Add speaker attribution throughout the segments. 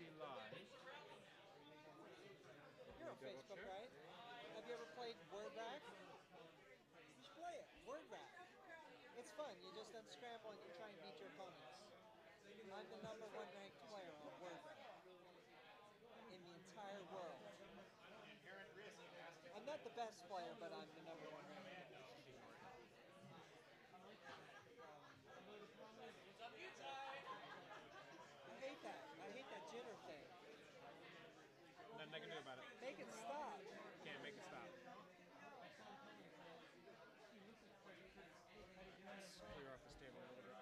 Speaker 1: be live.
Speaker 2: You're on Facebook,
Speaker 1: check.
Speaker 2: right? Have you ever played Word Rack? You should play it. Word Rack. It's fun. You just unscramble and you try and beat your opponents. I'm the #1 ranked player on Word Rack in the entire world. I'm not the best player, but I'm the #1 ranked. I hate that. I hate that jitter thing.
Speaker 1: Nothing I can do about it.
Speaker 2: Make it stop.
Speaker 1: Can't make it stop. Let's clear off this table a little bit.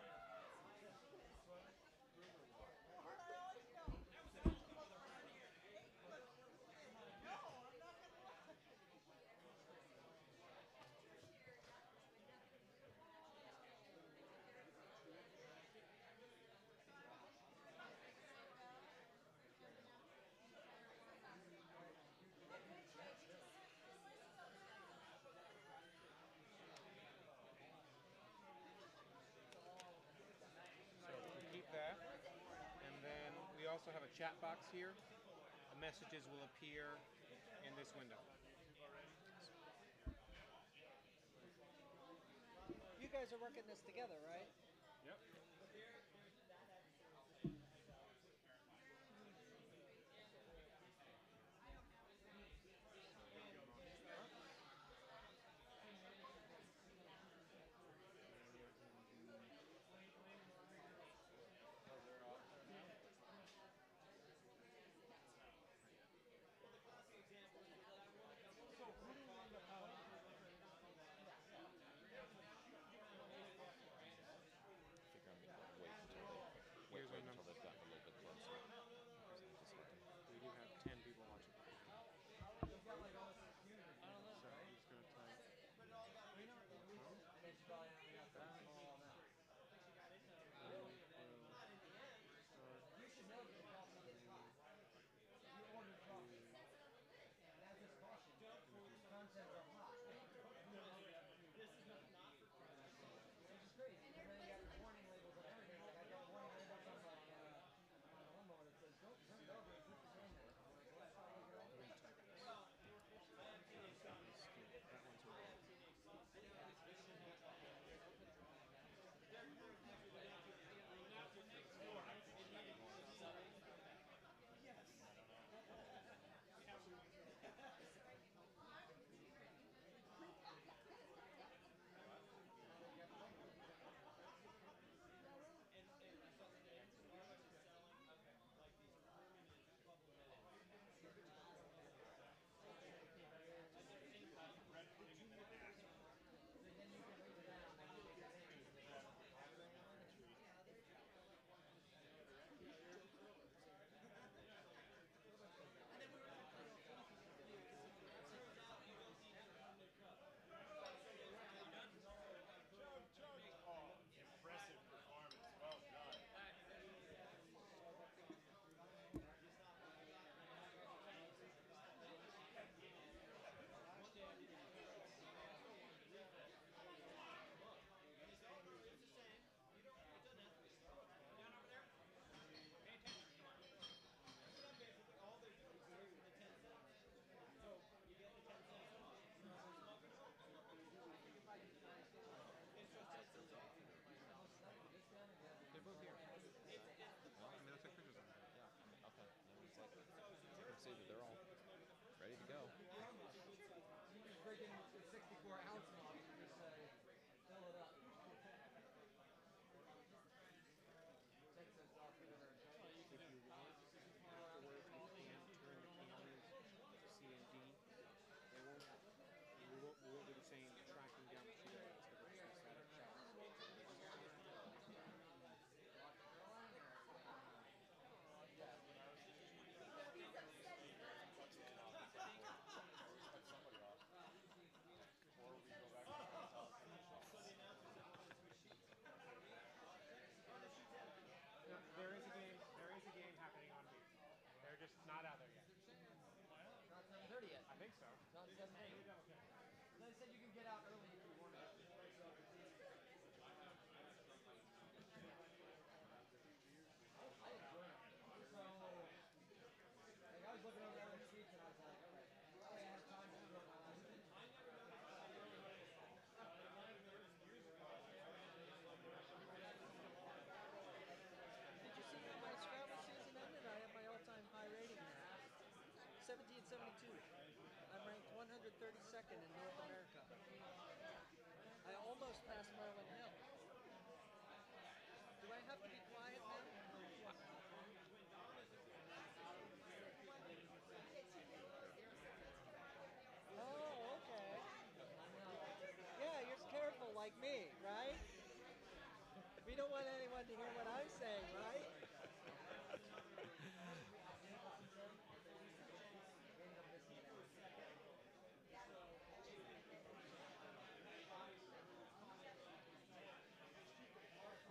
Speaker 1: So we keep that. And then we also have a chat box here. The messages will appear in this window.
Speaker 2: You guys are working this together, right?
Speaker 1: Yep.
Speaker 3: Wait until they've gotten a little bit closer.
Speaker 1: We do have 10 people watching. So I'm just going to type. That one's
Speaker 4: Impressive performance. Well done.
Speaker 1: They're both here. I mean, let's take pictures of them.
Speaker 3: Yeah. Okay. And it's like, you can see that they're all ready to go.
Speaker 5: You just break in the 64-ounce model and just fill it up. Takes us off the river.
Speaker 1: If you want, afterwards we can turn the cameras to C and D. We won't do the same tracking down the sheet as the virtual static shots. No, there is a game happening on Wii. They're just not out there yet.
Speaker 5: Not 7:30 yet.
Speaker 1: I think so.
Speaker 5: It's not 7:30. They said you can get out early if you want to. I enjoy it. So
Speaker 2: 32nd in North America. I almost passed Merlin Hill. Do I have to be quiet now? Oh, okay. Yeah, you're careful like me, right? We don't want anyone to hear what I'm saying, right?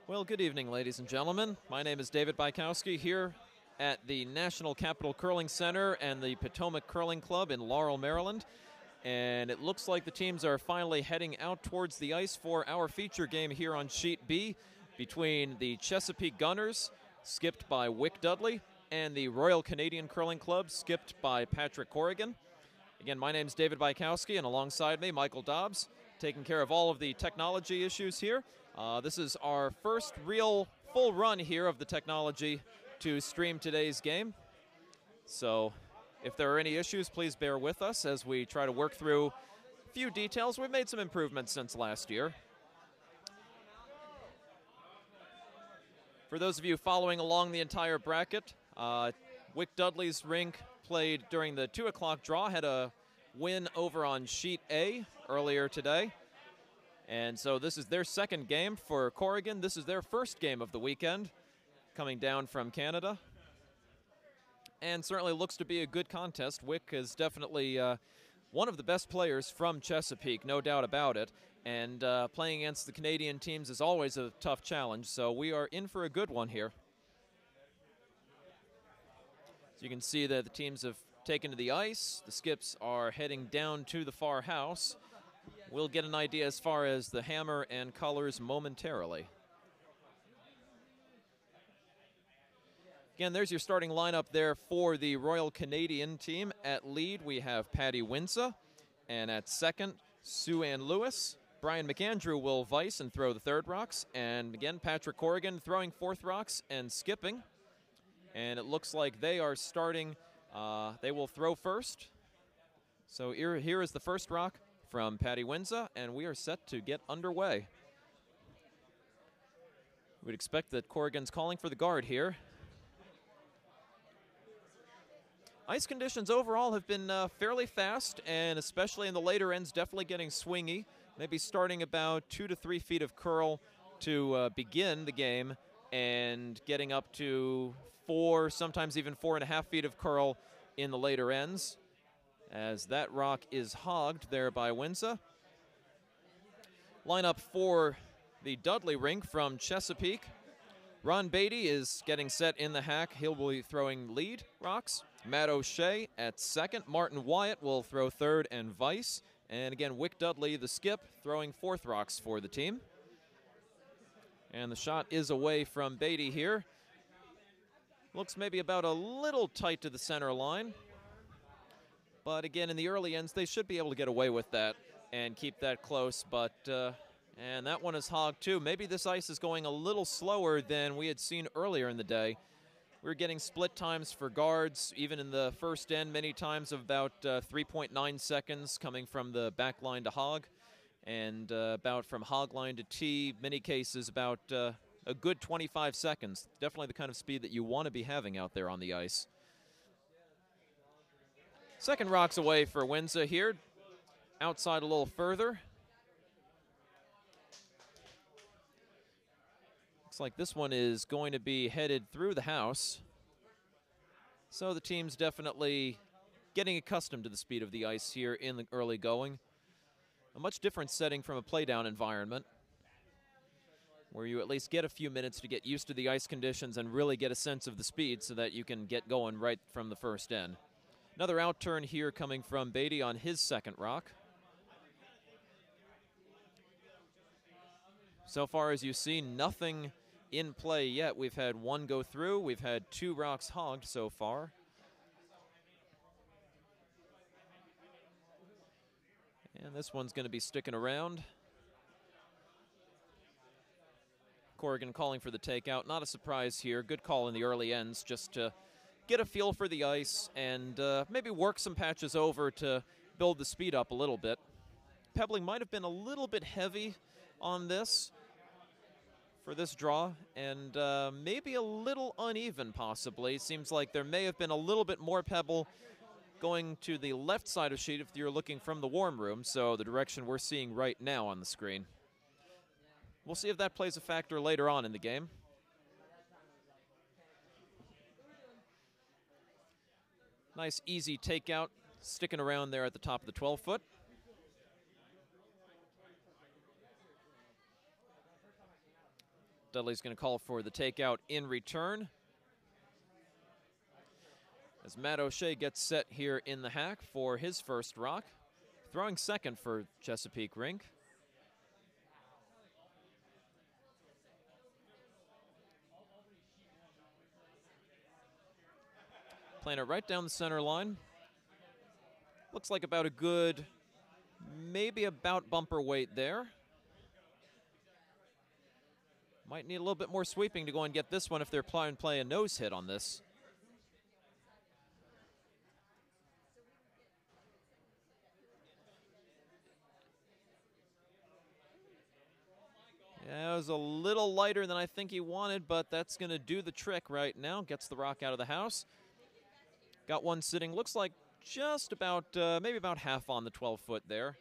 Speaker 3: Well, good evening, ladies and gentlemen. My name is David Bykowski here at the National Capital Curling Center and the Potomac Curling Club in Laurel, Maryland. And it looks like the teams are finally heading out towards the ice for our feature game here on Sheet B between the Chesapeake Gunners, skipped by Wick Dudley, and the Royal Canadian Curling Club, skipped by Patrick Corrigan. Again, my name is David Bykowski, and alongside me, Michael Dobbs, taking care of all of the technology issues here. This is our first real full run here of the technology to stream today's game. So if there are any issues, please bear with us as we try to work through a few details. We've made some improvements since last year. For those of you following along the entire bracket, Wick Dudley's rink played during the 2 o'clock draw, had a win over on Sheet A earlier today. And so this is their second game for Corrigan. This is their first game of the weekend, coming down from Canada. And certainly looks to be a good contest. Wick is definitely one of the best players from Chesapeake, no doubt about it. And playing against the Canadian teams is always a tough challenge, so we are in for a good one here. So you can see that the teams have taken to the ice. The skips are heading down to the far house. We'll get an idea as far as the hammer and colors momentarily. Again, there's your starting lineup there for the Royal Canadian team. At lead, we have Patty Winsa, and at second, Sue Ann Lewis. Brian McAndrew will vice and throw the third rocks, and again, Patrick Corrigan throwing fourth rocks and skipping. And it looks like they are starting, they will throw first. So here is the first rock from Patty Winsa, and we are set to get underway. We'd expect that Corrigan's calling for the guard here. Ice conditions overall have been fairly fast, and especially in the later ends, definitely getting swingy. Maybe starting about 2 to 3 feet of curl to begin the game, and getting up to 4, sometimes even 4.5 feet of curl in the later ends, as that rock is hogged there by Winsa. Lineup for the Dudley rink from Chesapeake. Ron Beatty is getting set in the hack. He'll be throwing lead rocks. Matt O'Shea at second. Martin Wyatt will throw third and vice. And again, Wick Dudley, the skip, throwing fourth rocks for the team. And the shot is away from Beatty here. Looks maybe about a little tight to the center line. But again, in the early ends, they should be able to get away with that and keep that close. But, and that one is hogged too. Maybe this ice is going a little slower than we had seen earlier in the day. We're getting split times for guards, even in the first end, many times of about 3.9 seconds coming from the back line to hog. And about from hog line to tee, many cases about a good 25 seconds. Definitely the kind of speed that you want to be having out there on the ice. Second rock's away for Winsa here. Outside a little further. Looks like this one is going to be headed through the house. So the team's definitely getting accustomed to the speed of the ice here in the early going. A much different setting from a playdown environment, where you at least get a few minutes to get used to the ice conditions and really get a sense of the speed so that you can get going right from the first end. Another outturn here coming from Beatty on his second rock. So far, as you see, nothing in play yet. We've had one go through. We've had 2 rocks hogged so far. And this one's going to be sticking around. Corrigan calling for the takeout. Not a surprise here. Good call in the early ends just to get a feel for the ice and maybe work some patches over to build the speed up a little bit. Pebbling might have been a little bit heavy on this for this draw, and maybe a little uneven possibly. Seems like there may have been a little bit more pebble going to the left side of sheet if you're looking from the warm room, so the direction we're seeing right now on the screen. We'll see if that plays a factor later on in the game. Nice easy takeout, sticking around there at the top of the 12-foot. Dudley's going to call for the takeout in return, as Matt O'Shea gets set here in the hack for his first rock, throwing second for Chesapeake Rink. Playing it right down the center line. Looks like about a good, maybe about bumper weight there. Might need a little bit more sweeping to go and get this one if they're trying to play a nose hit on this. Yeah, it was a little lighter than I think he wanted, but that's going to do the trick right now. Gets the rock out of the house. Got one sitting, looks like just about, maybe about half on the 12-foot there.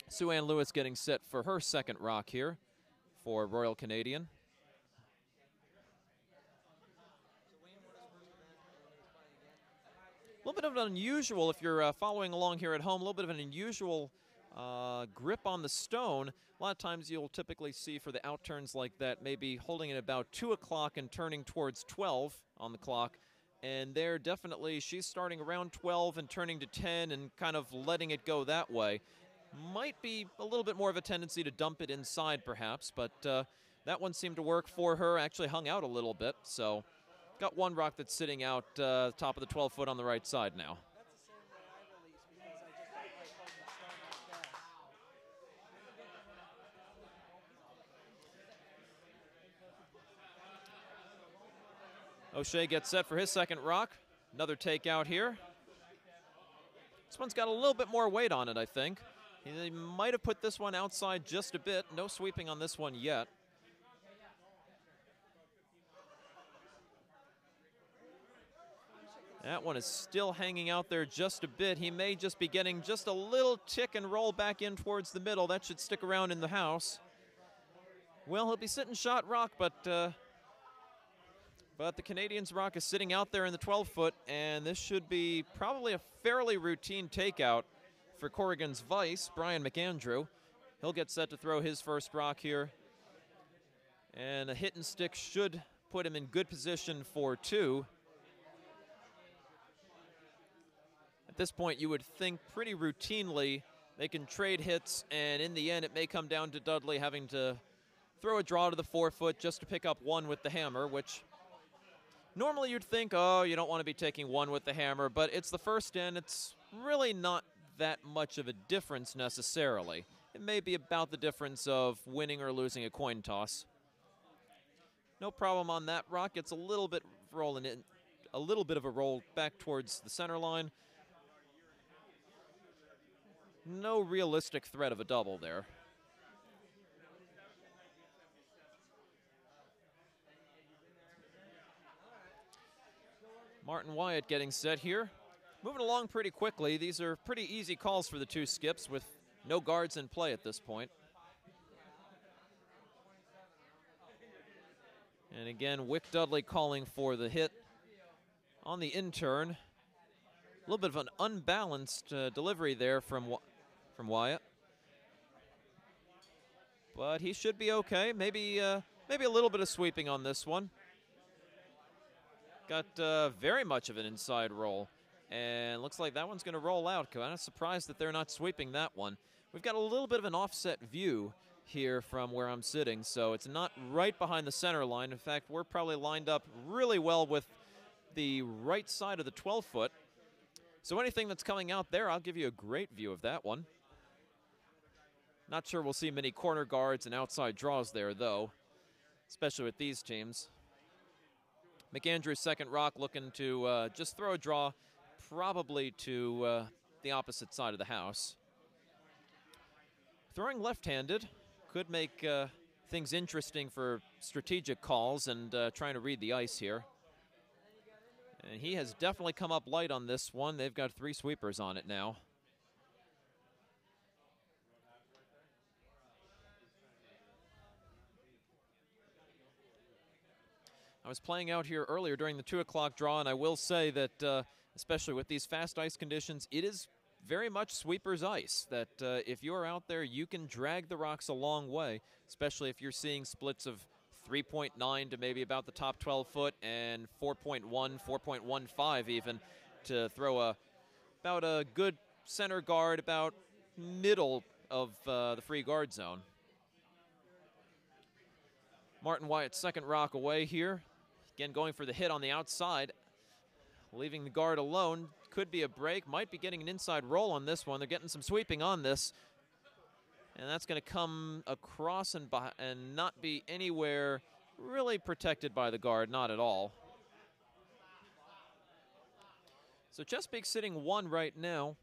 Speaker 3: Sue Ann Lewis getting set for her second rock here for Royal Canadian. A little bit of an unusual, if you're following along here at home, a little bit of an unusual grip on the stone. A lot of times you'll typically see for the outturns like that, maybe holding it about 2 o'clock and turning towards 12 on the clock. And there definitely, she's starting around 12 and turning to 10 and kind of letting it go that way. Might be a little bit more of a tendency to dump it inside perhaps, but that one seemed to work for her, actually hung out a little bit. So got one rock that's sitting out top of the 12-foot on the right side now.
Speaker 2: That's the same way I release because I just don't like holding the stone like that.
Speaker 3: O'Shea gets set for his second rock. Another takeout here. This one's got a little bit more weight on it, I think. He might have put this one outside just a bit. No sweeping on this one yet. That one is still hanging out there just a bit. He may just be getting just a little tick and roll back in towards the middle. That should stick around in the house. Well, he'll be sitting shot rock, but the Canadians' rock is sitting out there in the 12-foot, and this should be probably a fairly routine takeout for Corrigan's vice, Brian McAndrew. He'll get set to throw his first rock here. And a hit and stick should put him in good position for 2. At this point, you would think pretty routinely they can trade hits, and in the end, it may come down to Dudley having to throw a draw to the 4-foot just to pick up 1 with the hammer, which normally you'd think, oh, you don't want to be taking 1 with the hammer, but it's the first in. It's really not that much of a difference necessarily. It may be about the difference of winning or losing a coin toss. No problem on that rock. It's a little bit rolling in, a little bit of a roll back towards the center line. No realistic threat of a double there. Martin Wyatt getting set here. Moving along pretty quickly. These are pretty easy calls for the 2 skips with no guards in play at this point. And again, Wick Dudley calling for the hit on the in-turn. A little bit of an unbalanced delivery there from Wyatt. But he should be okay. Maybe a little bit of sweeping on this one. Got very much of an inside roll. And looks like that one's going to roll out. Kind of surprised that they're not sweeping that one. We've got a little bit of an offset view here from where I'm sitting, so it's not right behind the center line. In fact, we're probably lined up really well with the right side of the 12-foot. So anything that's coming out there, I'll give you a great view of that one. Not sure we'll see many corner guards and outside draws there, though, especially with these teams. McAndrew's second rock looking to just throw a draw, probably to the opposite side of the house. Throwing left-handed could make things interesting for strategic calls and trying to read the ice here. And he has definitely come up light on this one. They've got 3 sweepers on it now. I was playing out here earlier during the 2 o'clock draw, and I will say that, especially with these fast ice conditions, it is very much sweeper's ice, that if you're out there, you can drag the rocks a long way, especially if you're seeing splits of 3.9 to maybe about the top 12 foot and 4.1, 4.15 even, to throw about a good center guard, about middle of the free guard zone. Martin Wyatt's second rock away here. Again, going for the hit on the outside, leaving the guard alone. Could be a break, might be getting an inside roll on this one. They're getting some sweeping on this. And that's going to come across and not be anywhere really protected by the guard, not at all. So Chesapeake sitting 1 right now.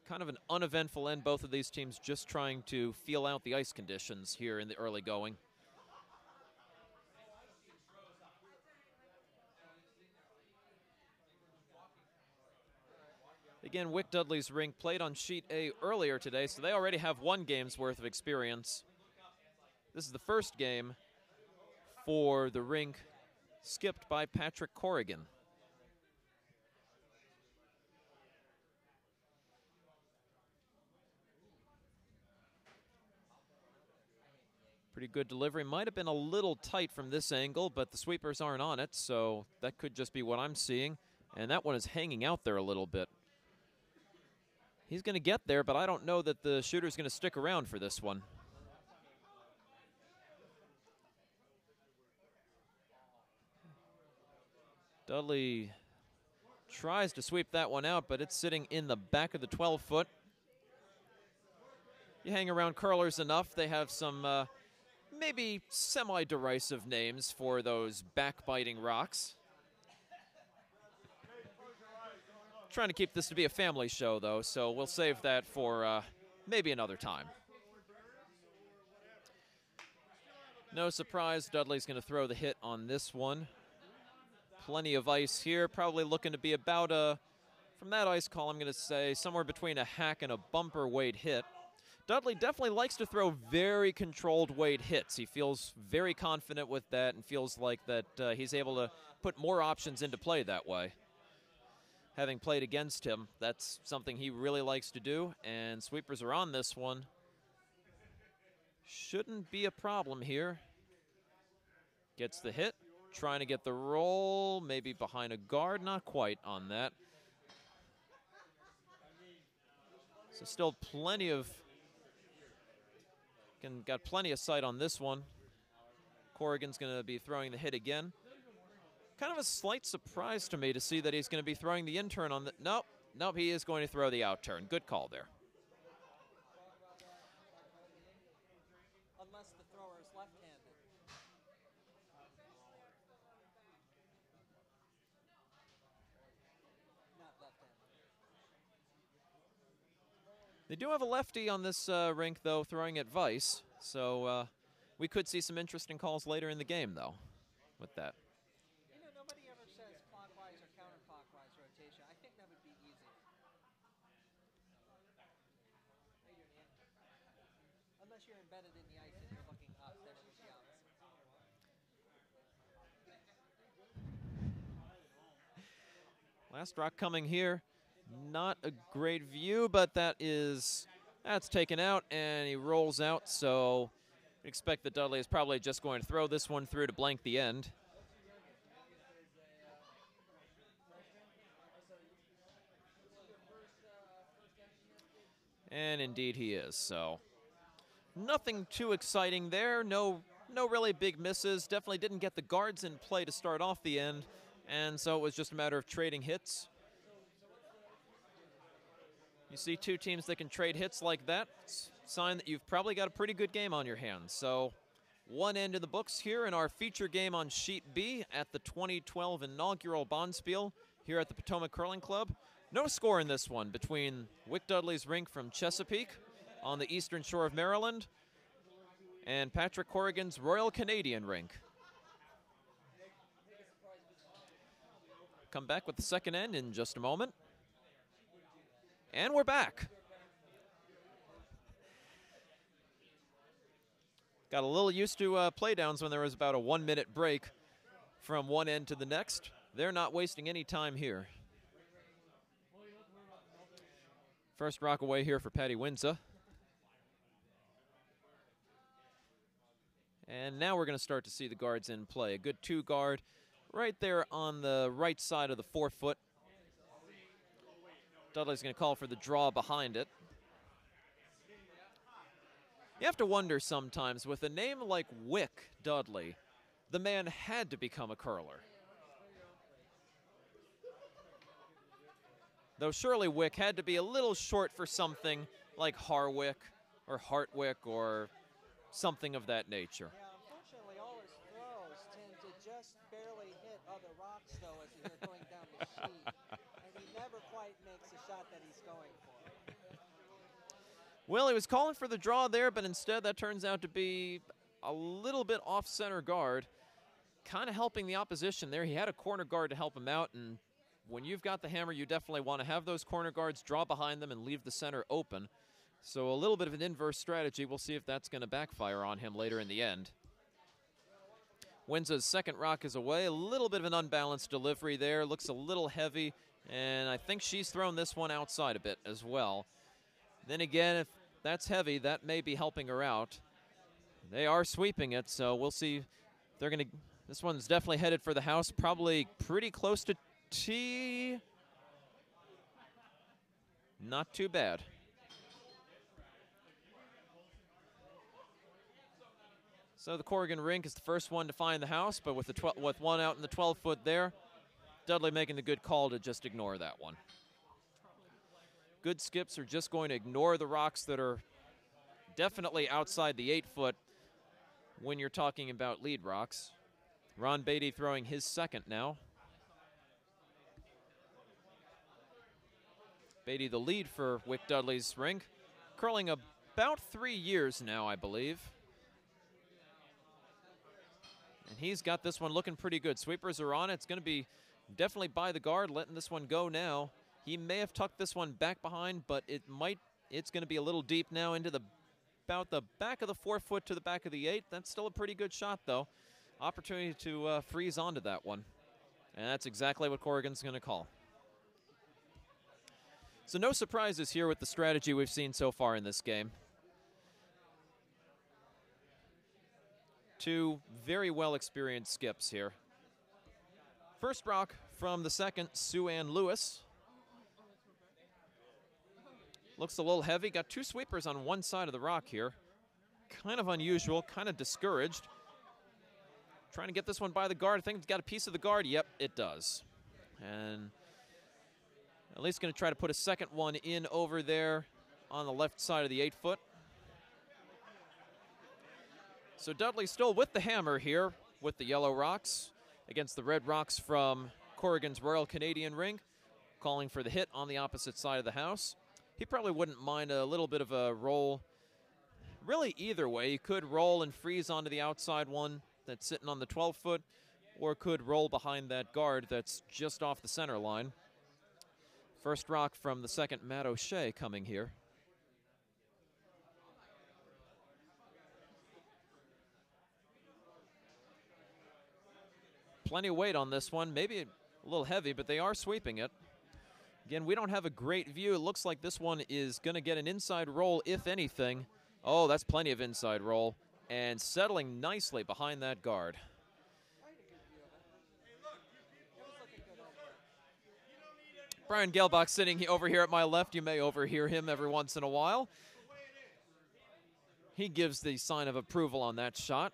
Speaker 3: Kind of an uneventful end, both of these teams just trying to feel out the ice conditions here in the early going. Again, Wick Dudley's rink played on Sheet A earlier today, so they already have 1 game's worth of experience. This is the first game for the rink skipped by Patrick Corrigan. Pretty good delivery. Might have been a little tight from this angle, but the sweepers aren't on it, so that could just be what I'm seeing. And that one is hanging out there a little bit. He's going to get there, but I don't know that the shooter's going to stick around for this one. Dudley tries to sweep that one out, but it's sitting in the back of the 12-foot. You hang around curlers enough, they have some maybe semi-derisive names for those backbiting rocks. Trying to keep this to be a family show, though, so we'll save that for maybe another time. No surprise, Dudley's going to throw the hit on this one. Plenty of ice here, probably looking to be about from that ice call, I'm going to say somewhere between a hack and a bumper weight hit. Dudley definitely likes to throw very controlled weight hits. He feels very confident with that and feels like that he's able to put more options into play that way. Having played against him, that's something he really likes to do, and sweepers are on this one. Shouldn't be a problem here. Gets the hit, trying to get the roll, maybe behind a guard, not quite on that. So still plenty of, got plenty of sight on this one. Corrigan's going to be throwing the hit again. Kind of a slight surprise to me to see that he's going to be throwing the in-turn on the... Nope, he is going to throw the out-turn. Good call there.
Speaker 2: Unless the thrower is left-handed. Not left-handed.
Speaker 3: They do have a lefty on this rink, though, throwing at Vice. So we could see some interesting calls later in the game, though, with that.
Speaker 2: Nobody ever says clockwise or counterclockwise rotation. I think that would be easier. Unless you're embedded in the ice and you're looking up, then it would be opposite.
Speaker 3: Last rock coming here. Not a great view, but that's taken out, and he rolls out, so expect that Dudley is probably just going to throw this one through to blank the end. And indeed he is, so nothing too exciting there. No really big misses. Definitely didn't get the guards in play to start off the end, and so it was just a matter of trading hits. You see 2 teams that can trade hits like that, it's a sign that you've probably got a pretty good game on your hands. So 1 end in the books here in our feature game on Sheet B at the 2012 inaugural Bonspiel here at the Potomac Curling Club. No score in this one between Wick Dudley's rink from Chesapeake on the eastern shore of Maryland and Patrick Corrigan's Royal Canadian rink. Come back with the second end in just a moment. And we're back. Got a little used to playdowns when there was about a 1-minute break from one end to the next. They're not wasting any time here. First rock away here for Patty Windsor. And now we're going to start to see the guards in play. A good 2 guard right there on the right side of the 4-foot. Dudley's going to call for the draw behind it. You have to wonder sometimes, with a name like Wick Dudley, the man had to become a curler. Though surely Wick had to be a little short for something like Harwick or Hartwick or something of that nature.
Speaker 2: Yeah, unfortunately, all his throws tend to just barely hit other rocks, though, as they're going down the sheet. And he never quite makes the shot that he's going for.
Speaker 3: Well, he was calling for the draw there, but instead that turns out to be a little bit off-center guard, kind of helping the opposition there. He had a corner guard to help him out, and when you've got the hammer, you definitely want to have those corner guards draw behind them and leave the center open. So a little bit of an inverse strategy. We'll see if that's going to backfire on him later in the end. Windsor's second rock is away. A little bit of an unbalanced delivery there. Looks a little heavy, and I think she's thrown this one outside a bit as well. Then again, if that's heavy, that may be helping her out. They are sweeping it, so we'll see. If they're going to. This one's definitely headed for the house, probably pretty close to tee. Not too bad. So the Corrigan rink is the first one to find the house, but with one out in the 12-foot there, Dudley making the good call to just ignore that one. Good skips are just going to ignore the rocks that are definitely outside the 8-foot when you're talking about lead rocks. Ron Beatty throwing his second now. Beatty the lead for Wick Dudley's rink, curling about 3 years now, I believe. And he's got this one looking pretty good. Sweepers are on it. It's going to be definitely by the guard, letting this one go now. He may have tucked this one back behind, but it's going to be a little deep now into about the back of the 4-foot to the back of the 8. That's still a pretty good shot, though. Opportunity to freeze onto that one. And that's exactly what Corrigan's going to call. So no surprises here with the strategy we've seen so far in this game. Two very well-experienced skips here. First rock from the second, Sue Ann Lewis. Looks a little heavy. Got 2 sweepers on one side of the rock here. Kind of unusual, kind of discouraged. Trying to get this one by the guard. I think it's got a piece of the guard. Yep, it does. And at least going to try to put a second one in over there on the left side of the 8-foot. So Dudley still with the hammer here with the yellow rocks against the red rocks from Corrigan's Royal Canadian rink, calling for the hit on the opposite side of the house. He probably wouldn't mind a little bit of a roll. Really either way, he could roll and freeze onto the outside one that's sitting on the 12-foot, or could roll behind that guard that's just off the center line. First rock from the second, Matt O'Shea coming here. Plenty of weight on this one, maybe a little heavy, but they are sweeping it. Again, we don't have a great view. It looks like this one is going to get an inside roll, if anything. Oh, that's plenty of inside roll. And settling nicely behind that guard. Brian Gelbach sitting over here at my left. You may overhear him every once in a while. He gives the sign of approval on that shot.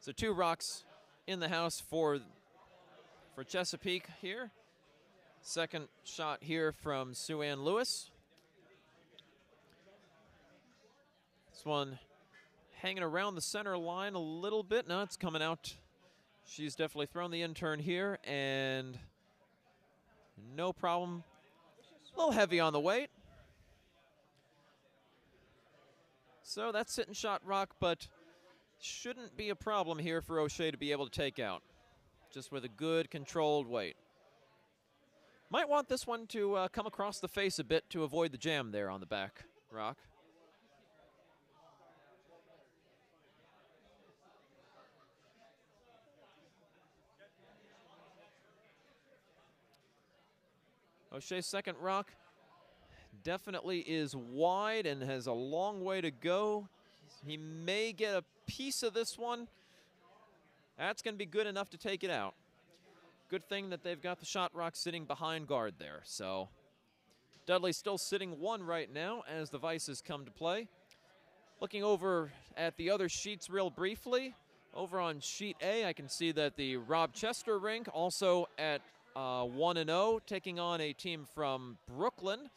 Speaker 3: So 2 rocks in the house for Chesapeake here. Second shot here from Sue Ann Lewis. This one hanging around the center line a little bit. No, it's coming out. She's definitely thrown the in-turn here, and no problem. A little heavy on the weight. So that's sit and shot rock, but shouldn't be a problem here for O'Shea to be able to take out, just with a good controlled weight. Might want this one to come across the face a bit to avoid the jam there on the back rock. O'Shea's second rock definitely is wide and has a long way to go. He may get a piece of this one. That's going to be good enough to take it out. Good thing that they've got the shot rock sitting behind guard there. So Dudley's still sitting one right now as the vices come to play. Looking over at the other sheets real briefly. Over on sheet A, I can see that the Rob Chester rink also at 1-0, taking on a team from Brooklyn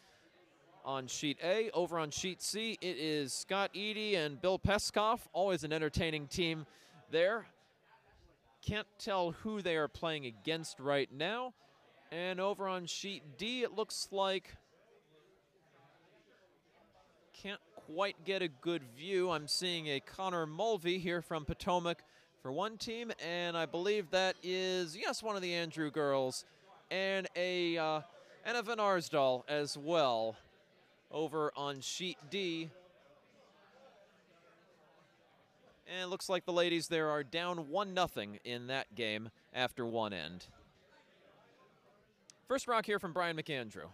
Speaker 3: on sheet A. Over on sheet C, it is Scott Eady and Bill Peskoff. Always an entertaining team there. Can't tell who they are playing against right now. And over on sheet D, it looks like, can't quite get a good view. I'm seeing a Connor Mulvey here from Potomac for one team, and I believe that is, yes, one of the Andrew girls, and Anna Van Arsdal as well over on sheet D. And it looks like the ladies there are down 1-0 in that game after one end. First rock here from Brian McAndrew.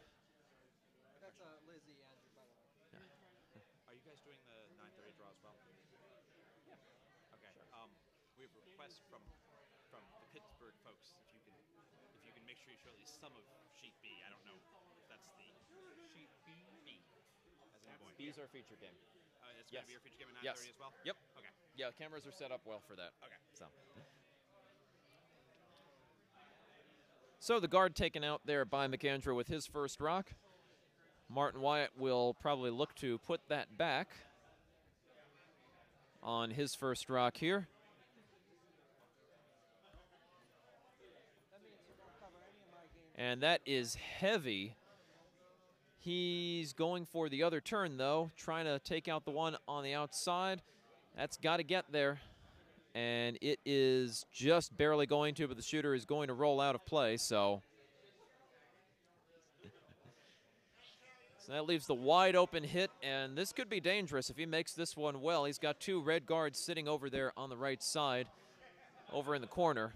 Speaker 2: That's Lizzie Andrew, by the way.
Speaker 6: Are you guys doing the 9:30 draw as well? Yeah. Okay. Sure. We have a request from the Pittsburgh folks if you can make sure you show at least some of sheet B. I don't know if that's the sheet B. As in boy.
Speaker 3: B's our feature game.
Speaker 6: It's
Speaker 3: Yes.
Speaker 6: going to be your feature game at 9:30
Speaker 3: Yes.
Speaker 6: as well.
Speaker 3: Yep.
Speaker 6: Okay.
Speaker 3: Yeah, cameras are set up well for that.
Speaker 6: Okay.
Speaker 3: So the guard taken out there by McAndrew with his first rock. Martin Wyatt will probably look to put that back on his first rock here.
Speaker 2: That means you don't cover any of my games.
Speaker 3: And that is heavy. He's going for the other turn, though, trying to take out the one on the outside. That's got to get there. And it is just barely going to, but the shooter is going to roll out of play, so. So that leaves the wide open hit, and this could be dangerous if he makes this one well. He's got two red guards sitting over there on the right side, over in the corner.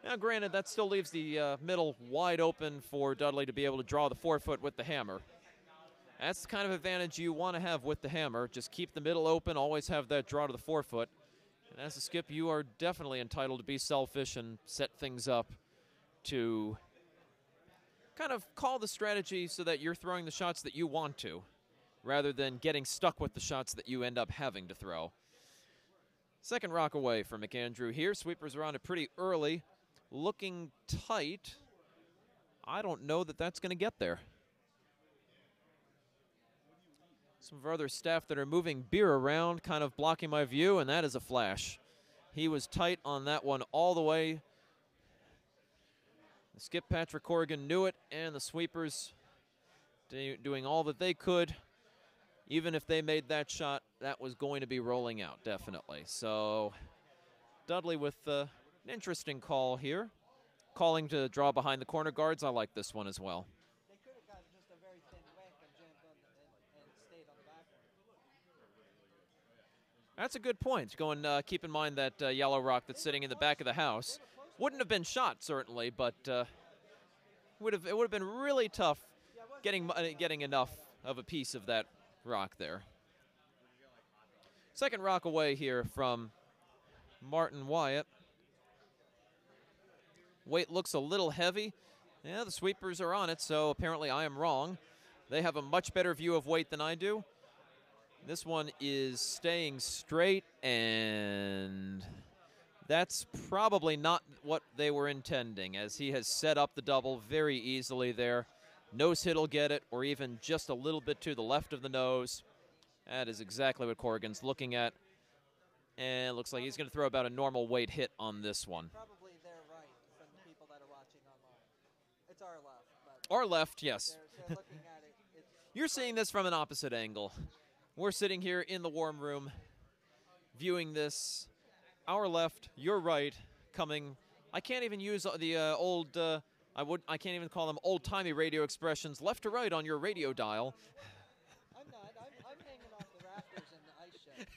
Speaker 3: Now, granted, that still leaves the middle wide open for Dudley to be able to draw the forefoot with the hammer. That's the kind of advantage you want to have with the hammer. Just keep the middle open, always have that draw to the forefoot. And as a skip, you are definitely entitled to be selfish and set things up to kind of call the strategy so that you're throwing the shots that you want to, rather than getting stuck with the shots that you end up having to throw. Second rock away from McAndrew here. Sweepers are on it pretty early. Looking tight. I don't know that that's going to get there. Some of our other staff that are moving beer around, kind of blocking my view, and that is a flash. He was tight on that one all the way. The skip, Patrick Corrigan, knew it, and the sweepers doing all that they could. Even if they made that shot, that was going to be rolling out, definitely. So Dudley with an interesting call here. Calling to draw behind the corner guards. I like this one as well.
Speaker 2: They could have gotten just a very thin whack and jammed on and stayed on the back one.
Speaker 3: That's a good point. Keep in mind that yellow rock that's sitting in the back of the house. Wouldn't have been shot, certainly, but it would have been really tough getting enough of a piece of that rock there. Second rock away here from Martin Wyatt. Weight looks a little heavy. Yeah, the sweepers are on it, so apparently I am wrong. They have a much better view of weight than I do. This one is staying straight, and that's probably not what they were intending, as he has set up the double very easily there. Nose hit will get it, or even just a little bit to the left of the nose. That is exactly what Corrigan's looking at. And it looks like he's going to throw about a normal weight hit on this one.
Speaker 2: Probably their right from the people that are watching online. It's our left. But
Speaker 3: Our left, yes.
Speaker 2: they're looking at it.
Speaker 3: You're seeing this from an opposite angle. We're sitting here in the warm room viewing this. Our left, your right, coming. I can't even use the old, I can't even call them old-timey radio expressions, left to right on your radio dial.
Speaker 2: I'm not. I'm hanging off the rafters in the ice shed.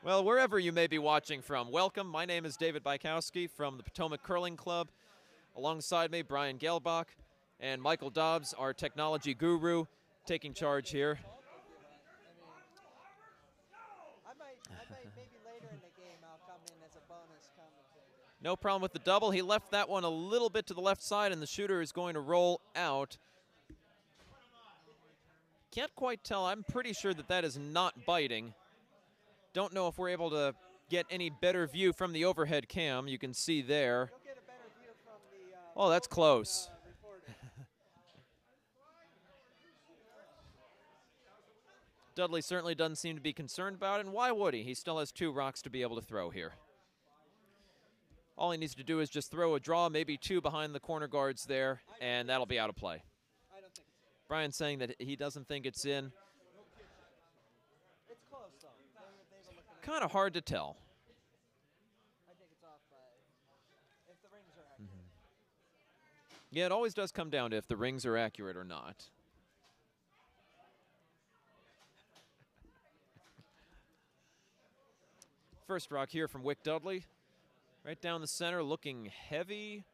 Speaker 3: Well, wherever you may be watching from, welcome. My name is David Bykowski from the Potomac Curling Club. Alongside me, Brian Gelbach and Michael Dobbs, our technology guru, taking charge here.
Speaker 2: I might maybe later in the game I'll come in as a bonus commentator.
Speaker 3: No problem with the double. He left that one a little bit to the left side, and the shooter is going to roll out. Can't quite tell. I'm pretty sure that that is not biting. Don't know if we're able to get any better view from the overhead cam. You can see there.
Speaker 2: You'll get a better view from the
Speaker 3: Oh, that's close.
Speaker 2: reporter.
Speaker 3: Dudley certainly doesn't seem to be concerned about it, and why would he? He still has 2 rocks to be able to throw here. All he needs to do is just throw a draw, maybe 2 behind the corner guards there, and that'll be out of play.
Speaker 2: I don't think it's.
Speaker 3: Brian's saying that he doesn't think it's in.
Speaker 2: It's close though. They were looking at
Speaker 3: Kind of hard to tell.
Speaker 2: I think it's off by if the rings are accurate.
Speaker 3: Yeah, it always does come down to if the rings are accurate or not. First rock here from Wick Dudley. Right down the center, looking heavy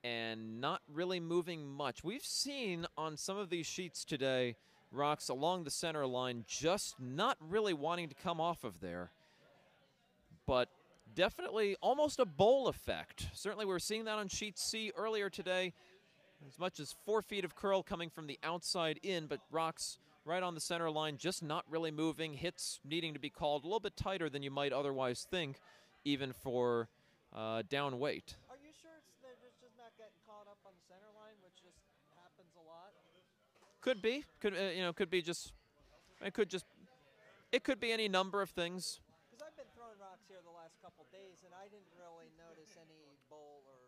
Speaker 3: and not really moving much. We've seen on some of these sheets today rocks along the center line just not really wanting to come off of there. But definitely almost a bowl effect. Certainly we were seeing that on sheet C earlier today. As much as 4 feet of curl coming from the outside in, but rocks right on the center line just not really moving. Hits needing to be called a little bit tighter than you might otherwise think, even for down weight.
Speaker 2: Are you sure they're just not getting caught up on the center line, which just happens a lot?
Speaker 3: Could be. Could be just. It could be any number of things.
Speaker 2: Because I've been throwing rocks here the last couple days, and I didn't really notice any bowl or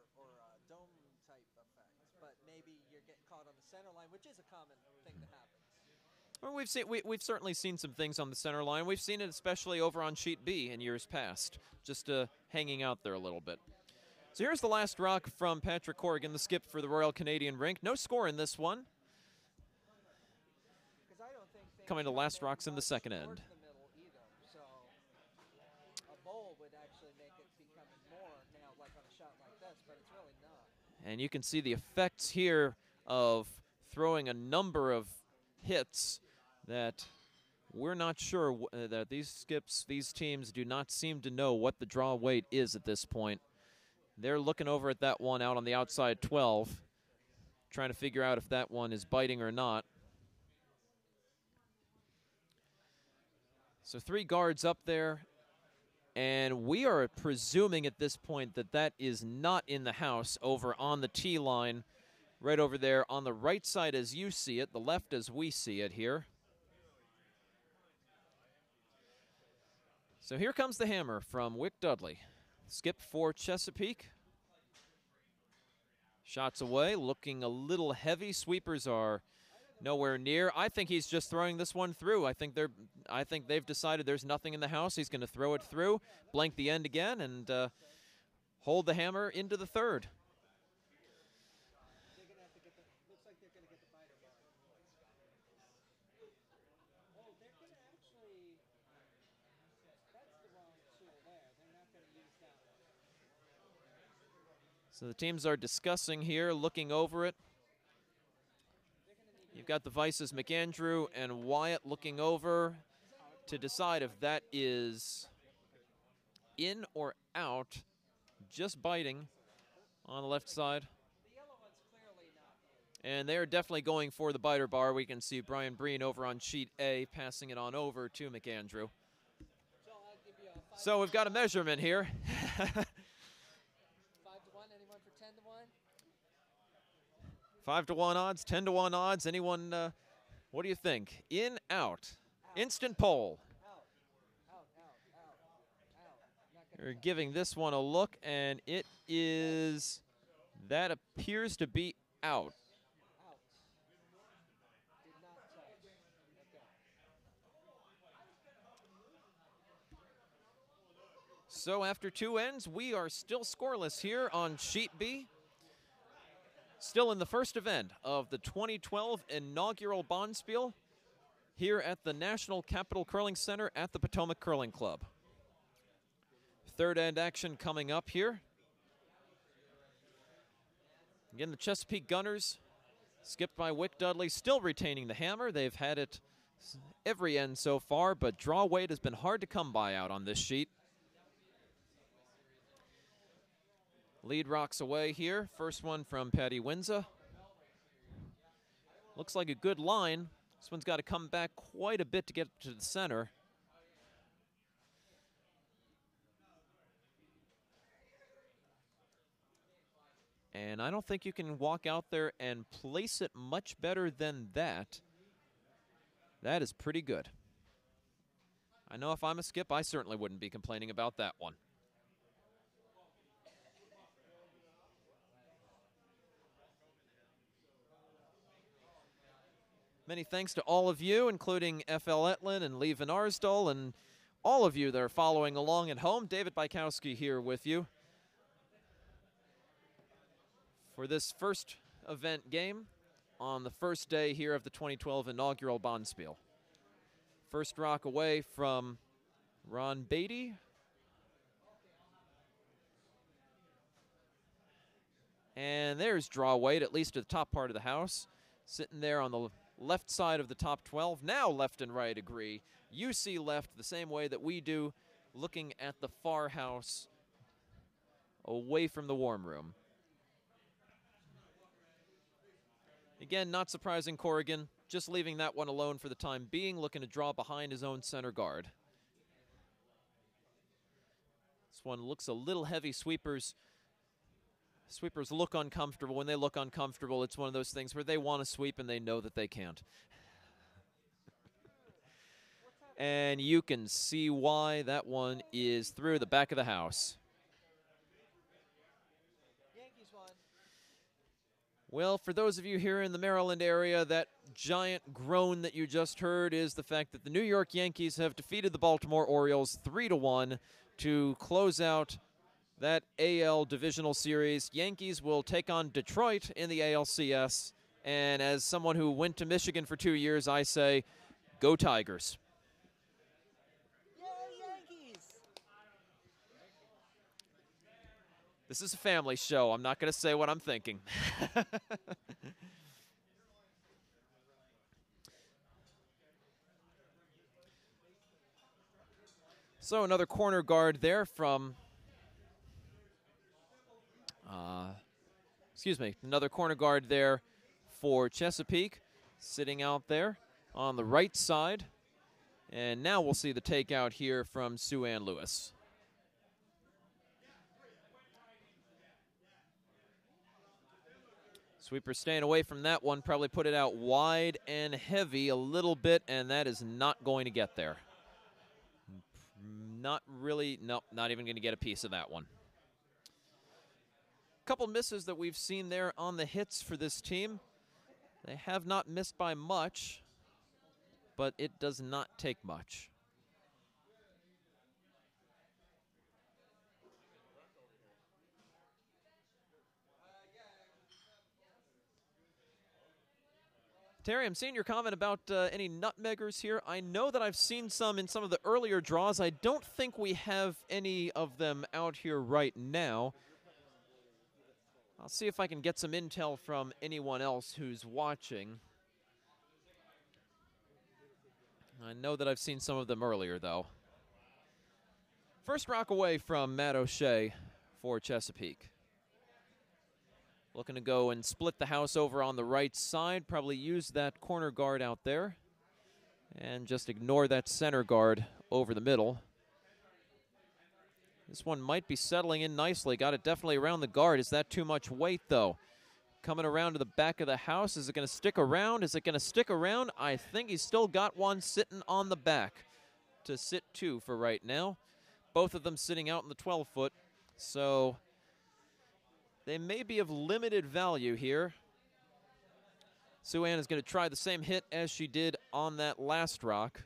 Speaker 2: dome type effects. But maybe you're getting caught on the center line, which is a common thing that happens.
Speaker 3: Well, we've certainly seen some things on the center line. We've seen it especially over on sheet B in years past, just hanging out there a little bit. So here's the last rock from Patrick Corrigan, the skip for the Royal Canadian Rink. No score in this one.
Speaker 2: I don't think
Speaker 3: Coming to last rocks in the second end.
Speaker 2: The middle either, so a bowl would actually make it become more now, like on a shot like this, but it's really not.
Speaker 3: And you can see the effects here of throwing a number of hits that we're not sure that these teams do not seem to know what the draw weight is at this point. They're looking over at that one out on the outside 12, trying to figure out if that one is biting or not. So 3 guards up there, and we are presuming at this point that that is not in the house over on the tee line, right over there on the right side as you see it, the left as we see it here. So here comes the hammer from Wick Dudley. Skip for Chesapeake. Shots away, looking a little heavy. Sweepers are nowhere near. I think he's just throwing this one through. I think they've decided there's nothing in the house. He's going to throw it through, blank the end again, and hold the hammer into the third.
Speaker 2: They're gonna have to get the. Looks like they're gonna get the biter bar. Oh, they're gonna actually. That's the wrong tool there. They're not gonna use that one.
Speaker 3: So the teams are discussing here, looking over it. You've got the Vices, McAndrew and Wyatt looking over to decide if that is in or out. Just biting on the left side.
Speaker 2: The yellow one's clearly not.
Speaker 3: And they're definitely going for the biter bar. We can see Brian Breen over on sheet A passing it on over to McAndrew.
Speaker 2: So I'll give you a 5
Speaker 3: So we've got a measurement here.
Speaker 2: 5 to 1. Anyone for 10 to 1?
Speaker 3: 5 to 1 odds, 10 to 1 odds. Anyone What do you think? In, out. Instant poll.
Speaker 2: Out. Out, out, out, out. Not gonna
Speaker 3: We're
Speaker 2: touch.
Speaker 3: giving this one a look, and it is, that appears to be out.
Speaker 2: Out. Did not touch. Okay.
Speaker 3: So after 2 ends, we are still scoreless here on Sheet B. Still in the first event of the 2012 inaugural Bonspiel here at the National Capital Curling Center at the Potomac Curling Club. Third end action coming up here. Again, the Chesapeake Gunners, skipped by Wick Dudley, still retaining the hammer. They've had it every end so far, but draw weight has been hard to come by out on this sheet. Lead rocks away here. First one from Patty Windsor. Looks like a good line. This one's got to come back quite a bit to get to the center. And I don't think you can walk out there and place it much better than that. That is pretty good. I know if I'm a skip, I certainly wouldn't be complaining about that one. Many thanks to all of you, including F.L. Etlin and Lee Van Arsdal, and all of you that are following along at home. David Bykowski here with you for this first event game on the first day here of the 2012 inaugural Bonspiel. First rock away from Ron Beatty. And there's draw weight, at least to the top part of the house, sitting there on the left side of the top 12. Now left and right agree. You see left the same way that we do, looking at the far house away from the warm room. Again, not surprising, Corrigan. Just leaving that one alone for the time being, looking to draw behind his own center guard. This one looks a little heavy. Sweepers look uncomfortable. When they look uncomfortable, it's one of those things where they want to sweep and they know that they can't. And you can see why that one is through the back of the house.
Speaker 2: Yankees won.
Speaker 3: Well, for those of you here in the Maryland area, that giant groan that you just heard is the fact that the New York Yankees have defeated the Baltimore Orioles 3-1 to close out that AL divisional series. Yankees will take on Detroit in the ALCS. And as someone who went to Michigan for 2 years, I say, go Tigers.
Speaker 2: Yay, Yankees!
Speaker 3: This is a family show. I'm not going to say what I'm thinking. So another corner guard there from, another corner guard there for Chesapeake, sitting out there on the right side. And now we'll see the takeout here from Sue Ann Lewis. Sweeper staying away from that one, probably put it out wide and heavy a little bit, and that is not going to get there. Not really, nope, not even going to get a piece of that one. Couple misses that we've seen there on the hits for this team. They have not missed by much, but it does not take much. Terry, I'm seeing your comment about any nutmeggers here. I know that I've seen some in some of the earlier draws. I don't think we have any of them out here right now. I'll see if I can get some intel from anyone else who's watching. I know that I've seen some of them earlier, though. First rock away from Matt O'Shea for Chesapeake. Looking to go and split the house over on the right side. Probably use that corner guard out there. And just ignore that center guard over the middle. This one might be settling in nicely. Got it definitely around the guard. Is that too much weight, though? coming around to the back of the house. Is it going to stick around? Is it going to stick around? I think he's still got one sitting on the back to sit 2 for right now. Both of them sitting out in the 12-foot. So they may be of limited value here. Sue-Ann is going to try the same hit as she did on that last rock.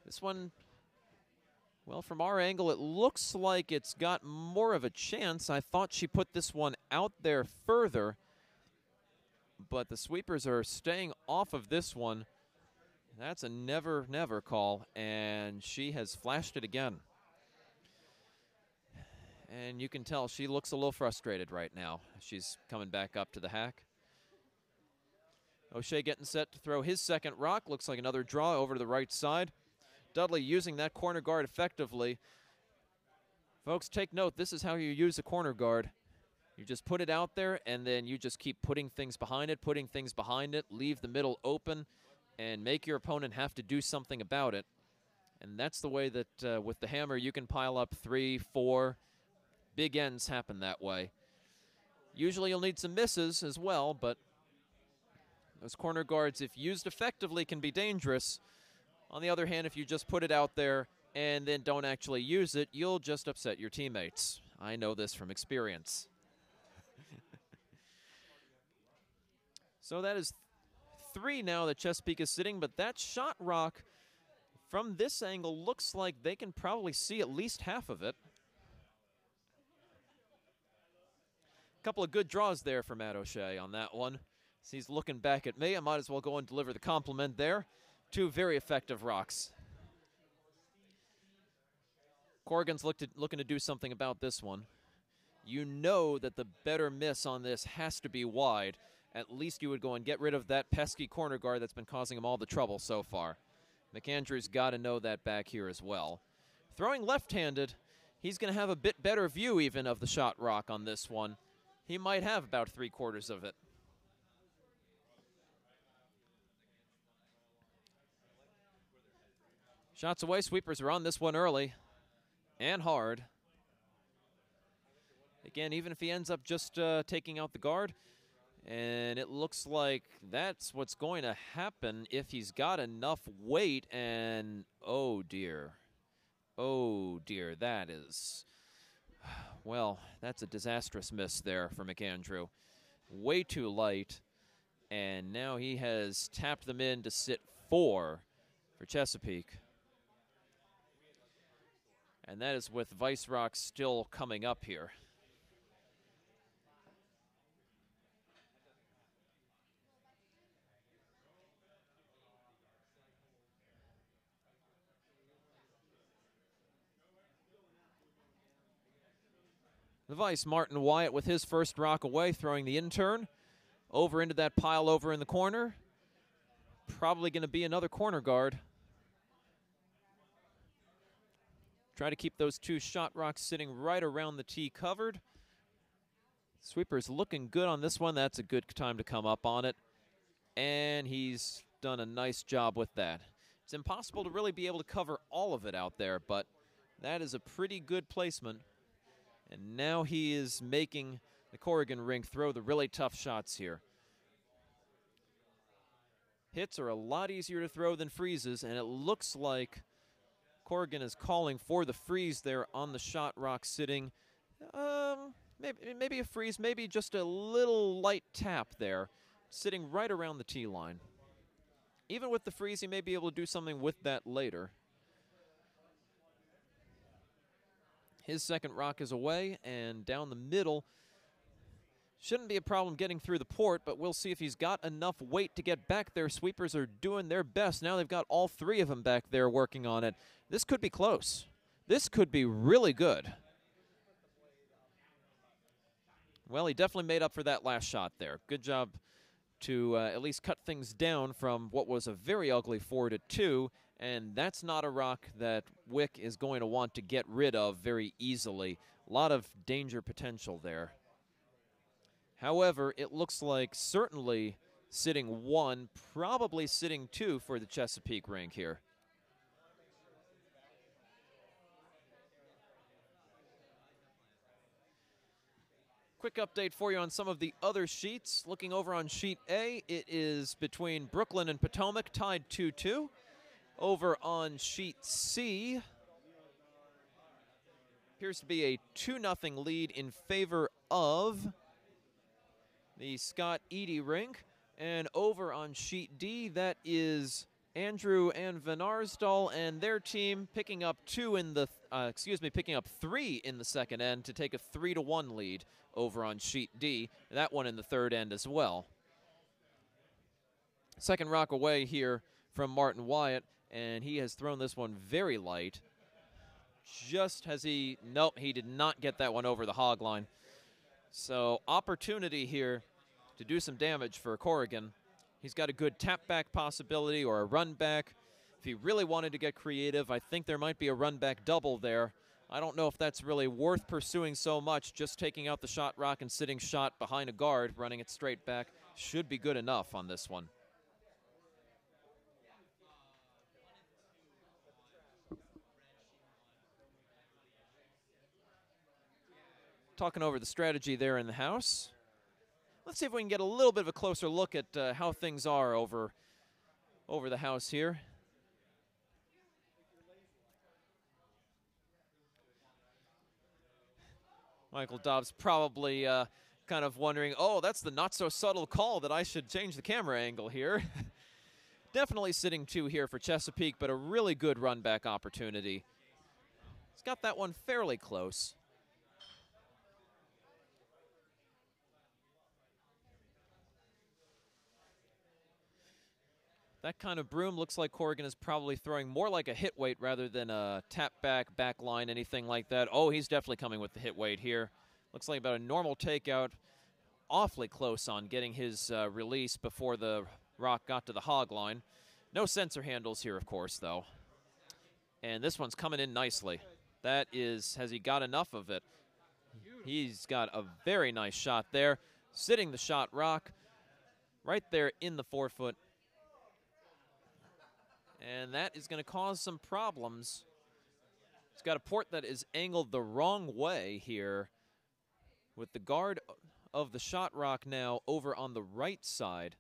Speaker 3: This one, well, from our angle, it looks like it's got more of a chance. I thought she put this one out there further, but the sweepers are staying off of this one. That's a never, never call, and she has flashed it again. And you can tell she looks a little frustrated right now. She's coming back up to the hack. O'Shea getting set to throw his second rock. Looks like another draw over to the right side. Dudley using that corner guard effectively. Folks, take note, this is how you use a corner guard. You just put it out there, and then you just keep putting things behind it, leave the middle open, and make your opponent have to do something about it. And that's the way that with the hammer you can pile up 3, 4. Big ends happen that way. Usually you'll need some misses as well, but those corner guards, if used effectively, can be dangerous. On the other hand, if you just put it out there and then don't actually use it, you'll just upset your teammates. I know this from experience. So that is 3 now that Chesapeake is sitting, but that shot rock from this angle looks like they can probably see at least half of it. Couple of good draws there for Matt O'Shea on that one. So he's looking back at me. I might as well go and deliver the compliment there. 2 very effective rocks. Corrigan's looking to do something about this one. You know that the better miss on this has to be wide. At least you would go and get rid of that pesky corner guard that's been causing him all the trouble so far. McAndrew's got to know that back here as well. Throwing left-handed, he's going to have a bit better view even of the shot rock on this one. He might have about 3/4 of it. Shots away, sweepers are on this one early and hard. Again, even if he ends up just taking out the guard, and it looks like that's what's going to happen if he's got enough weight, and oh dear, that is... Well, that's a disastrous miss there for McAndrew. Way too light, and now he has tapped them in to sit 4 for Chesapeake. And that is with Vice Rock still coming up here. The Vice, Martin Wyatt with his first rock away, throwing the in-turn over into that pile over in the corner. Probably going to be another corner guard. Try to keep those 2 shot rocks sitting right around the tee covered. Sweeper's looking good on this one. That's a good time to come up on it. And he's done a nice job with that. It's impossible to really be able to cover all of it out there, but that is a pretty good placement. And now he is making the Corrigan rink throw the really tough shots here. Hits are a lot easier to throw than freezes, and it looks like Corrigan is calling for the freeze there on the shot rock sitting. Maybe a freeze, maybe just a little light tap there, sitting right around the tee line. Even with the freeze, he may be able to do something with that later. His second rock is away, and down the middle. Shouldn't be a problem getting through the port, but we'll see if he's got enough weight to get back there. Sweepers are doing their best. Now they've got all 3 of them back there working on it. This could be close. This could be really good. Well, he definitely made up for that last shot there. Good job to at least cut things down from what was a very ugly 4-2. And that's not a rock that Wick is going to want to get rid of very easily. A lot of danger potential there. However, it looks like certainly sitting 1, probably sitting 2 for the Chesapeake rink here. Quick update for you on some of the other sheets. Looking over on sheet A, it is between Brooklyn and Potomac, tied 2-2. Over on sheet C, appears to be a 2-0 lead in favor of the Scott Eady rink. And over on sheet D, that is Andrew and Van Arsdal and their team picking up picking up 3 in the second end to take a 3-1 lead over on sheet D. That one in the third end as well. Second rock away here from Martin Wyatt, and he has thrown this one very light. Nope, he did not get that one over the hog line. So opportunity here to do some damage for Corrigan. He's got a good tap back possibility or a run back. If he really wanted to get creative, I think there might be a run back double there. I don't know if that's really worth pursuing so much. Just taking out the shot rock and sitting shot behind a guard, running it straight back, should be good enough on this one. Talking over the strategy there in the house. Let's see if we can get a little bit of a closer look at how things are over the house here. Michael Dobbs probably kind of wondering, oh, that's the not-so-subtle call that I should change the camera angle here. Definitely sitting 2 here for Chesapeake, but a really good run-back opportunity. He's got that one fairly close. That kind of broom looks like Corrigan is probably throwing more like a hit weight rather than a tap back line, anything like that. Oh, he's definitely coming with the hit weight here. Looks like about a normal takeout. Awfully close on getting his release before the rock got to the hog line. No sensor handles here, of course, though. And this one's coming in nicely. That is, has he got enough of it? He's got a very nice shot there. Sitting the shot rock right there in the forefoot. And that is going to cause some problems. He's got a port that is angled the wrong way here, with the guard of the shot rock now over on the right side.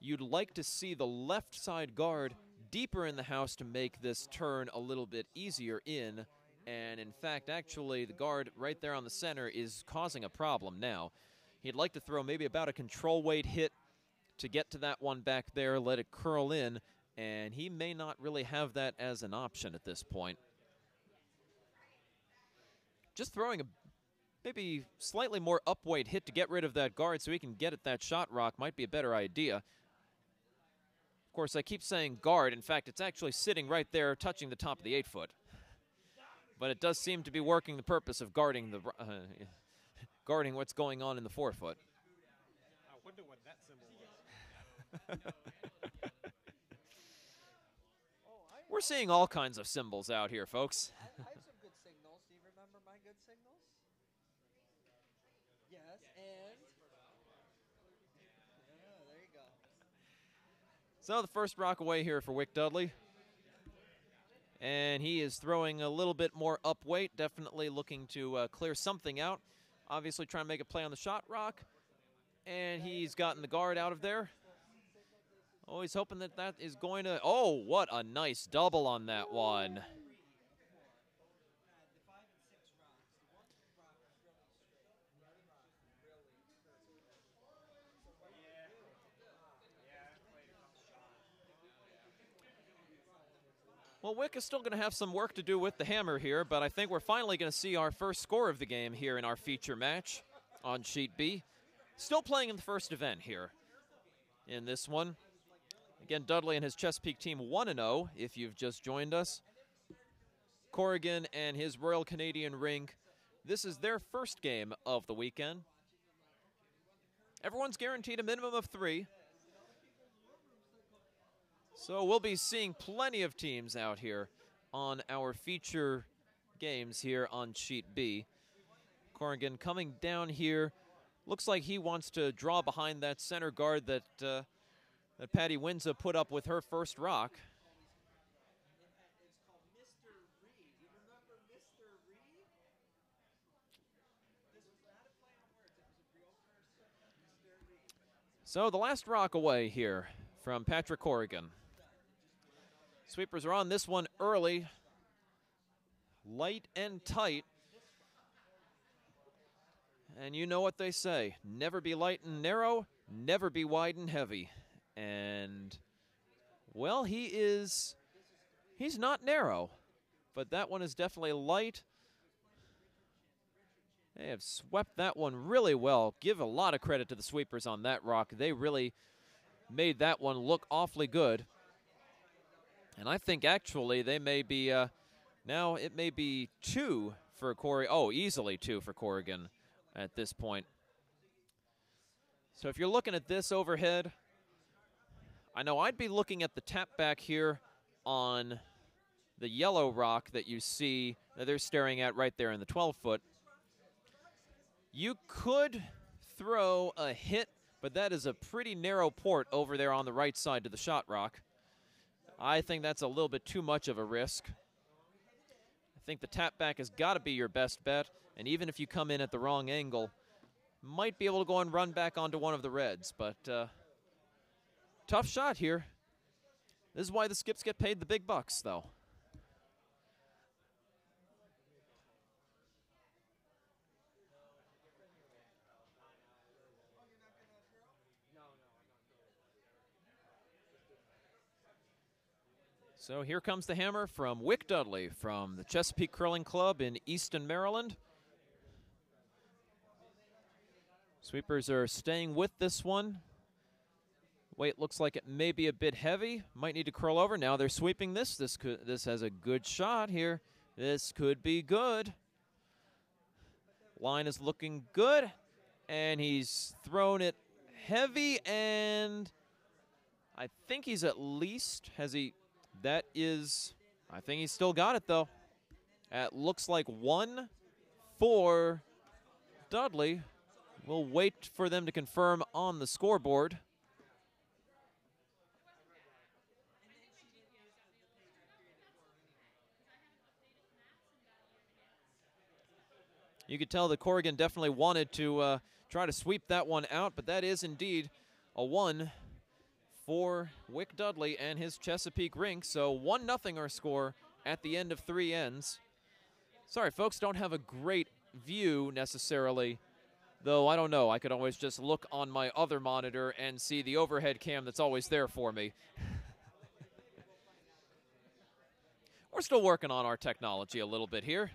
Speaker 3: You'd like to see the left side guard deeper in the house to make this turn a little bit easier in. And in fact, actually, the guard right there on the center is causing a problem now. He'd like to throw maybe about a control weight hit to get to that one back there, let it curl in. And he may not really have that as an option at this point. Just throwing a maybe slightly more upweight hit to get rid of that guard so he can get at that shot rock might be a better idea. Of course, I keep saying guard. In fact, it's actually sitting right there touching the top of the 8-foot. But it does seem to be working the purpose of guarding the guarding what's going on in the 4-foot.
Speaker 1: I wonder what that symbol was.
Speaker 2: Oh,
Speaker 3: We're seeing all kinds of symbols out here, folks.
Speaker 2: I have some good signals. Do you remember my good signals? Yes, and... Yeah, there you go.
Speaker 3: So the first rock away here for Wick Dudley. And he is throwing a little bit more up weight, definitely looking to clear something out. Obviously trying to make a play on the shot rock. And he's gotten the guard out of there. Oh, he's hoping that that is going to... Oh, what a nice double on that one. Well, Wick is still going to have some work to do with the hammer here, but I think we're finally going to see our first score of the game here in our feature match on Sheet B. Still playing in the first event here in this one. Again, Dudley and his Chesapeake team 1-0 if you've just joined us. Corrigan and his Royal Canadian rink. This is their first game of the weekend. Everyone's guaranteed a minimum of 3. So we'll be seeing plenty of teams out here on our feature games here on Sheet B. Corrigan coming down here. Looks like he wants to draw behind that center guard that Patty Windsor put up with her first rock. So the last rock away here from Patrick Corrigan. Sweepers are on this one early, light and tight. And you know what they say, never be light and narrow, never be wide and heavy. And, well, he's not narrow, but that one is definitely light. They have swept that one really well. Give a lot of credit to the sweepers on that rock. They really made that one look awfully good. And I think actually they may be, now it may be 2 for Corrigan. Oh, easily 2 for Corrigan at this point. So if you're looking at this overhead, I know I'd be looking at the tap back here on the yellow rock that you see that they're staring at right there in the 12-foot. You could throw a hit, but that is a pretty narrow port over there on the right side to the shot rock. I think that's a little bit too much of a risk. I think the tap back has got to be your best bet, and even if you come in at the wrong angle, might be able to go and run back onto one of the reds, but tough shot here. This is why the skips get paid the big bucks, though. So here comes the hammer from Wick Dudley from the Chesapeake Curling Club in Easton, Maryland. Sweepers are staying with this one. Weight looks like it may be a bit heavy. Might need to curl over. Now they're sweeping this. This has a good shot here. This could be good. Line is looking good. And he's thrown it heavy, and I think he's at least, has he... That is, I think he's still got it, though. It looks like 1 for Dudley. We'll wait for them to confirm on the scoreboard. You could tell that Corrigan definitely wanted to try to sweep that one out, but that is indeed a 1 for Wick Dudley and his Chesapeake rink. So 1-0 our score at the end of 3 ends. Sorry, folks, don't have a great view necessarily, though I don't know. I could always just look on my other monitor and see the overhead cam that's always there for me. We're still working on our technology a little bit here.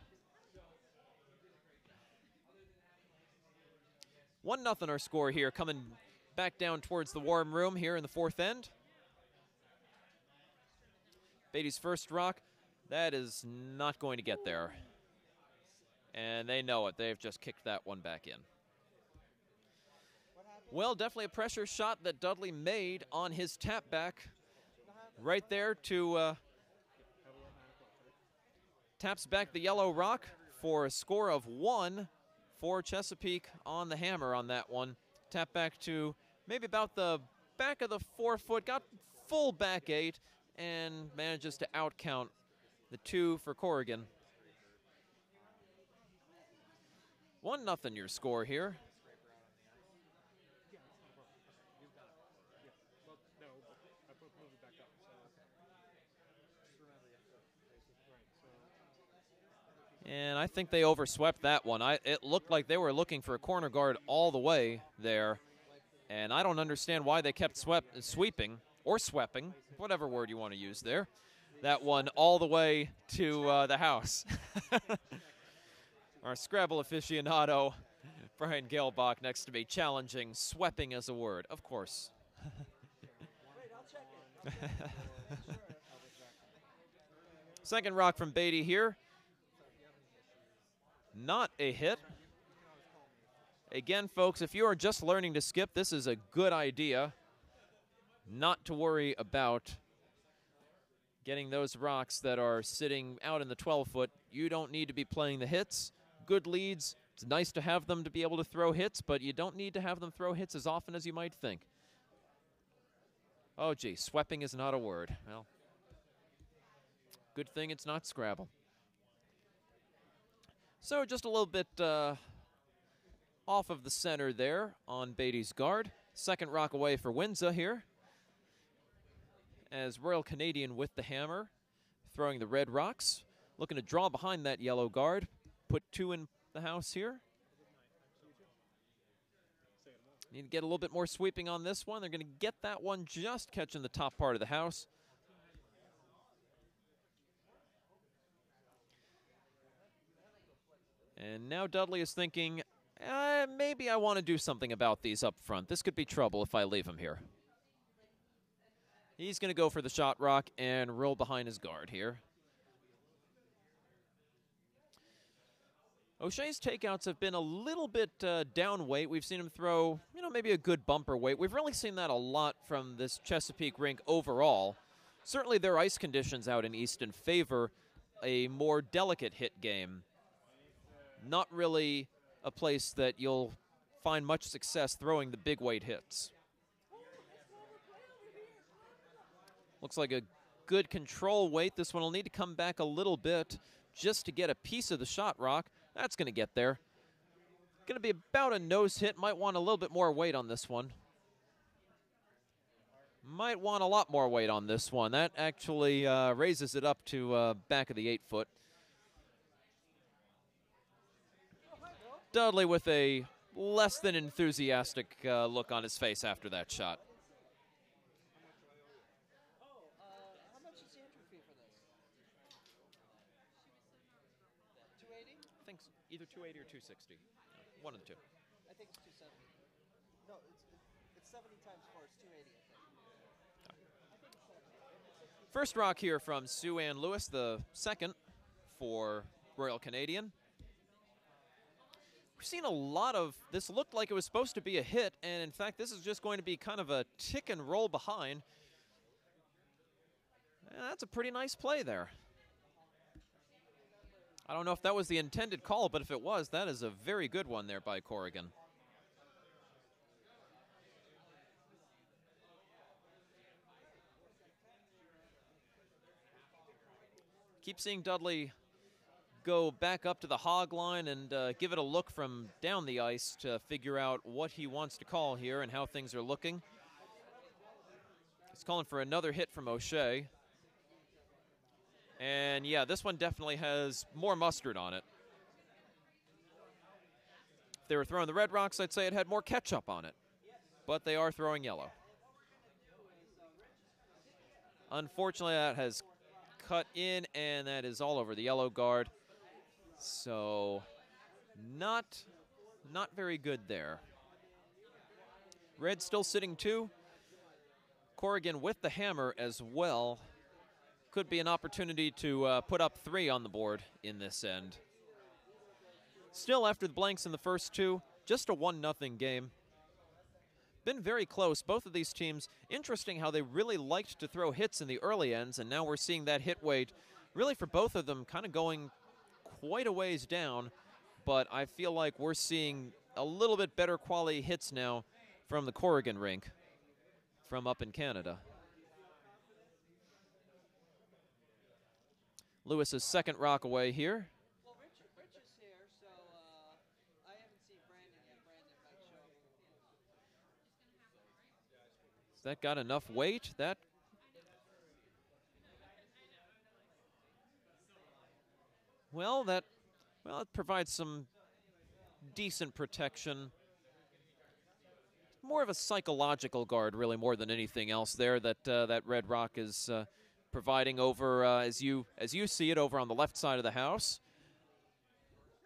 Speaker 3: 1-0 our score here, coming back down towards the warm room here in the 4th end. Beatty's first rock, that is not going to get there. And they know it. They've just kicked that one back in. Well, definitely a pressure shot that Dudley made on his tap back. Right there to taps back the yellow rock for a score of 1 for Chesapeake on the hammer on that one. Tap back to maybe about the back of the 4-foot, got full back 8, and manages to outcount the 2 for Corrigan. 1-0 your score here. And I think they overswept that one. It looked like they were looking for a corner guard all the way there. And I don't understand why they kept sweeping, or sweeping, whatever word you want to use there. That one all the way to the house. Our Scrabble aficionado, Brian Gelbach, next to me, challenging sweeping as a word. Of course. Second rock from Beatty here. Not a hit. Again, folks, if you are just learning to skip, this is a good idea not to worry about getting those rocks that are sitting out in the 12-foot. You don't need to be playing the hits. Good leads. It's nice to have them to be able to throw hits, but you don't need to have them throw hits as often as you might think. Oh, gee, sweeping is not a word. Well, good thing it's not Scrabble. So just a little bit off of the center there on Beatty's guard. Second rock away for Windsor here. As Royal Canadian with the hammer, throwing the red rocks. Looking to draw behind that yellow guard. Put 2 in the house here. Need to get a little bit more sweeping on this one. They're going to get that one just catching the top part of the house. And now Dudley is thinking, maybe I want to do something about these up front. This could be trouble if I leave him here. He's going to go for the shot rock and roll behind his guard here. O'Shea's takeouts have been a little bit down weight. We've seen him throw, maybe a good bumper weight. We've really seen that a lot from this Chesapeake rink overall. Certainly their ice conditions out in Easton favor a more delicate hit game. Not really a place that you'll find much success throwing the big weight hits. Looks like a good control weight. This one will need to come back a little bit just to get a piece of the shot rock. That's going to get there. Going to be about a nose hit. Might want a little bit more weight on this one. Might want a lot more weight on this one. That actually raises it up to back of the 8-foot. Dudley with a less than enthusiastic look on his face after that shot.
Speaker 2: How much is the entry fee for this? 280?
Speaker 3: I think either 280 or 260. One of the two.
Speaker 2: I think it's 270. No, it's 70 times 4. It's 280, I think.
Speaker 3: First rock here from Sue Ann Lewis, the second for Royal Canadian. We've seen a lot of this. Looked like it was supposed to be a hit, and in fact, this is just going to be kind of a tick and roll behind. And that's a pretty nice play there. I don't know if that was the intended call, but if it was, that is a very good one there by Corrigan. Keep seeing Dudley go back up to the hog line and give it a look from down the ice to figure out what he wants to call here and how things are looking. He's calling for another hit from O'Shea. And yeah, this one definitely has more mustard on it. If they were throwing the red rocks, I'd say it had more ketchup on it. But they are throwing yellow. Unfortunately, that has cut in, and that is all over the yellow guard. So, not very good there. Red still sitting 2. Corrigan with the hammer as well. Could be an opportunity to put up 3 on the board in this end. Still, after the blanks in the first 2, just a 1-0 game. Been very close. Both of these teams, interesting how they really liked to throw hits in the early ends, and now we're seeing that hit weight really for both of them kind of going quite a ways down, but I feel like we're seeing a little bit better quality hits now from the Corrigan rink from up in Canada. Lewis's second rock away here.
Speaker 2: Well, Rich is here, so I haven't seen Brandon yet. Brandon might show up.
Speaker 3: Has that got enough weight? That it provides some decent protection. More of a psychological guard, really, more than anything else there that that red rock is providing over, as you see it, over on the left side of the house.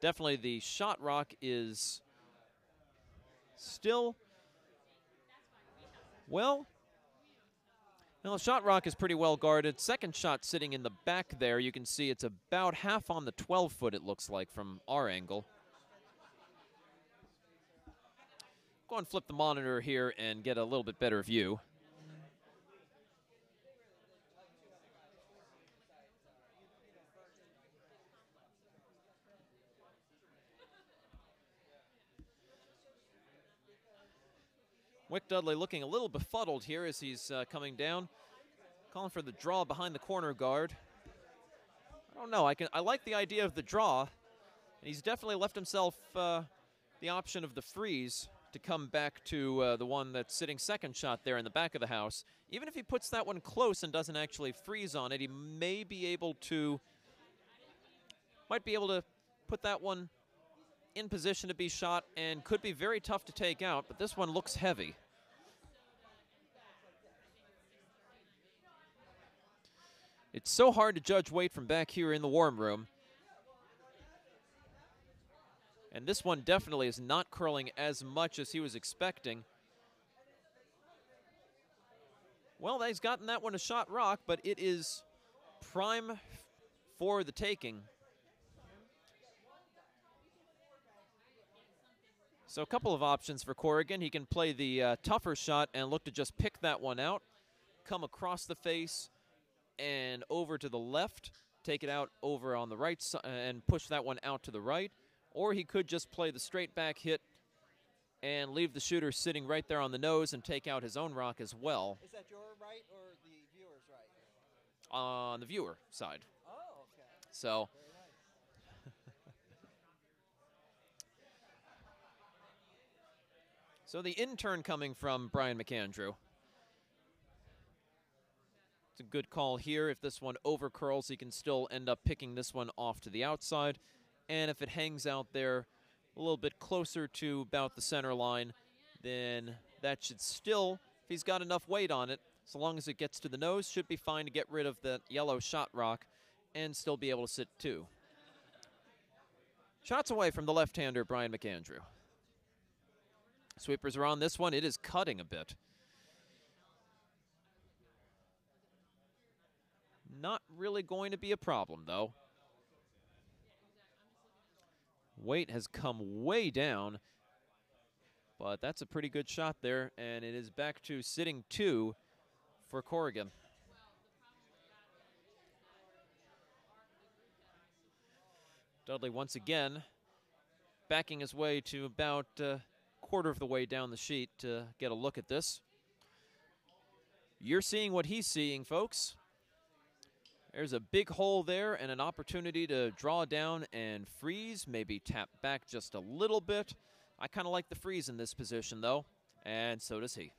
Speaker 3: Definitely the shot rock is still, well, the shot rock is pretty well guarded. Second shot sitting in the back there. You can see it's about half on the 12-foot, it looks like, from our angle. Go and flip the monitor here and get a little bit better view. Wick Dudley looking a little befuddled here as he's coming down. Calling for the draw behind the corner guard. I don't know. I like the idea of the draw. And he's definitely left himself the option of the freeze to come back to the one that's sitting second shot there in the back of the house. Even if he puts that one close and doesn't actually freeze on it, he might be able to put that one in position to be shot and could be very tough to take out, but this one looks heavy. It's so hard to judge weight from back here in the warm room. And this one definitely is not curling as much as he was expecting. Well, he's gotten that one a shot rock, but it is prime for the taking. So a couple of options for Corrigan. He can play the tougher shot and look to just pick that one out, come across the face and over to the left, take it out over on the right side and push that one out to the right. Or he could just play the straight back hit and leave the shooter sitting right there on the nose and take out his own rock as well.
Speaker 2: Is that your right or the viewer's right?
Speaker 3: On the viewer side.
Speaker 2: Oh, okay.
Speaker 3: So, so the in-turn coming from Brian McAndrew. It's a good call here. If this one over curls, he can still end up picking this one off to the outside. And if it hangs out there a little bit closer to about the center line, then that should still, if he's got enough weight on it, so long as it gets to the nose, should be fine to get rid of the yellow shot rock and still be able to sit two. Shots away from the left-hander, Brian McAndrew. Sweepers are on this one. It is cutting a bit. Not really going to be a problem, though. Weight has come way down, but that's a pretty good shot there, and it is back to sitting two for Corrigan. Dudley once again backing his way to about a quarter of the way down the sheet to get a look at this. You're seeing what he's seeing, folks. There's a big hole there and an opportunity to draw down and freeze, maybe tap back just a little bit. I kind of like the freeze in this position, though, and so does he.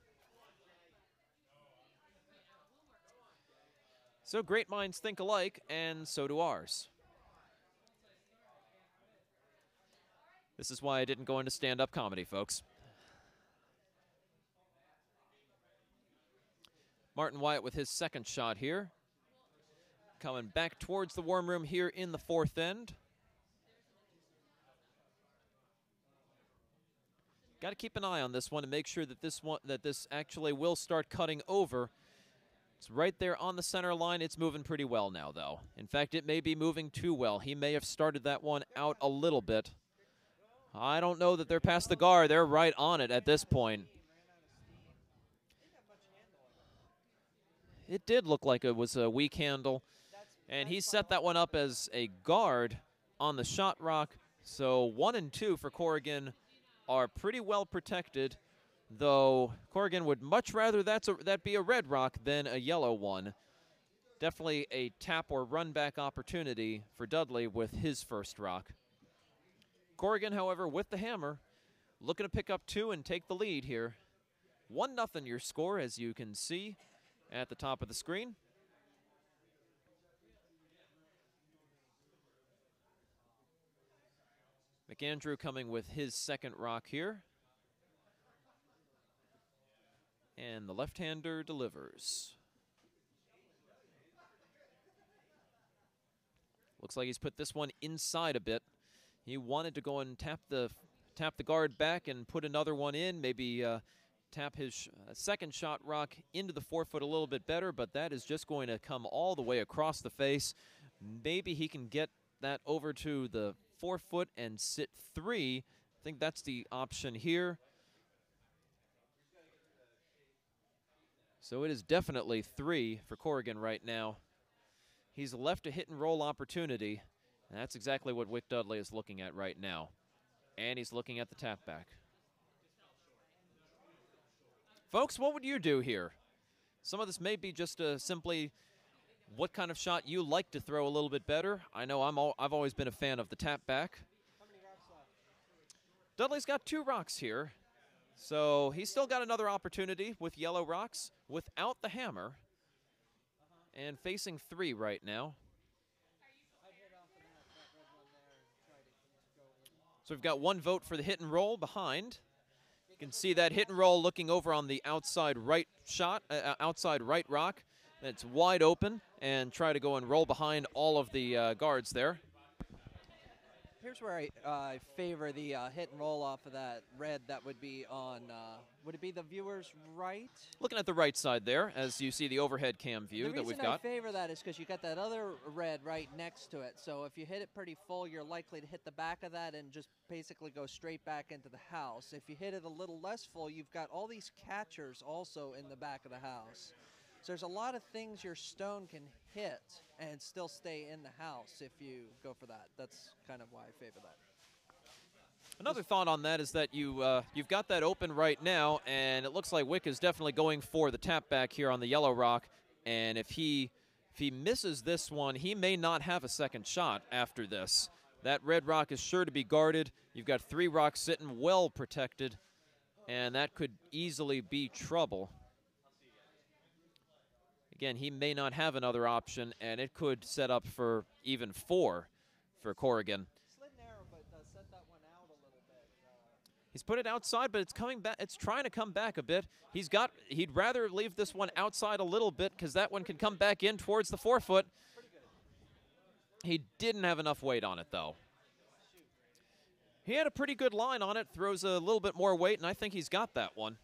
Speaker 3: So great minds think alike, and so do ours. This is why I didn't go into stand-up comedy, folks. Martin Wyatt with his second shot here. Coming back towards the warm room here in the fourth end. Got to keep an eye on this one to make sure that this actually will start cutting over. It's right there on the center line. It's moving pretty well now, though. In fact, it may be moving too well. He may have started that one out a little bit. I don't know that they're past the guard. They're right on it at this point. It did look like it was a weak handle. And he set that one up as a guard on the shot rock. So 1 and 2 for Corrigan are pretty well protected, though Corrigan would much rather that be a red rock than a yellow one. Definitely a tap or run back opportunity for Dudley with his first rock. Corrigan, however, with the hammer, looking to pick up 2 and take the lead here. 1-0 your score, as you can see at the top of the screen. McAndrew coming with his second rock here. And the left-hander delivers. Looks like he's put this one inside a bit. He wanted to go and tap the guard back and put another one in, maybe tap his second shot rock into the forefoot a little bit better, but that is just going to come all the way across the face. Maybe he can get that over to the forefoot and sit 3. I think that's the option here. So it is definitely 3 for Corrigan right now. He's left a hit and roll opportunity, and that's exactly what Wick Dudley is looking at right now. And he's looking at the tap back. Folks, what would you do here? Some of this may be just simply what kind of shot you like to throw a little bit better. I know I've always been a fan of the tap back.
Speaker 2: How many rocks left?
Speaker 3: Dudley's got 2 rocks here. So he's still got another opportunity with yellow rocks without the hammer. And facing 3 right now. So we've got 1 vote for the hit and roll behind. You can see that hit and roll looking over on the outside right shot, outside right rock. It's wide open, and try to go and roll behind all of the guards there.
Speaker 7: Here's where I favor the hit and roll off of that red. That would be on, would it be the viewer's right?
Speaker 3: Looking at the right side there, as you see the overhead cam view that we've got.
Speaker 7: The reason I favor that is because you got that other red right next to it. So if you hit it pretty full, you're likely to hit the back of that and just basically go straight back into the house. If you hit it a little less full, you've got all these catchers also in the back of the house. So there's a lot of things your stone can hit and still stay in the house if you go for that. That's kind of why I favor that.
Speaker 3: Another thought on that is that you've got that open right now, and it looks like Wick is definitely going for the tap back here on the yellow rock. And if he misses this one, he may not have a second shot after this. That red rock is sure to be guarded. You've got 3 rocks sitting well protected, and that could easily be trouble. Again, he may not have another option, and it could set up for even 4 for Corrigan.
Speaker 7: Slid narrow, but set that one out a little bit.
Speaker 3: He's put it outside, but it's coming back. It's trying to come back a bit. He'd rather leave this one outside a little bit because that one can come back in towards the 4-foot. He didn't have enough weight on it, though. He had a pretty good line on it, throws a little bit more weight, and I think he's got that one.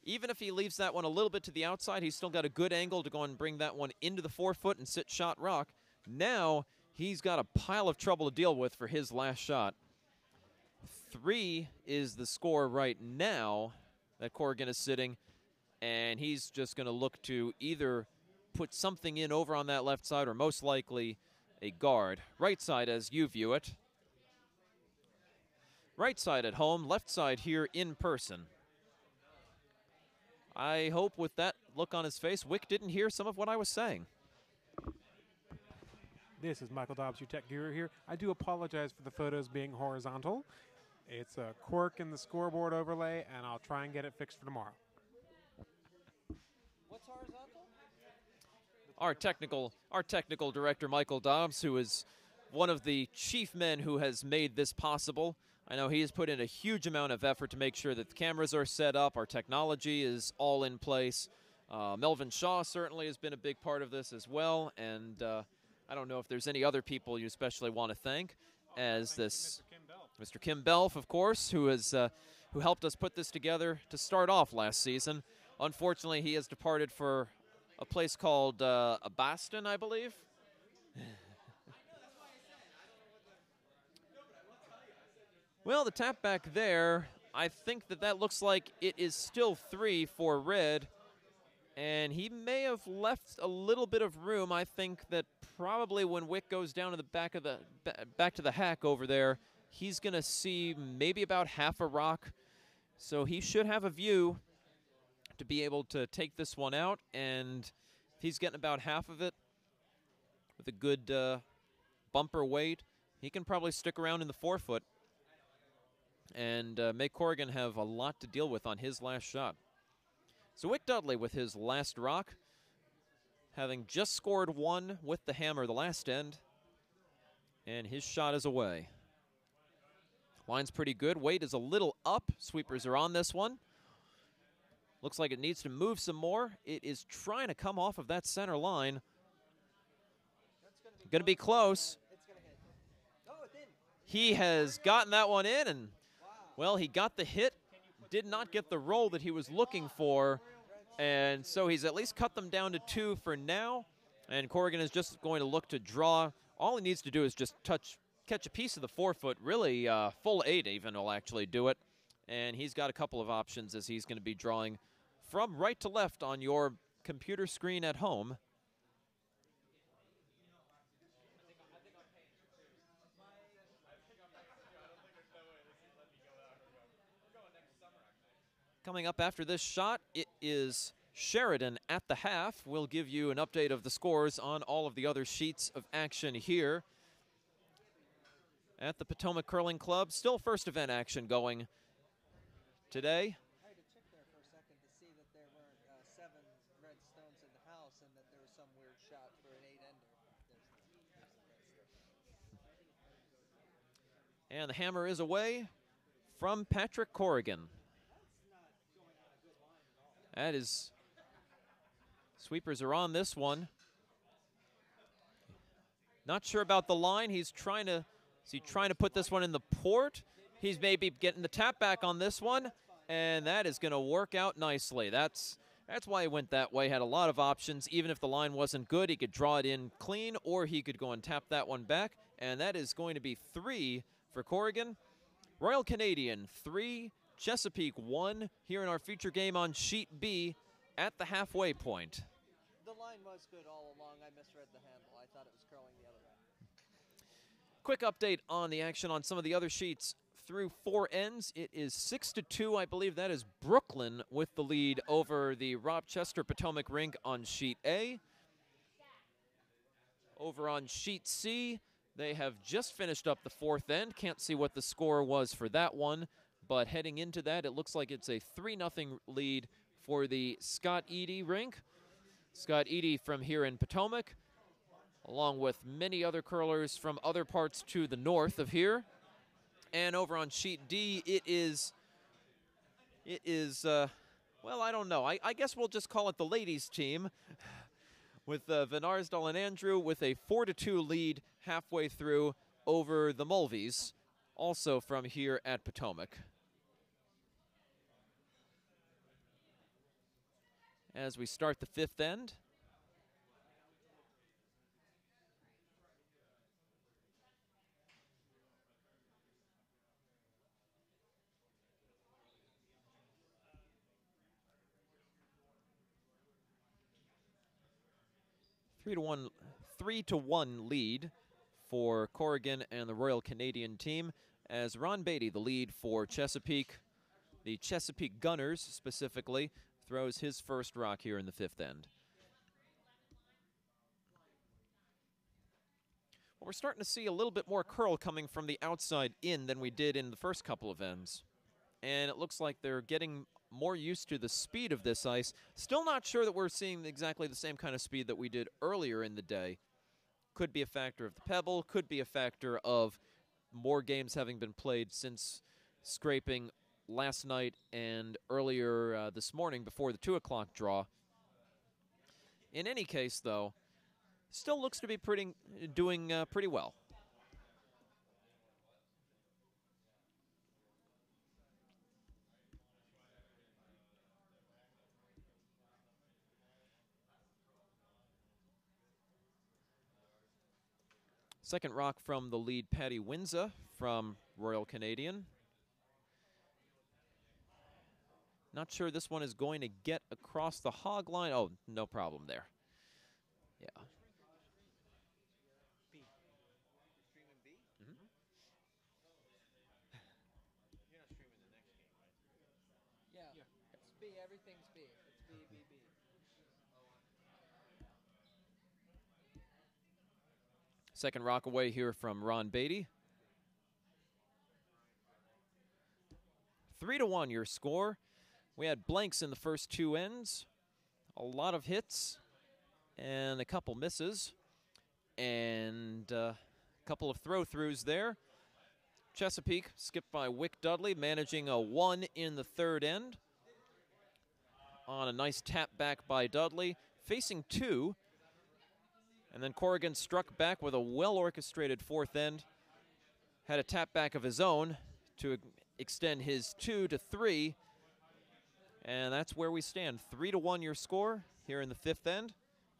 Speaker 3: Even if he leaves that one a little bit to the outside, he's still got a good angle to go and bring that one into the 4-foot and sit shot rock. Now he's got a pile of trouble to deal with for his last shot. 3 is the score right now that Corrigan is sitting, and he's just going to look to either put something in over on that left side or most likely a guard. Right side as you view it. Right side at home, left side here in person. I hope with that look on his face, Wick didn't hear some of what I was saying.
Speaker 1: This is Michael Dobbs, your tech guru here. I do apologize for the photos being horizontal. It's a quirk in the scoreboard overlay, and I'll try and get it fixed for tomorrow.
Speaker 7: What's horizontal?
Speaker 3: Our technical director, Michael Dobbs, who is one of the chief men who has made this possible. I know he has put in a huge amount of effort to make sure that the cameras are set up, our technology is all in place. Melvin Shaw certainly has been a big part of this as well, and I don't know if there's any other people you especially want to thank, as this Mr. Kim Belf, of course, who helped us put this together to start off last season. Unfortunately, he has departed for a place called Boston, I believe. Well, the tap back there, I think that looks like it is still 3 for red, and he may have left a little bit of room. I think that probably when Wick goes down to the back to the hack over there, he's going to see maybe about half a rock, so he should have a view to be able to take this one out, and if he's getting about half of it with a good bumper weight, he can probably stick around in the 4-foot. And make Corrigan have a lot to deal with on his last shot. So Wick Dudley with his last rock, having just scored 1 with the hammer the last end, and his shot is away. Line's pretty good. Weight is a little up. Sweepers are on this one. Looks like it needs to move some more. It is trying to come off of that center line. Going to be close. He has gotten that one in, and well, he got the hit, did not get the roll that he was looking for, and so he's at least cut them down to 2 for now, and Corrigan is just going to look to draw. All he needs to do is just catch a piece of the 4-foot, really full 8 even will actually do it, and he's got a couple of options as he's going to be drawing from right to left on your computer screen at home. Coming up after this shot, it is Sheridan at the half. We'll give you an update of the scores on all of the other sheets of action here at the Potomac Curling Club. Still first event action going today.
Speaker 2: I had to check there for a second to see that there weren't 7 red stones in the house and that there was some weird shot for an 8-ender. There's the red stone.
Speaker 3: And the hammer is away from Patrick Corrigan. That is, sweepers are on this one. Not sure about the line. Is he trying to put this one in the port? He's maybe getting the tap back on this one, and that is going to work out nicely. That's why he went that way. Had a lot of options. Even if the line wasn't good, he could draw it in clean, or he could go and tap that one back, and that is going to be 3 for Corrigan. Royal Canadian 3, Chesapeake 1 here in our feature game on Sheet B at the halfway point.
Speaker 2: The line was good all along. I misread the handle. I thought it was curling the other way.
Speaker 3: Quick update on the action on some of the other sheets. Through 4 ends, it is 6-2. I believe that is Brooklyn with the lead over the Rochester Potomac rink on Sheet A. Over on Sheet C, they have just finished up the 4th end. Can't see what the score was for that one, but heading into that, it looks like it's a 3-0 lead for the Scott Eady rink. Scott Eady from here in Potomac, along with many other curlers from other parts to the north of here. And over on Sheet D, it is well, I don't know. I guess we'll just call it the ladies' team with Van Arsdal and Andrew with a 4-2 lead halfway through over the Mulvies, also from here at Potomac. As we start the 5th end. Three to one lead for Corrigan and the Royal Canadian team, as Ron Beatty, the lead for Chesapeake, the Chesapeake Gunners specifically, throws his first rock here in the 5th end. Well, we're starting to see a little bit more curl coming from the outside in than we did in the first couple of ends. And it looks like they're getting more used to the speed of this ice. Still not sure that we're seeing exactly the same kind of speed that we did earlier in the day. Could be a factor of the pebble, could be a factor of more games having been played since scraping last night and earlier this morning before the 2 o'clock draw. In any case, though, still looks to be doing pretty well. Second rock from the lead, Patty Winza from Royal Canadian. Not sure this one is going to get across the hog line. Oh, no problem there. Yeah.
Speaker 6: B. You're streaming B?
Speaker 3: Mm-hmm.
Speaker 6: You're not streaming the next game, right?
Speaker 2: Yeah. It's B. Everything's B. It's B, B, B.
Speaker 3: Second rock away here from Ron Beatty. 3-1 your score. We had blanks in the first 2 ends. A lot of hits and a couple misses. And a couple of throw-throughs there. Chesapeake skipped by Wick Dudley, managing a 1 in the 3rd end. On a nice tap back by Dudley, facing 2. And then Corrigan struck back with a well-orchestrated 4th end. Had a tap back of his own to extend his 2 to 3. And that's where we stand. 3-1 your score here in the 5th end.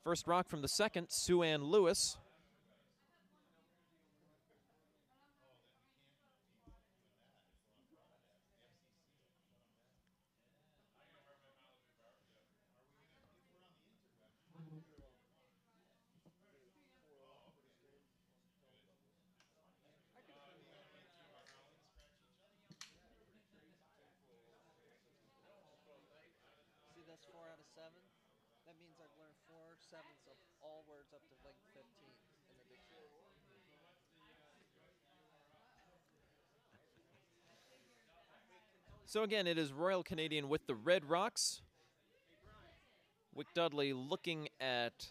Speaker 3: First rock from the 2nd, Sue Ann Lewis.
Speaker 2: See this 4 out of 7? That means I've learned 4/7 of all words up to like 15 in the dictionary.
Speaker 3: So again, it is Royal Canadian with the red rocks. Wick Dudley looking at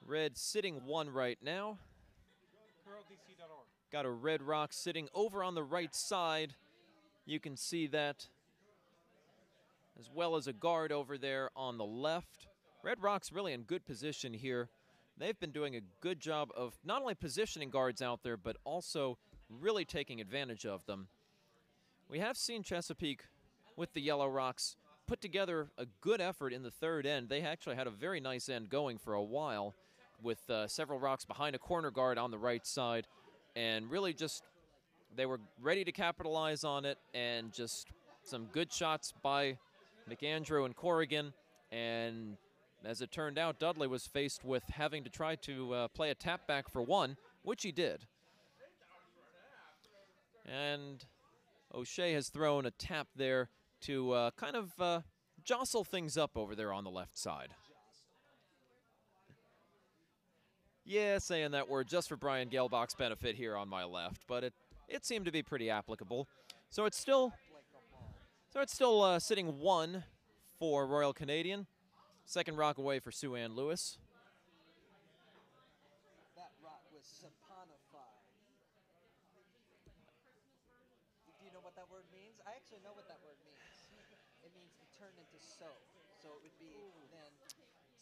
Speaker 3: red sitting 1 right now.
Speaker 1: CurlDC.org.
Speaker 3: Got a red rock sitting over on the right side. You can see that, as well as a guard over there on the left. Red rock's really in good position here. They've been doing a good job of not only positioning guards out there, but also really taking advantage of them. We have seen Chesapeake with the yellow rocks put together a good effort in the third end. They actually had a very nice end going for a while with several rocks behind a corner guard on the right side, and really just they were ready to capitalize on it, and just some good shots by McAndrew and Corrigan. And as it turned out, Dudley was faced with having to try to play a tap back for 1, which he did. And O'Shea has thrown a tap there to kind of jostle things up over there on the left side. Yeah, saying that word just for Brian Gelbach's benefit here on my left, but it seemed to be pretty applicable. So it's still sitting 1 for Royal Canadian. Second rock away for Sue Ann Lewis.
Speaker 7: That rock was saponified. Do you know what that word means? I actually know what that word means. It means to turn into soap. So it would be then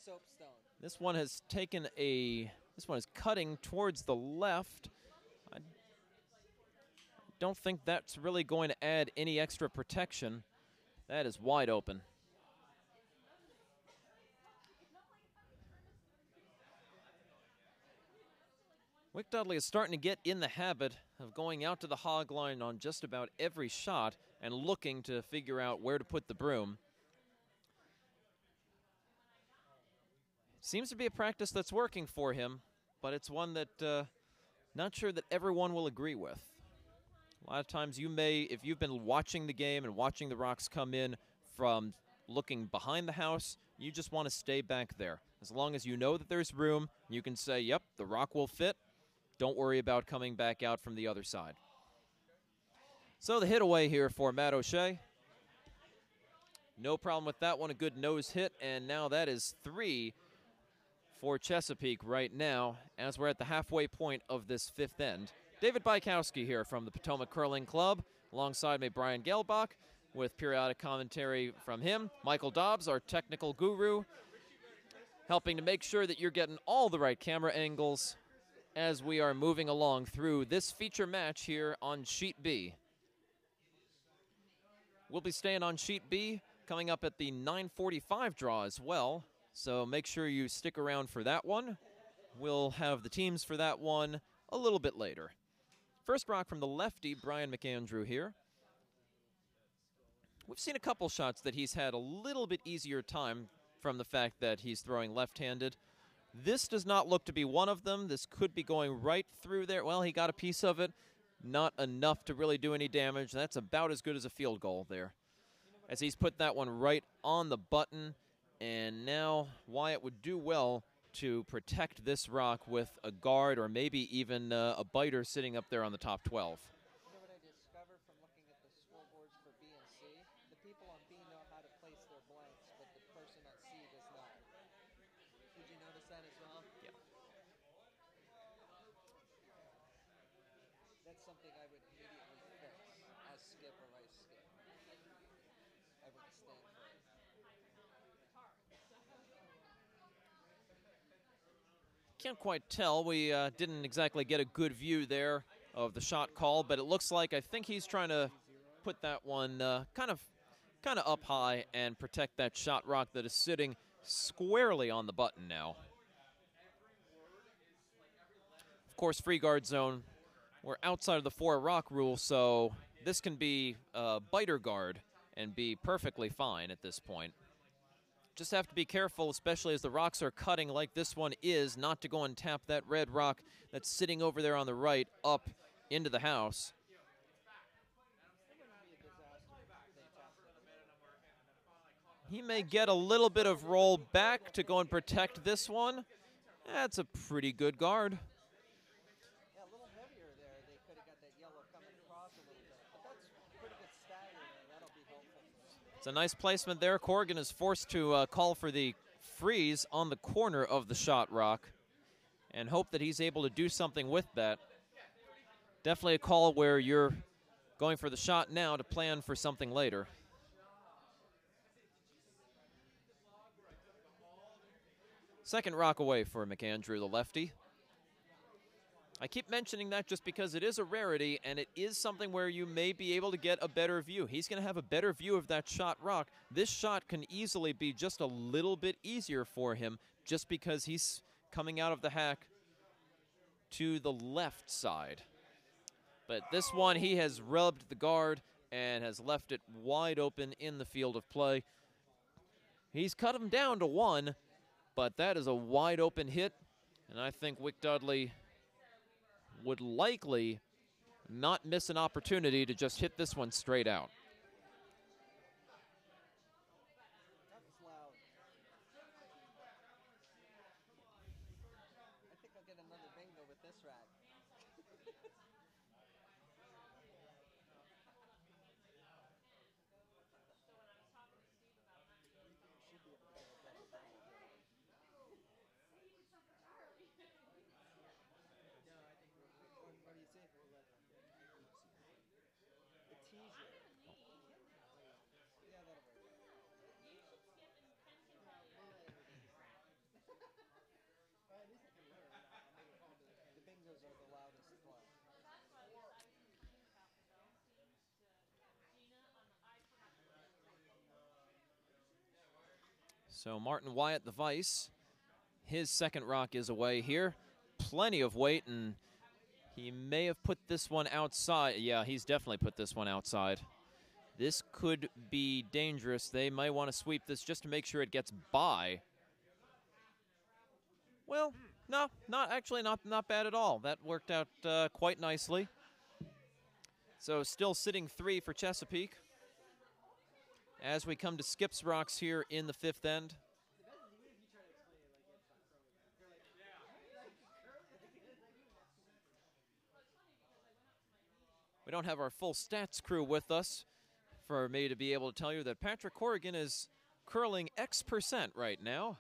Speaker 7: soapstone.
Speaker 3: This one has taken this one is cutting towards the left. I don't think that's really going to add any extra protection. That is wide open. Wick Dudley is starting to get in the habit of going out to the hog line on just about every shot and looking to figure out where to put the broom. Seems to be a practice that's working for him, but it's one that not sure that everyone will agree with. A lot of times you may, if you've been watching the game and watching the rocks come in from looking behind the house, you just want to stay back there. As long as you know that there's room, you can say, yep, the rock will fit. Don't worry about coming back out from the other side. So the hit away here for Matt O'Shea. No problem with that one, a good nose hit, and now that is 3 for Chesapeake right now, as we're at the halfway point of this 5th end. David Bykowski here from the Potomac Curling Club, alongside me Brian Gelbach, with periodic commentary from him. Michael Dobbs, our technical guru, helping to make sure that you're getting all the right camera angles as we are moving along through this feature match here on Sheet B. We'll be staying on Sheet B, coming up at the 9:45 draw as well, so make sure you stick around for that one. We'll have the teams for that one a little bit later. First rock from the lefty, Brian McAndrew here. We've seen a couple shots that he's had a little bit easier time from the fact that he's throwing left-handed. This does not look to be one of them. This could be going right through there. Well, he got a piece of it. Not enough to really do any damage. That's about as good as a field goal there, as he's put that one right on the button. And now Wyatt would do well to protect this rock with a guard or maybe even a biter sitting up there on the top 12.
Speaker 7: You know what I discovered from looking at the scoreboards for B and C? The people on B know how to place their blanks, but the person on C does not. Did you notice that as well?
Speaker 3: Yeah.
Speaker 7: That's something I would immediately fix as skip or vice skip. I wouldn't stand for it.
Speaker 3: Can't quite tell. We didn't exactly get a good view there of the shot call, but it looks like I think he's trying to put that one kind of up high and protect that shot rock that is sitting squarely on the button now. Of course, free guard zone. We're outside of the 4 rock rule, so this can be a biter guard and be perfectly fine at this point. Just have to be careful, especially as the rocks are cutting like this one is, not to go and tap that red rock that's sitting over there on the right up into the house. He may get a little bit of roll back to go and protect this one. That's a pretty good guard.
Speaker 7: Yeah, a little heavier there. They could have got that yellow coming across a little bit. But that's pretty good stagger there. That'll be
Speaker 3: It's a nice placement there. Corrigan is forced to call for the freeze on the corner of the shot rock and hope that he's able to do something with that. Definitely a call where you're going for the shot now to plan for something later. Second rock away for McAndrew, the lefty. I keep mentioning that just because it is a rarity, and it is something where you may be able to get a better view. He's going to have a better view of that shot rock. This shot can easily be just a little bit easier for him just because he's coming out of the hack to the left side. But this one, he has rubbed the guard and has left it wide open in the field of play. He's cut him down to 1, but that is a wide open hit, and I think Wick Dudley would likely not miss an opportunity to just hit this one straight out.
Speaker 7: That was loud. I think I'll get another bingo with this rack. What do you see? The teaser. Yeah, that'll work. The bingos are the loudest as well.
Speaker 3: So Martin Wyatt, the vice, his second rock is away here. Plenty of weight, and he may have put this one outside. Yeah, he's definitely put this one outside. This could be dangerous. They might want to sweep this just to make sure it gets by. Well, no, not bad at all. That worked out quite nicely. So still sitting 3 for Chesapeake. As we come to Skip's rocks here in the 5th end. We don't have our full stats crew with us for me to be able to tell you that Patrick Corrigan is curling X% right now.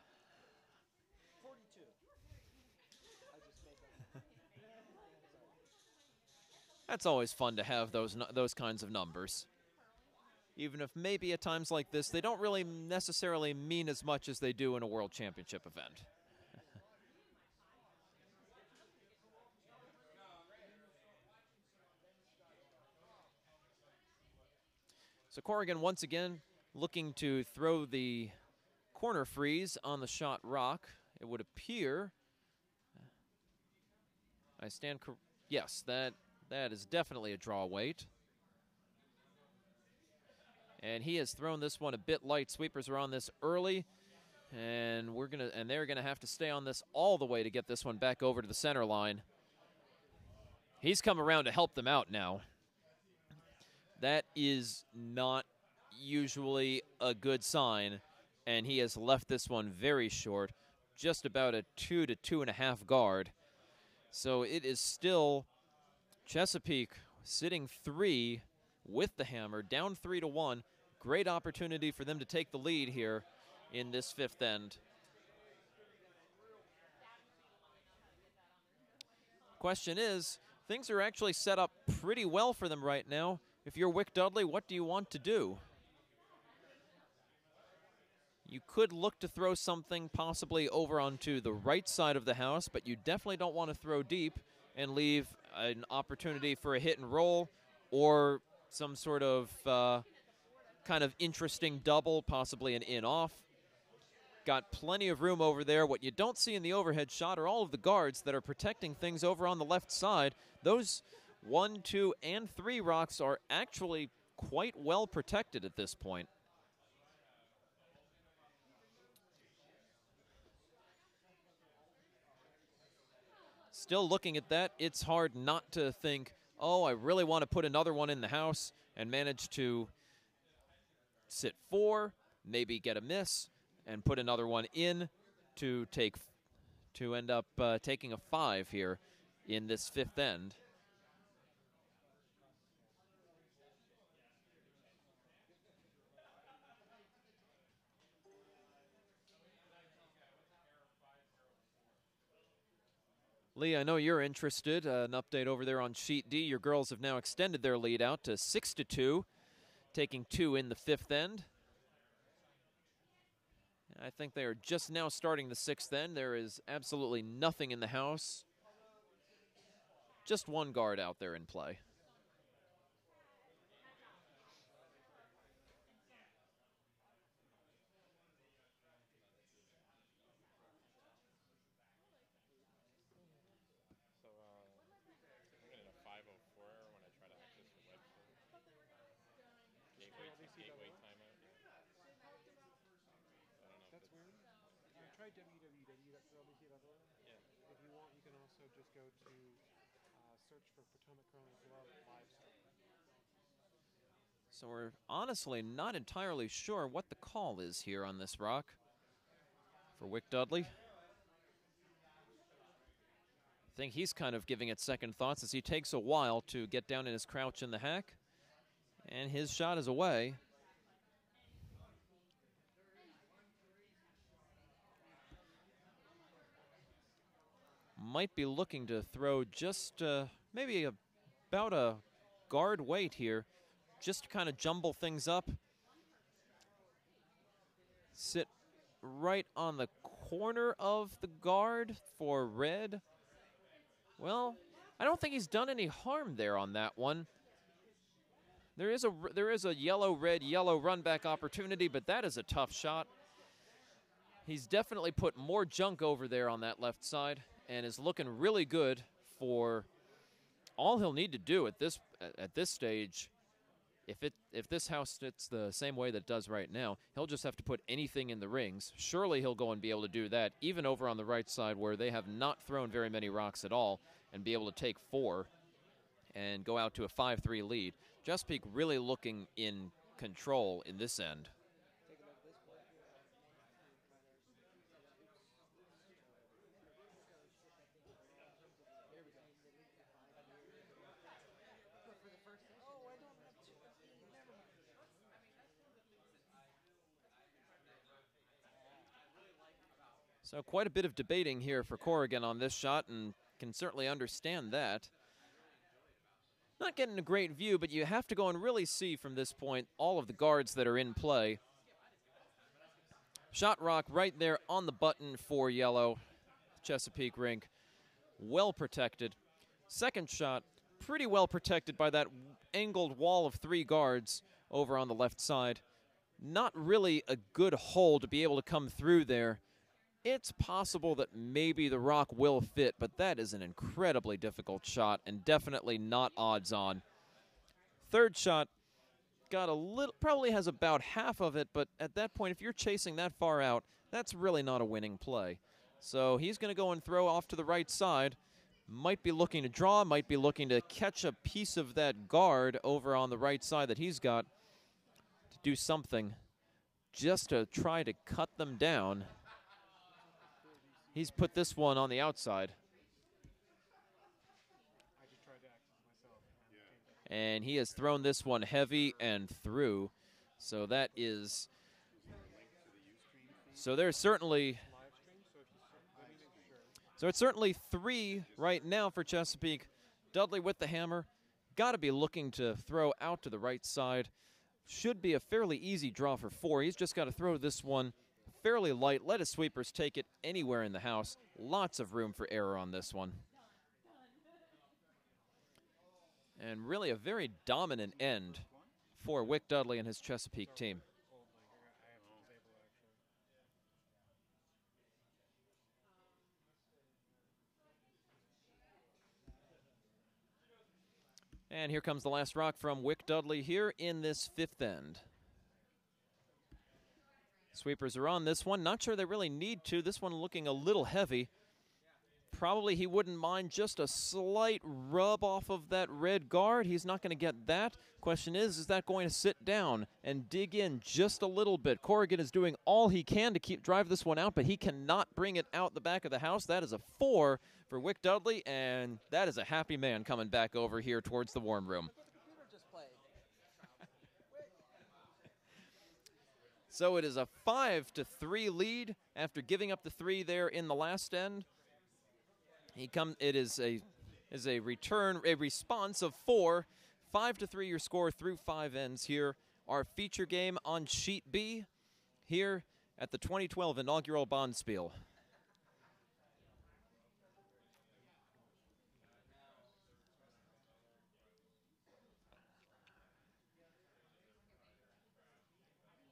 Speaker 7: 42. I just made that.
Speaker 3: That's always fun to have those kinds of numbers. Even if maybe at times like this, they don't really necessarily mean as much as they do in a World Championship event. So Corrigan once again looking to throw the corner freeze on the shot rock. It would appear, yes, that is definitely a draw weight. And he has thrown this one a bit light. Sweepers are on this early, and they're gonna have to stay on this all the way to get this one back over to the center line. He's come around to help them out now. That is not usually a good sign, and he has left this one very short, just about a 2 to 2.5 guard. So it is still Chesapeake sitting 3 with the hammer, down 3 to 1. Great opportunity for them to take the lead here in this 5th end. Question is, things are actually set up pretty well for them right now. If you're Wick Dudley, what do you want to do? You could look to throw something possibly over onto the right side of the house, but you definitely don't want to throw deep and leave an opportunity for a hit and roll or some sort of kind of interesting double, possibly an in-off. Got plenty of room over there. What you don't see in the overhead shot are all of the guards that are protecting things over on the left side. Those 1, 2, and 3 rocks are actually quite well protected at this point. Still looking at that, it's hard not to think, oh, I really want to put another one in the house and manage to sit 4, maybe get a miss, and put another one in to end up taking a 5 here in this 5th end. Lee, I know you're interested. An update over there on sheet D. Your girls have now extended their lead out to 6-2, taking 2 in the 5th end. I think they are just now starting the 6th end. There is absolutely nothing in the house. Just one guard out there in play.
Speaker 4: So, I'm getting a 504 error when I try to access the website. Gateway timeout. I don't know.
Speaker 1: That's weird. Try www.clbc.org.
Speaker 4: Yeah.
Speaker 1: If you want, you can also just go to search for Potomac Curling Club live stream.
Speaker 3: So we're honestly not entirely sure what the call is here on this rock for Wick Dudley. I think he's kind of giving it second thoughts as he takes a while to get down in his crouch in the hack. And his shot is away. Might be looking to throw just maybe about a guard weight here, just to kind of jumble things up. Sit right on the corner of the guard for red. Well, I don't think he's done any harm there on that one. There is a yellow run back opportunity, but that is a tough shot. He's definitely put more junk over there on that left side and is looking really good for all he'll need to do at this stage. If this house sits the same way that it does right now, he'll just have to put anything in the rings. Surely he'll go and be able to do that, even over on the right side where they have not thrown very many rocks at all, and be able to take 4 and go out to a 5-3 lead. Chesapeake really looking in control in this end. So quite a bit of debating here for Corrigan on this shot, and can certainly understand that. Not getting a great view, but you have to go and really see from this point all of the guards that are in play. Shot rock right there on the button for yellow. Chesapeake rink, well protected. Second shot, pretty well protected by that angled wall of 3 guards over on the left side. Not really a good hole to be able to come through there. It's possible that maybe the rock will fit, but that is an incredibly difficult shot and definitely not odds on. Third shot got a little, probably has about half of it, but at that point, if you're chasing that far out, that's really not a winning play. So he's going to go and throw off to the right side. Might be looking to draw, might be looking to catch a piece of that guard over on the right side that he's got to do something just to try to cut them down. He's put this one on the outside.
Speaker 1: I just tried to access myself.
Speaker 3: And he has thrown this one heavy and through. So that is... So there's certainly... So it's certainly 3 right now for Chesapeake. Dudley with the hammer. Got to be looking to throw out to the right side. Should be a fairly easy draw for 4. He's just got to throw this one fairly light. Let his sweepers take it anywhere in the house. Lots of room for error on this one. And really a very dominant end for Wick Dudley and his Chesapeake team. And here comes the last rock from Wick Dudley here in this 5th end. Sweepers are on this one. Not sure they really need to. This one looking a little heavy. Probably he wouldn't mind just a slight rub off of that red guard. He's not going to get that. Question is that going to sit down and dig in just a little bit? Corrigan is doing all he can to drive this one out, but he cannot bring it out the back of the house. That is a 4 for Wick Dudley, and that is a happy man coming back over here towards the warm room. So it is a 5-3 lead after giving up the 3 there in the last end. It is a return, a response of 4, 5-3 your score through 5 ends here. Our feature game on Sheet B here at the 2012 inaugural Bonspiel.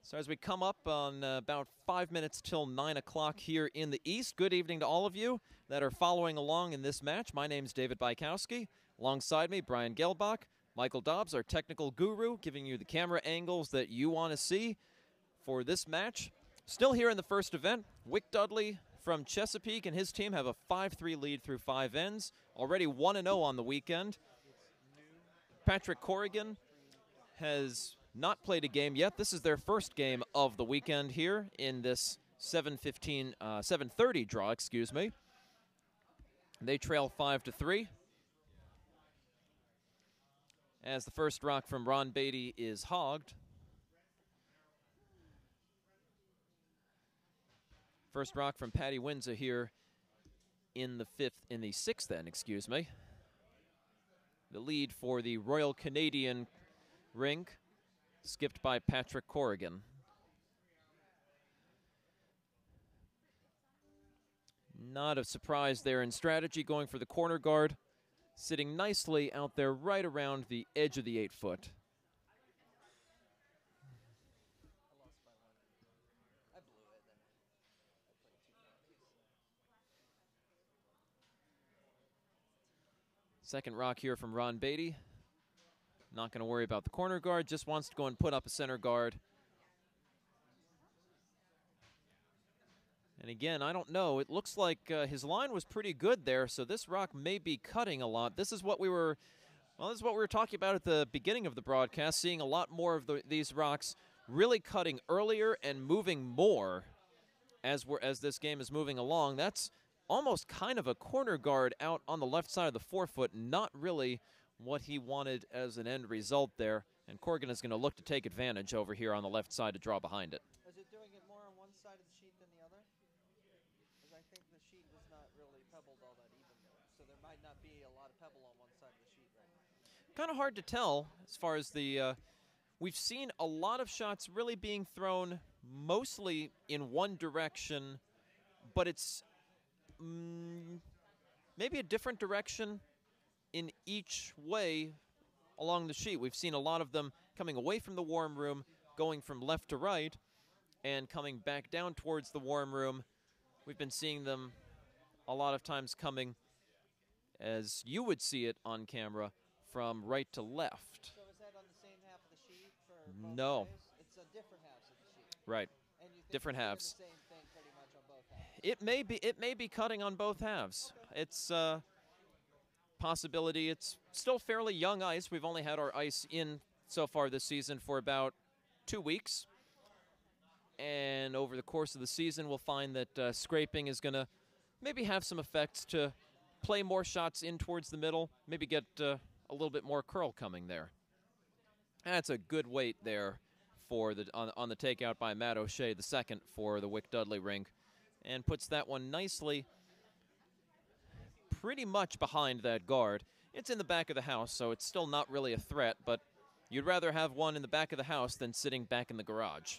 Speaker 3: So as we come up on about 5 minutes till 9 o'clock here in the East, good evening to all of you that are following along in this match. My name's David Bykowski. Alongside me, Brian Gelbach, Michael Dobbs, our technical guru, giving you the camera angles that you want to see for this match. Still here in the first event, Wick Dudley from Chesapeake and his team have a 5-3 lead through 5 ends. Already 1-0 on the weekend. Patrick Corrigan has not played a game yet. This is their first game of the weekend here in this 7:30 draw, excuse me. They trail 5-3. As the first rock from Ron Beatty is hogged. First rock from Patty Windsor here in the sixth end, excuse me. The lead for the Royal Canadian rink, skipped by Patrick Corrigan. Not a surprise there in strategy, going for the corner guard, sitting nicely out there right around the edge of the 8-foot. Second rock here from Ron Beatty. Not going to worry about the corner guard, just wants to go and put up a center guard. And again, I don't know. It looks like his line was pretty good there, so this rock may be cutting a lot. This is what we were talking about at the beginning of the broadcast, seeing a lot more of these rocks really cutting earlier and moving more as this game is moving along. That's almost kind of a corner guard out on the left side of the 4-foot, not really what he wanted as an end result there. And Corrigan is going to look to take advantage over here on the left side to draw behind it.
Speaker 7: Is it doing it more on one side of the sheet than the other? Because I think the sheet is not really pebbled all that evenly, so there might not be a lot of pebble on one side of the sheet right now.
Speaker 3: Kind of hard to tell as far as the... we've seen a lot of shots really being thrown mostly in one direction, but it's maybe a different direction in each way along the sheet. We've seen a lot of them coming away from the warm room, going from left to right, and coming back down towards the warm room. We've been seeing them a lot of times coming, as you would see it on camera, from right to left.
Speaker 7: So is that on the same half of the sheet for both
Speaker 3: No.
Speaker 7: ways? It's a different halves of the sheet.
Speaker 3: Right.
Speaker 7: And you think
Speaker 3: Different
Speaker 7: it's doing
Speaker 3: halves.
Speaker 7: the same thing pretty much on both halves.
Speaker 3: It may be cutting on both halves. It's possibility. It's still fairly young ice. We've only had our ice in so far this season for about 2 weeks. And over the course of the season, we'll find that scraping is going to maybe have some effects to play more shots in towards the middle, maybe get a little bit more curl coming there. That's a good weight there for on the takeout by Matt O'Shea, the second for the Wick Dudley rink, and puts that one nicely pretty much behind that guard. It's in the back of the house, so it's still not really a threat, but you'd rather have one in the back of the house than sitting back in the garage.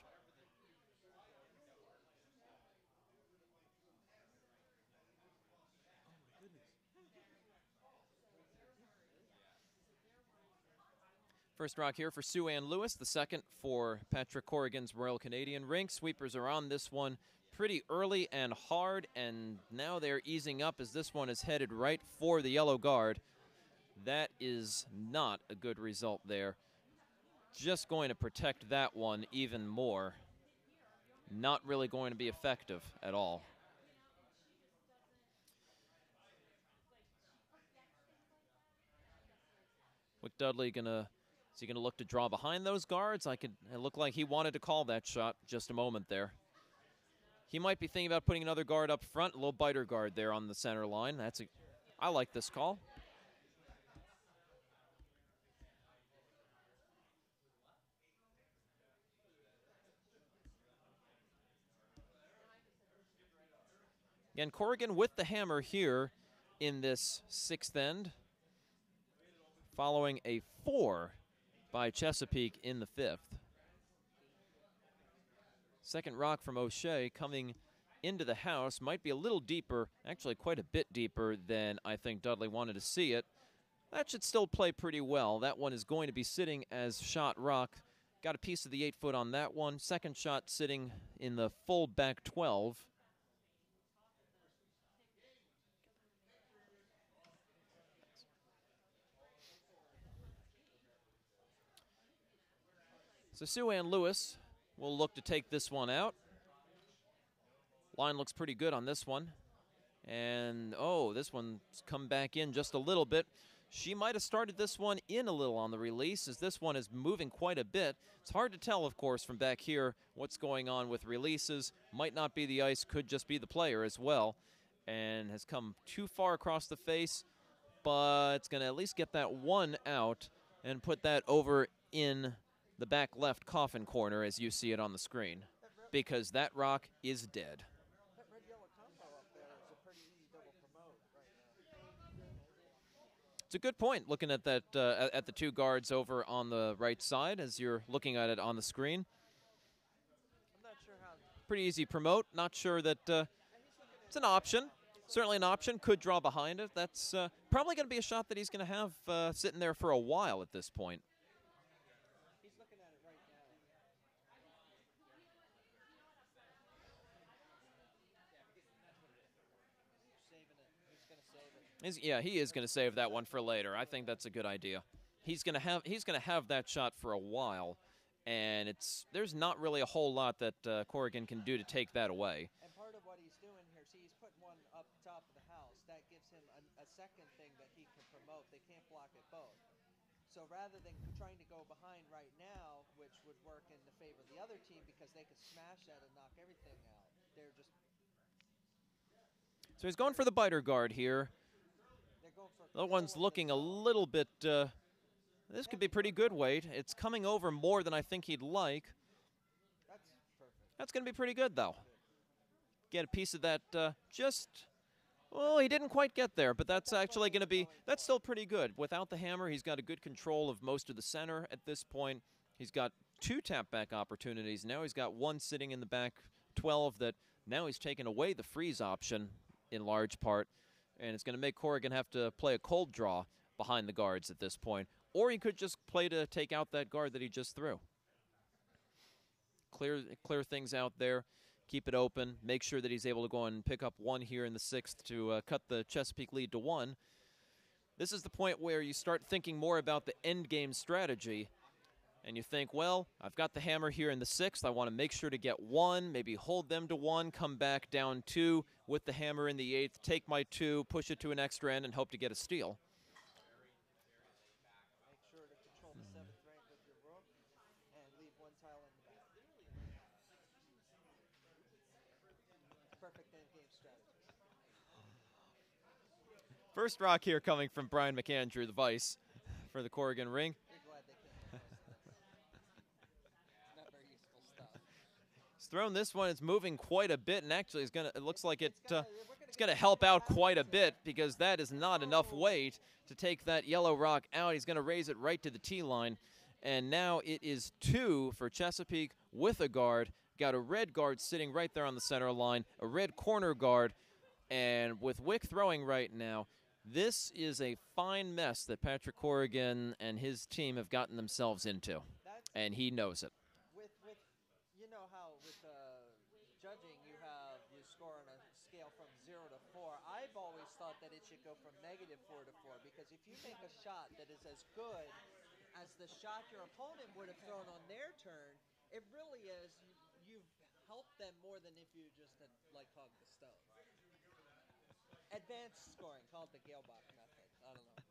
Speaker 3: First rock here for Sue Ann Lewis, the second for Patrick Corrigan's Royal Canadian rink. Sweepers are on this one pretty early and hard, and now they're easing up as this one is headed right for the yellow guard. That is not a good result there. Just going to protect that one even more. Not really going to be effective at all. Wick Dudley is he gonna look to draw behind those guards? It looked like he wanted to call that shot just a moment there. He might be thinking about putting another guard up front, a little biter guard there on the center line. I like this call. Again, Corrigan with the hammer here in this sixth end, following a 4 by Chesapeake in the fifth. Second rock from O'Shea coming into the house, might be a little deeper, actually quite a bit deeper than I think Dudley wanted to see it. That should still play pretty well. That one is going to be sitting as shot rock. Got a piece of the 8-foot on that one. Second shot sitting in the full back 12. So Sue Ann Lewis will look to take this one out. Line looks pretty good on this one. And, oh, this one's come back in just a little bit. She might have started this one in a little on the release, as this one is moving quite a bit. It's hard to tell, of course, from back here what's going on with releases. Might not be the ice, could just be the player as well. And has come too far across the face, but it's going to at least get that one out and put that over in the back left coffin corner as you see it on the screen, because that rock is dead.
Speaker 7: That red-yellow combo up there is a pretty easy double promote right now.
Speaker 3: It's a good point, looking at that at the two guards over on the right side as you're looking at it on the screen.
Speaker 7: I'm not sure how.
Speaker 3: Pretty easy promote. Not sure that it's an option. Certainly an option. Could draw behind it. That's probably going to be a shot that he's going to have sitting there for a while at this point.
Speaker 7: He's looking at it right now. Saving it. He's going to save it.
Speaker 3: Yeah, he is going to save that one for later. I think that's a good idea. He's going to have that shot for a while, and there's not really a whole lot that Corrigan can do to take that away.
Speaker 7: And part of what he's doing here, see, he's putting one up top of the house. That gives him a second thing that he can promote. They can't block it both. So rather than trying to go behind right now, which would work in the favor of the other team because they could smash that and knock everything out, they're just...
Speaker 3: So he's going for the biter guard here.
Speaker 7: They're going for
Speaker 3: The one's looking a little bit... this could be pretty good weight. It's coming over more than I think he'd like.
Speaker 7: That's perfect.
Speaker 3: That's going to be pretty good, though. Get a piece of that well, he didn't quite get there, but that's actually going to be... That's still pretty good. Without the hammer, he's got a good control of most of the center at this point. He's got 2 tap-back opportunities. Now he's got one sitting in the back 12 that now he's taken away the freeze option in large part, and it's going to make Corrigan have to play a cold draw behind the guards at this point. Or he could just play to take out that guard that he just threw. Clear things out there. Keep it open. Make sure that he's able to go and pick up one here in the sixth to cut the Chesapeake lead to 1. This is the point where you start thinking more about the end game strategy. And you think, well, I've got the hammer here in the sixth. I want to make sure to get 1, maybe hold them to 1, come back down 2 with the hammer in the 8th, take my 2, push it to an extra end, and hope to get a steal.
Speaker 7: Make sure to control the 7th rank with your rook and leave 1 tile in the back. Perfect end game strategy.
Speaker 3: First rock here coming from Brian McAndrew, the vice, for the Corrigan ring.
Speaker 7: You're glad they came It's not very useful stuff.
Speaker 3: He's thrown this one. It's moving quite a bit, and actually it looks like it's going to help out quite a bit because that is not enough weight to take that yellow rock out. He's going to raise it right to the tee line, and now it is 2 for Chesapeake with a guard. Got a red guard sitting right there on the center line, a red corner guard, and with Wick throwing right now, this is a fine mess that Patrick Corrigan and his team have gotten themselves into, and he knows it.
Speaker 7: With you know how with judging you score on a scale from 0 to 4. I've always thought that it should go from -4 to 4 because if you make a shot that is as good as the shot your opponent would have thrown on their turn, it really is. You've helped them more than if you just had hugged the stone. Advanced scoring, call it the Galebach method. I don't know.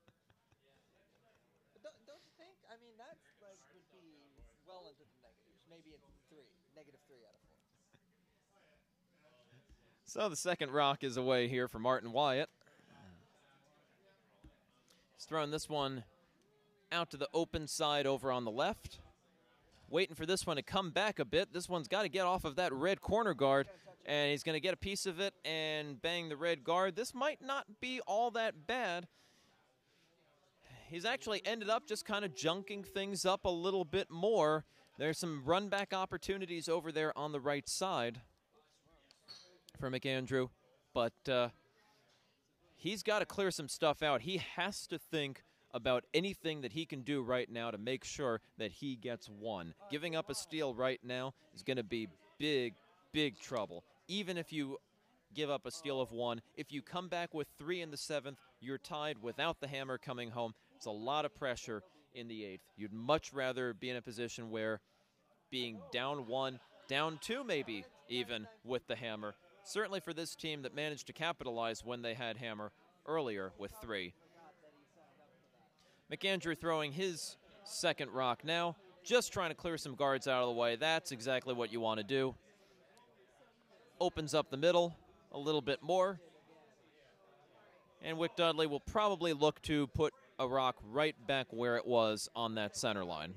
Speaker 7: But don't you think? I mean, that would be well into the negatives. Maybe it's -3 out of 4.
Speaker 3: So the second rock is away here for Martin Wyatt. He's throwing this one out to the open side over on the left. Waiting for this one to come back a bit. This one's got to get off of that red corner guard. and he's going to get a piece of it and bang the red guard. This might not be all that bad. He's actually ended up just kind of junking things up a little bit more. There's some run back opportunities over there on the right side for McAndrew, but he's got to clear some stuff out. He has to think about anything that he can do right now to make sure that he gets one. Giving up a steal right now is going to be big, big trouble. Even if you give up a steal of one, if you come back with 3 in the 7th, you're tied without the hammer coming home. It's a lot of pressure in the 8th. You'd much rather be in a position where being down 1, down 2 maybe even with the hammer. Certainly for this team that managed to capitalize when they had hammer earlier with 3. McAndrew throwing his second rock now, just trying to clear some guards out of the way. That's exactly what you want to do. Opens up the middle a little bit more. And Wick Dudley will probably look to put a rock right back where it was on that center line.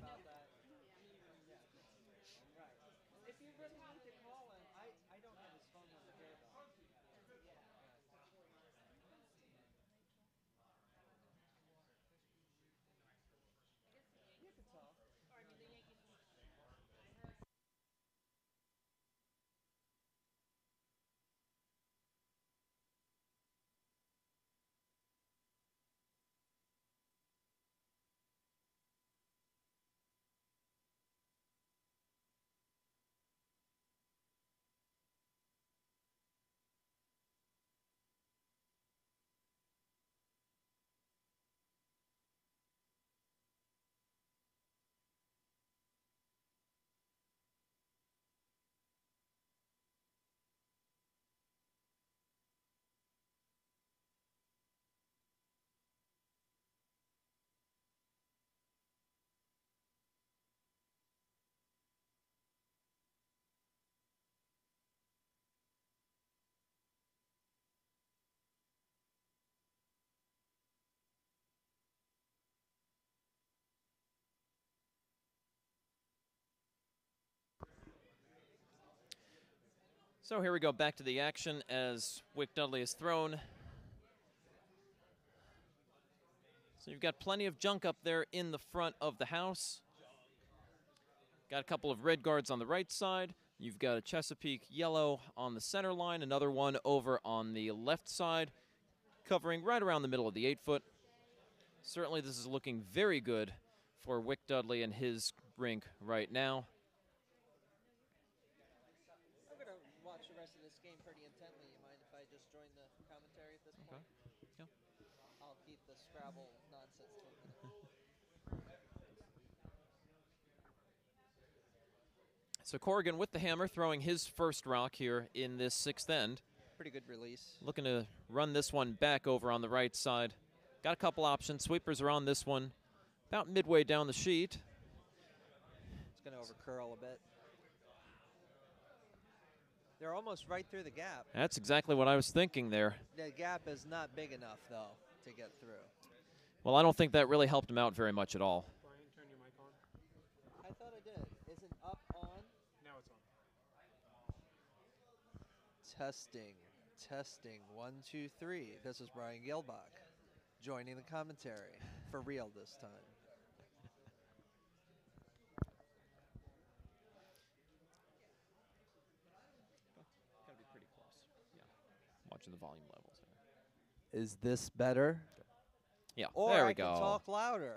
Speaker 3: So here we go, back to the action as Wick Dudley is thrown. So you've got plenty of junk up there in the front of the house. Got a couple of red guards on the right side. You've got a Chesapeake yellow on the center line, another one over on the left side, covering right around the middle of the 8-foot. Certainly this is looking very good for Wick Dudley and his rink right now.
Speaker 7: I'm going to watch the rest of this game pretty intently. You mind if I just join the commentary at this point?
Speaker 3: Yeah.
Speaker 7: I'll keep the Scrabble nonsense to a minute.
Speaker 3: So Corrigan with the hammer throwing his first rock here in this 6th end.
Speaker 7: Pretty good release.
Speaker 3: Looking to run this one back over on the right side. Got a couple options. Sweepers are on this one about midway down the sheet.
Speaker 7: It's going to overcurl a bit. They're almost right through the gap.
Speaker 3: That's exactly what I was thinking there.
Speaker 7: The gap is not big enough, though, to get through.
Speaker 3: Well, I don't think that really helped him out very much at all.
Speaker 1: Brian, turn your mic on.
Speaker 7: I thought I did. Isn't up on?
Speaker 1: Now it's on.
Speaker 7: Testing. Testing. 1, 2, 3. This is Brian Gilbach joining the commentary. For real this time.
Speaker 3: Gotta be pretty close. Yeah. Watching the volume levels there.
Speaker 7: Is this better?
Speaker 3: Yeah,
Speaker 7: Or
Speaker 3: there we
Speaker 7: I
Speaker 3: go.
Speaker 7: can talk louder.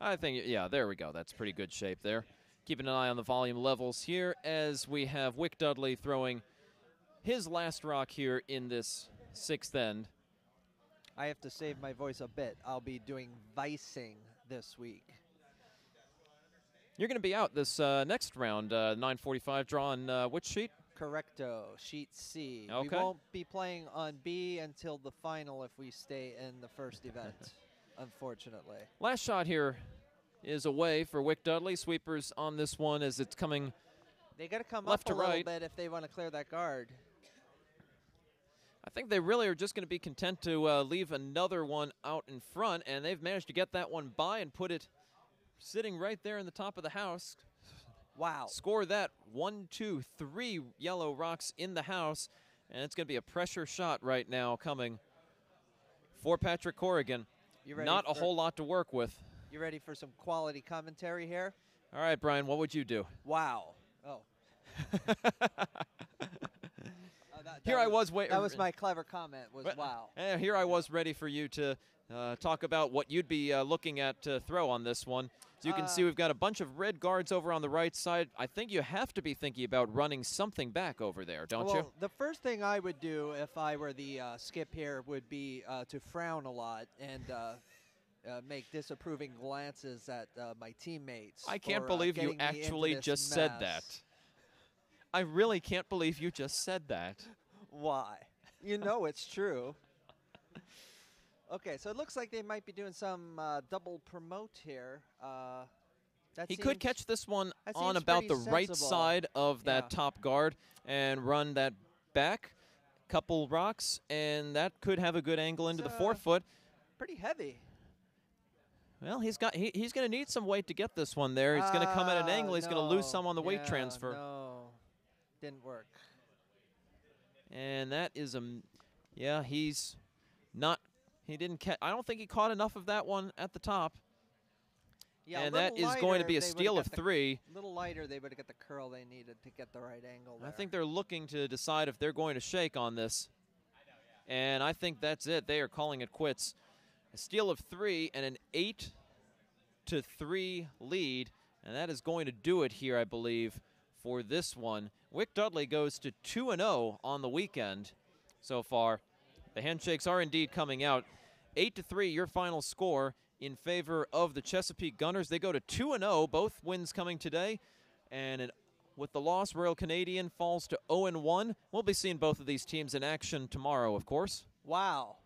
Speaker 3: I think, yeah, there we go. That's pretty good shape there. Keeping an eye on the volume levels here as we have Wick Dudley throwing his last rock here in this 6th end.
Speaker 7: I have to save my voice a bit. I'll be doing vicing this week.
Speaker 3: You're going to be out this next round, 9:45 draw on which sheet?
Speaker 7: Correcto. Sheet C.
Speaker 3: Okay.
Speaker 7: We won't be playing on B until the final if we stay in the first event, unfortunately.
Speaker 3: Last shot here is away for Wick Dudley. Sweepers on this one as it's coming.
Speaker 7: They got to come
Speaker 3: Left
Speaker 7: up a
Speaker 3: to
Speaker 7: little
Speaker 3: right.
Speaker 7: bit if they want to clear that guard.
Speaker 3: I think they really are just going to be content to leave another one out in front, and they've managed to get that one by and put it sitting right there in the top of the house.
Speaker 7: Wow.
Speaker 3: score that. 1, 2, 3 yellow rocks in the house, and it's going to be a pressure shot right now coming for Patrick Corrigan.
Speaker 7: You ready
Speaker 3: Not a
Speaker 7: for-
Speaker 3: whole lot to work with.
Speaker 7: You ready for some quality commentary here?
Speaker 3: All right, Brian, what would you do?
Speaker 7: Wow. Oh.
Speaker 3: Here I was waiting.
Speaker 7: That was my clever comment. Was wow.
Speaker 3: Here I was ready for you to talk about what you'd be looking at to throw on this one. As you can see, we've got a bunch of red guards over on the right side. I think you have to be thinking about running something back over there, don't you?
Speaker 7: Well, the first thing I would do if I were the skip here would be to frown a lot and make disapproving glances at my teammates.
Speaker 3: I can't
Speaker 7: for,
Speaker 3: believe you
Speaker 7: getting me into
Speaker 3: actually
Speaker 7: this
Speaker 3: just said
Speaker 7: mess.
Speaker 3: that. I really can't believe you just said that.
Speaker 7: Why? You know it's true. Okay, so it looks like they might be doing some double promote here.
Speaker 3: He could catch this one
Speaker 7: that
Speaker 3: on
Speaker 7: seems
Speaker 3: about the
Speaker 7: pretty
Speaker 3: right
Speaker 7: sensible.
Speaker 3: side of that
Speaker 7: Yeah.
Speaker 3: top guard and run that back. Couple rocks, and that could have a good angle into the
Speaker 7: It's,
Speaker 3: 4-foot.
Speaker 7: pretty heavy.
Speaker 3: Well, he's going to need some weight to get this one there. He's going to come at an angle. He's going to lose some on the weight transfer.
Speaker 7: No, didn't work.
Speaker 3: And that is he's not. He didn't catch. I don't think he caught enough of that one at the top.
Speaker 7: Yeah,
Speaker 3: and
Speaker 7: a
Speaker 3: that
Speaker 7: little
Speaker 3: is going to
Speaker 7: lighter,
Speaker 3: be a
Speaker 7: they would've
Speaker 3: steal
Speaker 7: got
Speaker 3: of
Speaker 7: the-
Speaker 3: 3.
Speaker 7: A little lighter, they would have got the curl they needed to get the right angle there.
Speaker 3: I think they're looking to decide if they're going to shake on this. And I think that's it. They are calling it quits. A steal of 3 and an 8-3 lead. And that is going to do it here, I believe, for this one. Wick Dudley goes to 2-0 on the weekend so far. The handshakes are indeed coming out. 8-3, your final score in favor of the Chesapeake Gunners. They go to 2-0, both wins coming today. And with the loss, Royal Canadian falls to 0-1. We'll be seeing both of these teams in action tomorrow, of course.
Speaker 7: Wow.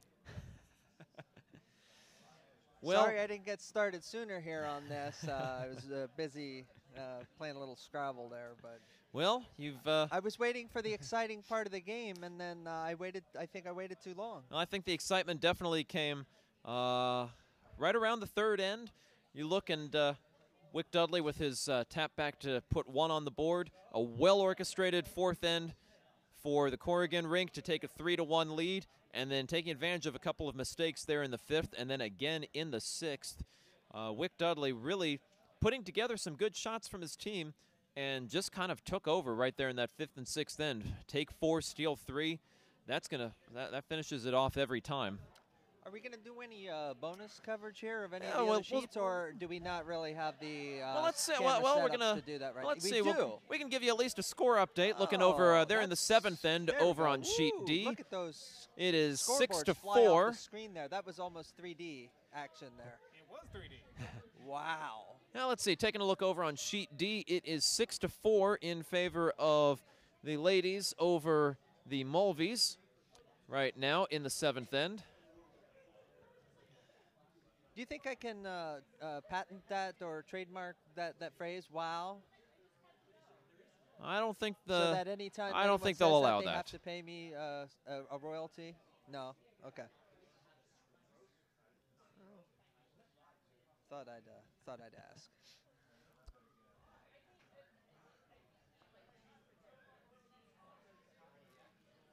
Speaker 3: Well,
Speaker 7: Sorry I didn't get started sooner here on this. I was busy playing a little Scrabble there, but
Speaker 3: well, you've.
Speaker 7: I was waiting for the exciting part of the game, and then I think I waited too long.
Speaker 3: I think the excitement definitely came right around the third end. You look and Wick Dudley with his tap back to put 1 on the board. A well-orchestrated fourth end for the Corrigan rink to take a 3-1 lead, and then taking advantage of a couple of mistakes there in the 5th, and then again in the 6th. Wick Dudley really putting together some good shots from his team and just kind of took over right there in that 5th and 6th end. Take 4, steal 3. That finishes it off every time.
Speaker 7: Are we going to do any bonus coverage here of any
Speaker 3: Yeah,
Speaker 7: of the
Speaker 3: well,
Speaker 7: other sheets, or do we not really have the
Speaker 3: Well, let's see.
Speaker 7: camera
Speaker 3: Well, we're
Speaker 7: setups
Speaker 3: gonna
Speaker 7: to do that right?
Speaker 3: let's
Speaker 7: we
Speaker 3: see.
Speaker 7: do.
Speaker 3: We can give you at least a score update. Looking over there in the
Speaker 7: that's-
Speaker 3: 7th end,
Speaker 7: there we
Speaker 3: over
Speaker 7: go.
Speaker 3: on sheet
Speaker 7: Ooh,
Speaker 3: D.
Speaker 7: Look at those
Speaker 3: It is
Speaker 7: scoreboards
Speaker 3: 6-4.
Speaker 7: fly off the screen there. That was almost 3D action there.
Speaker 1: It was 3D.
Speaker 7: Wow.
Speaker 3: Now let's see. Taking a look over on sheet D, it is 6-4 in favor of the ladies over the Mulvies. Right now in the 7th end.
Speaker 7: Do you think I can patent that or trademark that phrase? Wow.
Speaker 3: I don't think
Speaker 7: So that anytime
Speaker 3: I don't
Speaker 7: anyone
Speaker 3: think
Speaker 7: says
Speaker 3: they'll
Speaker 7: that,
Speaker 3: allow
Speaker 7: they
Speaker 3: that.
Speaker 7: have to pay me a royalty? No. Okay. Thought I'd ask.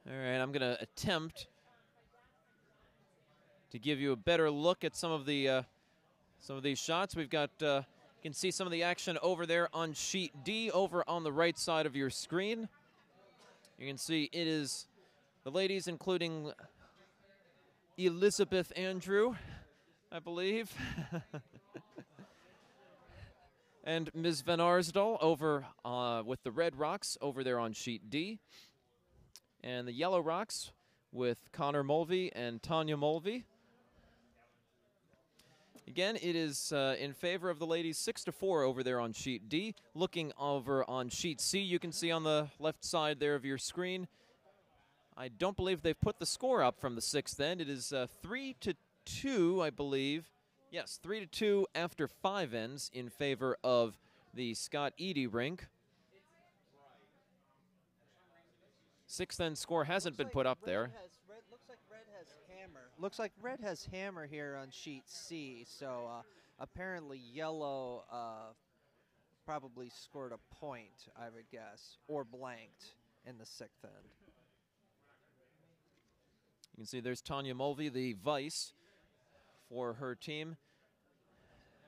Speaker 3: All right, I'm going to attempt to give you a better look at some of these shots. We've got you can see some of the action over there on sheet D over on the right side of your screen. You can see it is the ladies, including Elizabeth Andrew, I believe, and Ms. Van Arsdal over with the red rocks over there on sheet D. And the yellow rocks with Connor Mulvey and Tanya Mulvey. Again, it is in favor of the ladies 6-4 over there on sheet D. Looking over on sheet C, you can see on the left side there of your screen, I don't believe they've put the score up from the 6th end. It is 3-2, I believe. Yes, 3-2 after 5 ends in favor of the Scott Eady rink. 6th end score hasn't been put up there.
Speaker 7: Looks like red has hammer here on sheet C. So apparently yellow probably scored a point, I would guess, or blanked in the 6th end.
Speaker 3: You can see there's Tanya Mulvey, the vice for her team,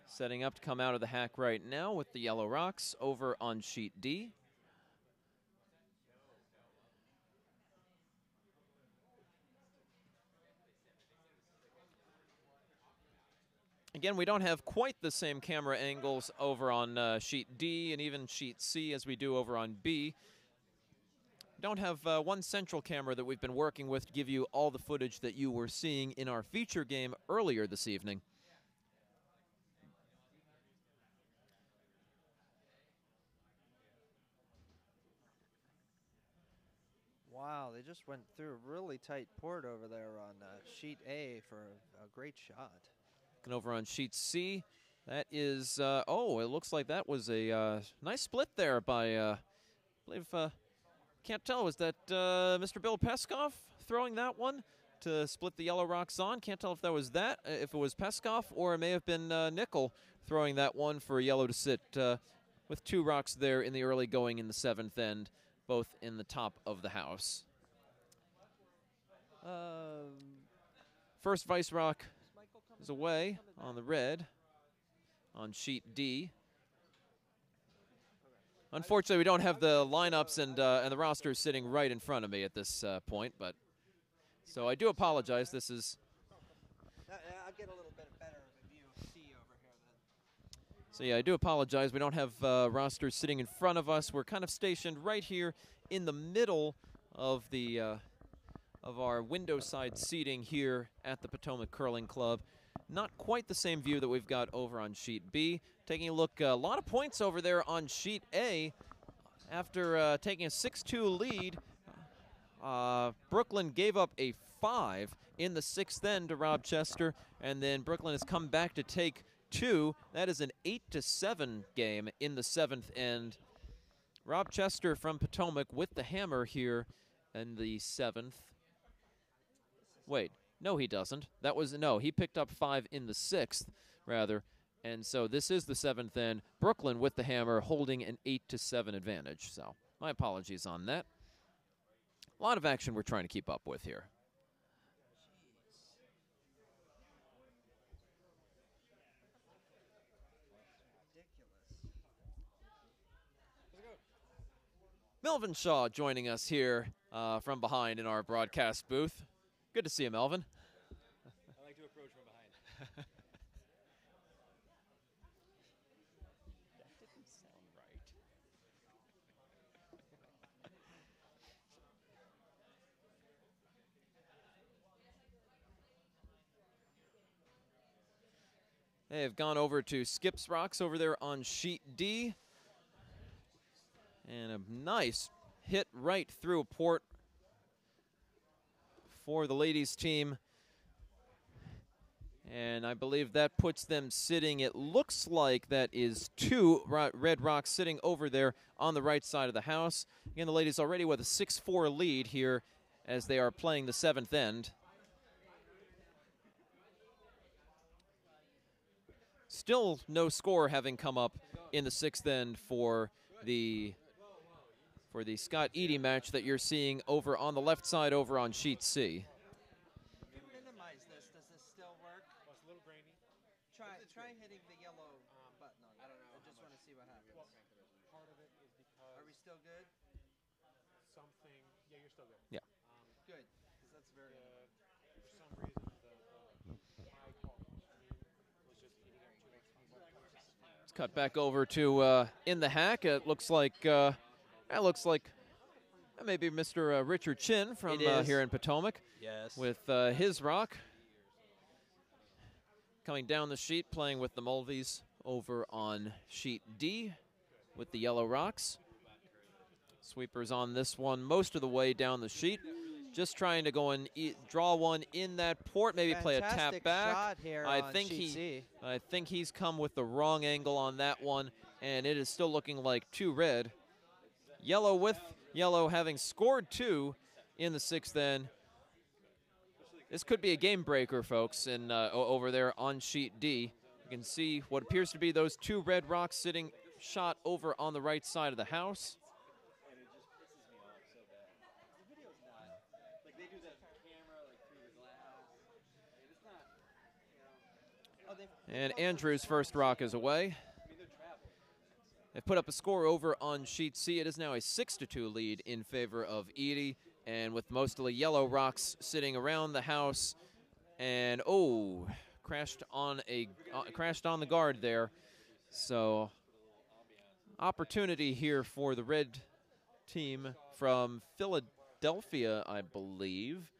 Speaker 3: setting up to come out of the hack right now with the yellow rocks over on sheet D. Again, we don't have quite the same camera angles over on sheet D and even sheet C as we do over on B. Don't have one central camera that we've been working with to give you all the footage that you were seeing in our feature game earlier this evening.
Speaker 7: Wow, they just went through a really tight port over there on sheet A for a great shot.
Speaker 3: Looking over on sheet C, that is, oh, it looks like that was a nice split there by, I believe, can't tell, was that Mr. Bill Peskov throwing that one to split the yellow rocks on? Can't tell if that was that, if it was Peskov, or it may have been Nickel throwing that one for yellow to sit with 2 rocks there in the early going in the 7th end, both in the top of the house. First vice rock is away on the red on sheet D. Unfortunately, we don't have the lineups and the rosters sitting right in front of me at this point, but so I do apologize. This is.
Speaker 7: I'll get a little bit better of a view of C over here then.
Speaker 3: So yeah, I do apologize. We don't have rosters sitting in front of us. We're kind of stationed right here in the middle of the of our window side seating here at the Potomac Curling Club. Not quite the same view that we've got over on sheet B. Taking a look, a lot of points over there on sheet A. After taking a 6-2 lead, Brooklyn gave up a 5 in the 6th end to Rob Chester, and then Brooklyn has come back to take 2. That is an 8-7 game in the 7th end. Rob Chester from Potomac with the hammer here in the 7th. Wait. No, he doesn't. That was, no, he picked up 5 in the 6th, rather. And so this is the 7th end. Brooklyn with the hammer holding an 8-7 advantage. So my apologies on that. A lot of action we're trying to keep up with here. Melvin Shaw joining us here from behind in our broadcast booth. Good to see you, Melvin.
Speaker 8: I like to approach from behind.
Speaker 3: That didn't sound right. They have gone over to Skip's Rocks over there on sheet D. And a nice hit right through a port for the ladies team. And I believe that puts them sitting, it looks like that is 2 red rocks sitting over there on the right side of the house. Again, the ladies already with a 6-4 lead here as they are playing the 7th end. Still no score having come up in the 6th end for the Scott Eady match that you're seeing over on the left side over on sheet C.
Speaker 7: If you minimize this, does this still work?
Speaker 1: Well, it's a little grainy.
Speaker 7: Try hitting the yellow button on it. I don't know. I just want to see what happens.
Speaker 1: Well, part of it is because
Speaker 7: Are we still good?
Speaker 1: something. Yeah, you're still good.
Speaker 3: Yeah.
Speaker 7: Good, because that's very.
Speaker 1: For some reason, the high quality stream was just eating up too much from what punches.
Speaker 3: Let's cut back over to in the hack. It looks like maybe Mr. Richard Chin from here in Potomac.
Speaker 6: Yes.
Speaker 3: With his rock coming down the sheet, playing with the Mulvies over on sheet D with the yellow rocks. Sweepers on this one most of the way down the sheet. Just trying to go and draw one in that port, maybe play a tap
Speaker 7: Fantastic
Speaker 3: back.
Speaker 7: shot here
Speaker 3: I
Speaker 7: on
Speaker 3: think
Speaker 7: sheet C.
Speaker 3: I think he's come with the wrong angle on that one, and it is still looking like 2 red. Yellow with yellow having scored 2 in the 6th end. This could be a game breaker, folks, over there on sheet D. You can see what appears to be those 2 red rocks sitting shot over on the right side of the house.
Speaker 8: And it just pisses me off so bad. The video's not like they do the camera like through the glass. And it's not, you know.
Speaker 2: Oh,
Speaker 3: And Andrew's first rock is away.
Speaker 8: I mean, they're traveling.
Speaker 3: They've put up a score over on sheet C. It is now a 6-2 lead in favor of Edie, and with mostly yellow rocks sitting around the house. And crashed on the guard there. So opportunity here for the red team from Philadelphia, I believe,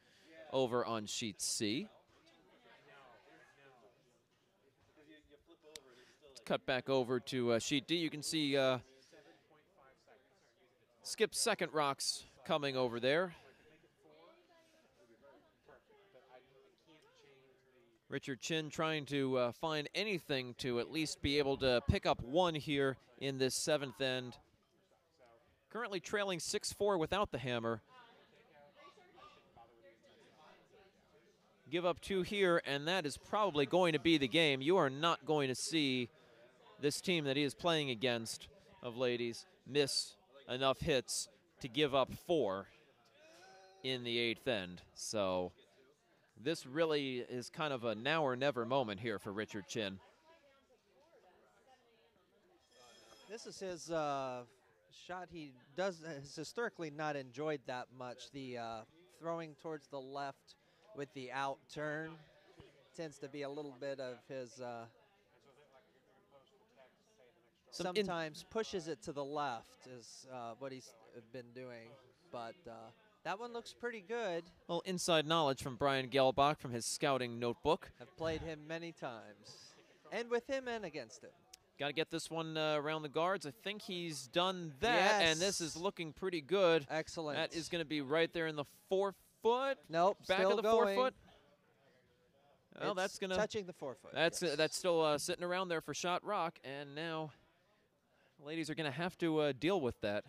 Speaker 3: over on sheet C. Cut back over to sheet D. You can see Skip's second rocks coming over there. Richard Chin trying to find anything to at least be able to pick up one here in this seventh end. Currently trailing 6-4 without the hammer. Give up 2 here, and that is probably going to be the game. You are not going to see this team that he is playing against of ladies miss enough hits to give up 4 in the 8th end. So this really is kind of a now or never moment here for Richard Chin.
Speaker 7: This is his shot he has historically not enjoyed that much. The throwing towards the left with the out turn tends to be a little bit of his, sometimes pushes it to the left is what he's been doing. But that one looks pretty good.
Speaker 3: Well, inside knowledge from Brian Gelbach from his scouting notebook.
Speaker 7: I've played him many times, and with him and against him.
Speaker 3: Got to get this one around the guards. I think he's done that, and this is looking pretty good.
Speaker 7: Excellent.
Speaker 3: That is going to be right there in the 4-foot.
Speaker 7: Nope,
Speaker 3: back
Speaker 7: still
Speaker 3: of the
Speaker 7: going.
Speaker 3: 4-foot. Well, that's going to
Speaker 7: touching the 4-foot.
Speaker 3: That's
Speaker 7: yes.
Speaker 3: That's still sitting around there for shot rock, and now ladies are going to have to deal with that.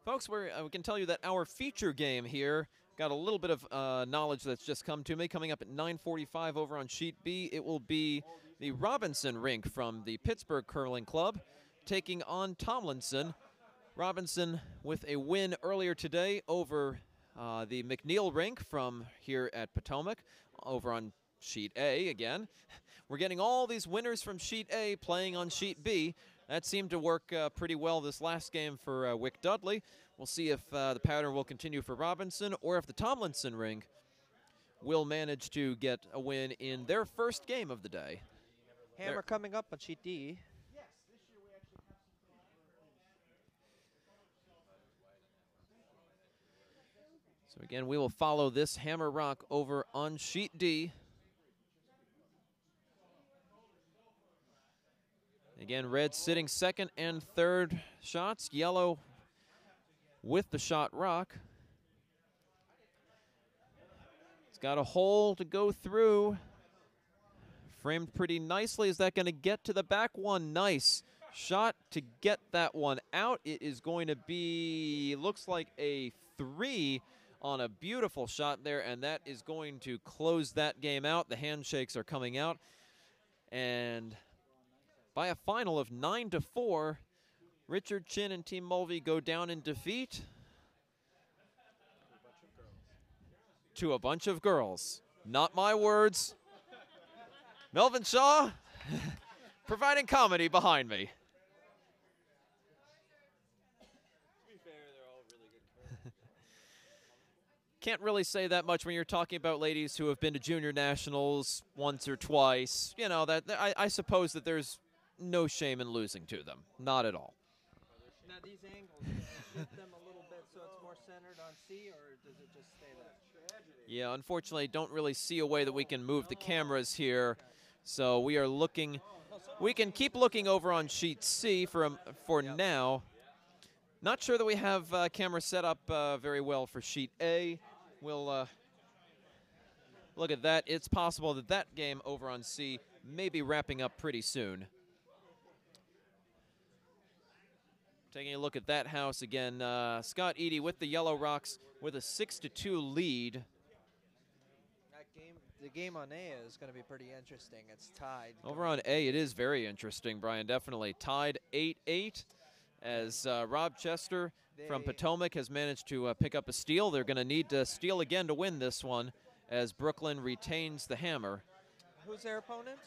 Speaker 3: Folks, we can tell you that our feature game here got a little bit of knowledge that's just come to me. Coming up at 9:45 over on sheet B, it will be the Robinson rink from the Pittsburgh Curling Club taking on Tomlinson. Robinson with a win earlier today over the McNeil rink from here at Potomac over on sheet A again. We're getting all these winners from sheet A playing on sheet B. That seemed to work pretty well this last game for Wick Dudley. We'll see if the pattern will continue for Robinson or if the Tomlinson ring will manage to get a win in their first game of the day.
Speaker 7: Hammer coming up on sheet D.
Speaker 3: So again, we will follow this hammer rock over on sheet D. Again, red sitting second and third shots. Yellow with the shot rock. It's got a hole to go through. Framed pretty nicely. Is that going to get to the back one? Nice shot to get that one out. It is going to be, looks like a 3 on a beautiful shot there, and that is going to close that game out. The handshakes are coming out. And by a final of 9-4, Richard Chin and Team Mulvey go down in defeat to a bunch of girls. Not my words. Melvin Shaw providing comedy behind me.
Speaker 8: To be fair, they're all really good.
Speaker 3: Can't really say that much when you're talking about ladies who have been to junior nationals once or twice. You know, that I suppose that there's no shame in losing to them. Not at all.
Speaker 7: Now these angles, shift them a little bit so it's more centered on C, or does it just stay there?
Speaker 3: Yeah, unfortunately, don't really see a way that we can move the cameras here. So we are looking, we can keep looking over on sheet C for now. Not sure that we have camera set up very well for sheet A. We'll look at that. It's possible that that game over on C may be wrapping up pretty soon. Taking a look at that house again, Scott Eady with the Yellow Rocks with a 6-2 lead.
Speaker 7: The game on A is going to be pretty interesting. It's tied.
Speaker 3: Over on A, it is very interesting, Brian, definitely. Tied 8-8 as Rob Chester from Potomac has managed to pick up a steal. They're going to need to steal again to win this one as Brooklyn retains the hammer.
Speaker 7: Who's their opponent?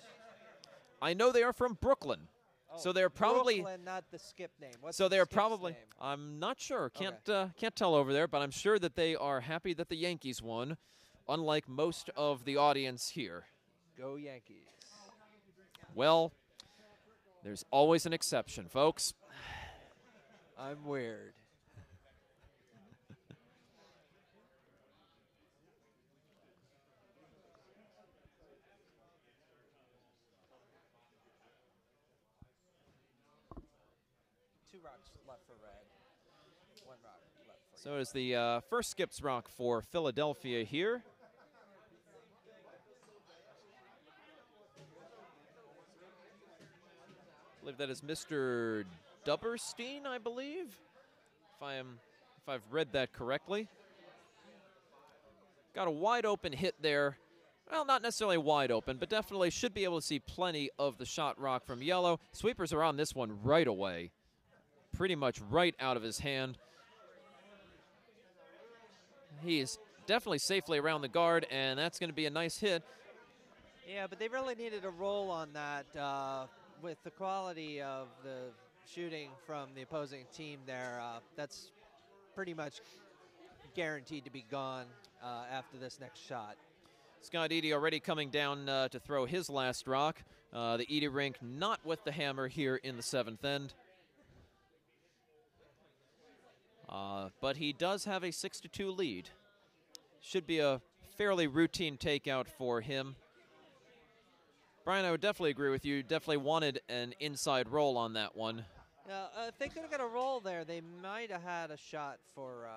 Speaker 3: I know they are from Brooklyn.
Speaker 7: Oh,
Speaker 3: so they're probably
Speaker 7: Brooklyn, not the skip name. What's
Speaker 3: so
Speaker 7: the
Speaker 3: they're
Speaker 7: skip's
Speaker 3: probably
Speaker 7: name?
Speaker 3: I'm not sure. Can't tell over there, but I'm sure that they are happy that the Yankees won, unlike most of the audience here.
Speaker 7: Go Yankees.
Speaker 3: Well, there's always an exception, folks.
Speaker 7: I'm weird. Two rocks left for red. One rock left for
Speaker 3: So is the first skips rock for Philadelphia here. I believe that is Mr. Dubberstein, I believe, if I've read that correctly. Got a wide open hit there. Well, not necessarily wide open, but definitely should be able to see plenty of the shot rock from Yellow. Sweepers are on this one right away. Pretty much right out of his hand. He is definitely safely around the guard, and that's going to be a nice hit.
Speaker 7: Yeah, but they really needed a roll on that with the quality of the shooting from the opposing team there. That's pretty much guaranteed to be gone after this next shot.
Speaker 3: Scott Eady already coming down to throw his last rock. The Eady rink not with the hammer here in the seventh end. But he does have a 6-2 lead. Should be a fairly routine takeout for him. Brian, I would definitely agree with you. Definitely wanted an inside roll on that one.
Speaker 7: If they could have got a roll there, they might have had a shot for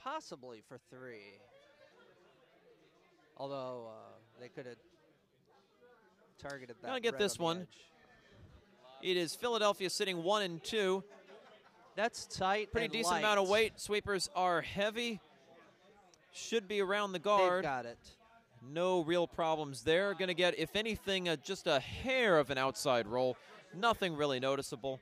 Speaker 7: possibly for 3. Although they could have targeted that.
Speaker 3: Gotta get
Speaker 7: red
Speaker 3: this
Speaker 7: on the
Speaker 3: one.
Speaker 7: edge.
Speaker 3: It is Philadelphia sitting 1 and 2.
Speaker 7: That's tight.
Speaker 3: Pretty
Speaker 7: and
Speaker 3: decent
Speaker 7: light.
Speaker 3: amount of weight. Sweepers are heavy. Should be around the guard.
Speaker 7: They've got it.
Speaker 3: No real problems there. Going to get, if anything, just a hair of an outside roll. Nothing really noticeable.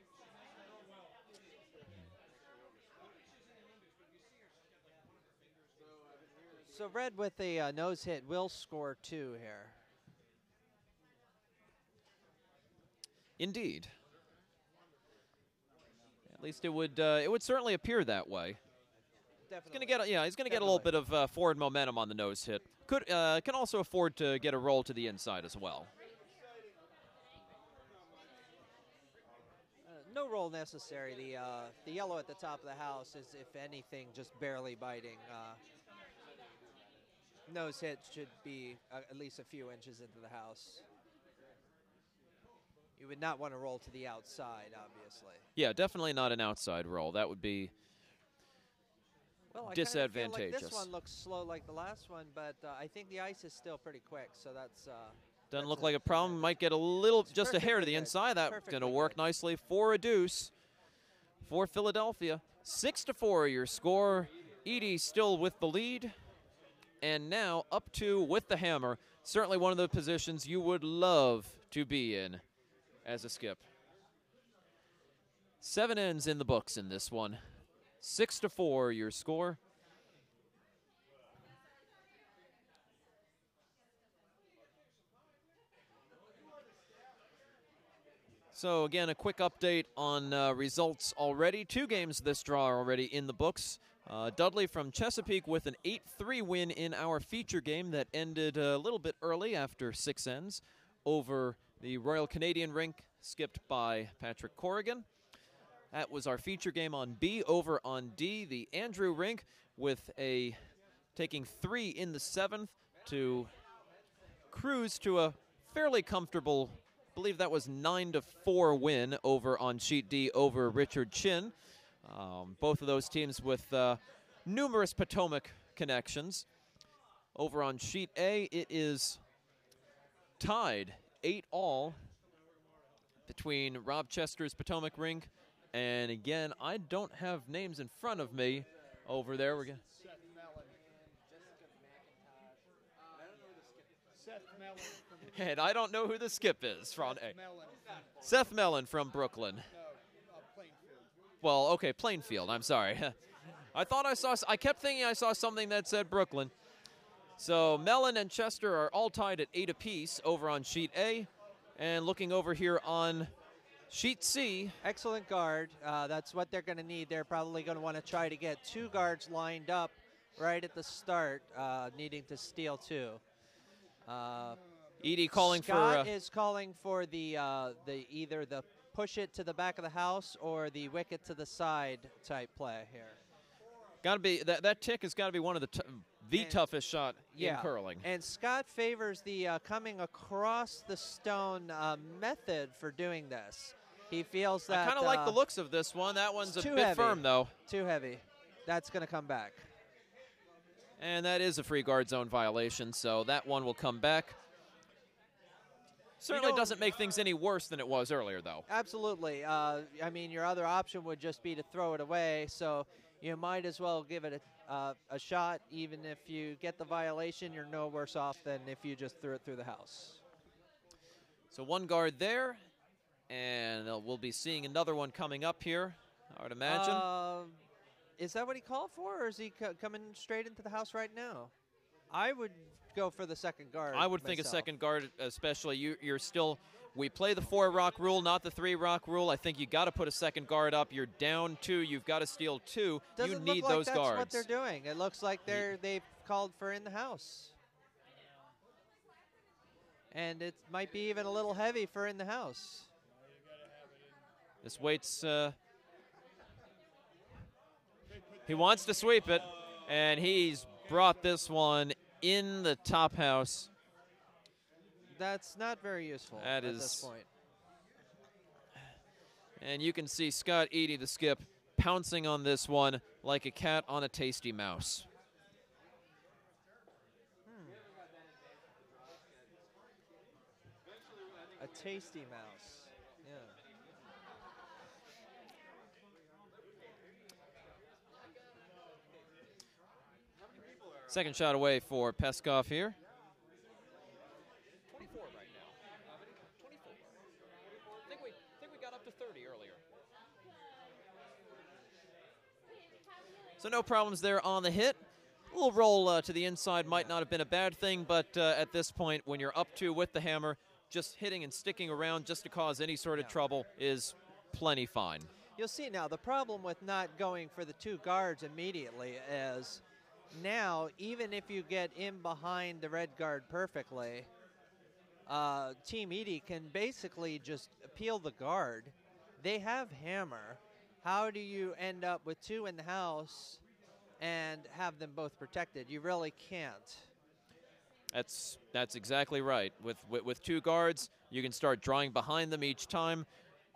Speaker 7: So red with a nose hit will score 2 here.
Speaker 3: Indeed. At least it would certainly appear that way.
Speaker 7: Definitely.
Speaker 3: He's gonna get a little bit of forward momentum on the nose hit. Can also afford to get a roll to the inside as well.
Speaker 7: No roll necessary. The yellow at the top of the house is, if anything, just barely biting. Nose hit should be at least a few inches into the house. You would not want to roll to the outside, obviously.
Speaker 3: Yeah, definitely not an outside roll. That would be
Speaker 7: Well,
Speaker 3: disadvantageous.
Speaker 7: I kind of feel like this one looks slow like the last one, but I think the ice is still pretty quick, so that's...
Speaker 3: Doesn't look like a problem. Might get a little, just a hair to the
Speaker 7: good.
Speaker 3: inside. That's going to
Speaker 7: Perfectly
Speaker 3: work
Speaker 7: good.
Speaker 3: nicely for a deuce for Philadelphia. 6-4 your score. Eady still with the lead. And now up 2 with the hammer. Certainly one of the positions you would love to be in as a skip. 7 ends in the books in this one. 6-4 your score. So again, a quick update on results already. 2 games this draw are already in the books. Dudley from Chesapeake with an 8-3 win in our feature game that ended a little bit early after 6 ends over the Royal Canadian rink, skipped by Patrick Corrigan. That was our feature game on B. Over on D, the Andrew rink with taking 3 in the 7th to cruise to a fairly comfortable, I believe that was 9-4 win over on sheet D over Richard Chin. Both of those teams with numerous Potomac connections. Over on sheet A, it is tied 8-all between Rob Chester's Potomac rink And again, I don't have names in front of me over there. We're going
Speaker 5: Seth Mellon. Seth Mellon from
Speaker 3: and I don't know who the skip is from
Speaker 5: Mellon.
Speaker 3: Seth Mellon from Brooklyn.
Speaker 5: No, Plainfield.
Speaker 3: Well, okay, Plainfield. I'm sorry. I kept thinking I saw something that said Brooklyn. So Mellon and Chester are all tied at 8 apiece over on sheet A. And looking over here on sheet C.
Speaker 7: Excellent guard. That's what they're going to need. They're probably going to want to try to get 2 guards lined up right at the start, needing to steal 2.
Speaker 3: Edie calling
Speaker 7: Scott
Speaker 3: for.
Speaker 7: is calling for the either the push it to the back of the house or the wicket to the side type play here.
Speaker 3: Got to be that tick has got to be one of the toughest shot in curling.
Speaker 7: And Scott favors the coming across the stone method for doing this. He feels that
Speaker 3: I kind of like the looks of this one. That one's a bit
Speaker 7: heavy.
Speaker 3: firm though.
Speaker 7: Too heavy. That's going to come back.
Speaker 3: And that is a free guard zone violation, so that one will come back. Certainly doesn't make things any worse than it was earlier, though.
Speaker 7: Absolutely. I mean, your other option would just be to throw it away, so you might as well give it a shot. Even if you get the violation, you're no worse off than if you just threw it through the house.
Speaker 3: So 1 guard there, and we'll be seeing another one coming up here, I would imagine.
Speaker 7: Is that what he called for, or is he coming straight into the house right now? I would go for the second guard.
Speaker 3: I would think a second guard, especially. You're still. We play the 4 rock rule, not the 3 rock rule. I think you got to put a second guard up. You're down 2. You've got to steal 2.
Speaker 7: Doesn't
Speaker 3: you need
Speaker 7: look like
Speaker 3: those
Speaker 7: that's
Speaker 3: guards.
Speaker 7: what they're doing. It looks like they've called for in the house, and it might be even a little heavy for in the house.
Speaker 3: This waits. He wants to sweep it, and he's brought this one in the top house.
Speaker 7: That's not very useful
Speaker 3: That
Speaker 7: at
Speaker 3: is,
Speaker 7: this point.
Speaker 3: And you can see Scott Edie, the skip, pouncing on this one like a cat on a tasty mouse.
Speaker 7: A tasty mouse. Yeah.
Speaker 3: Second shot away for Peskov here. 24 right now. 24. I think we got up to 30 earlier. So no problems there on the hit. A little roll to the inside might not have been a bad thing, but at this point, when you're up 2 with the hammer, just hitting and sticking around just to cause any sort of trouble is plenty fine.
Speaker 7: You'll see now, the problem with not going for the 2 guards immediately is now, even if you get in behind the red guard perfectly, Team Edie can basically just peel the guard. They have hammer. How do you end up with 2 in the house and have them both protected? You really can't.
Speaker 3: That's exactly right. With 2 guards, you can start drawing behind them each time.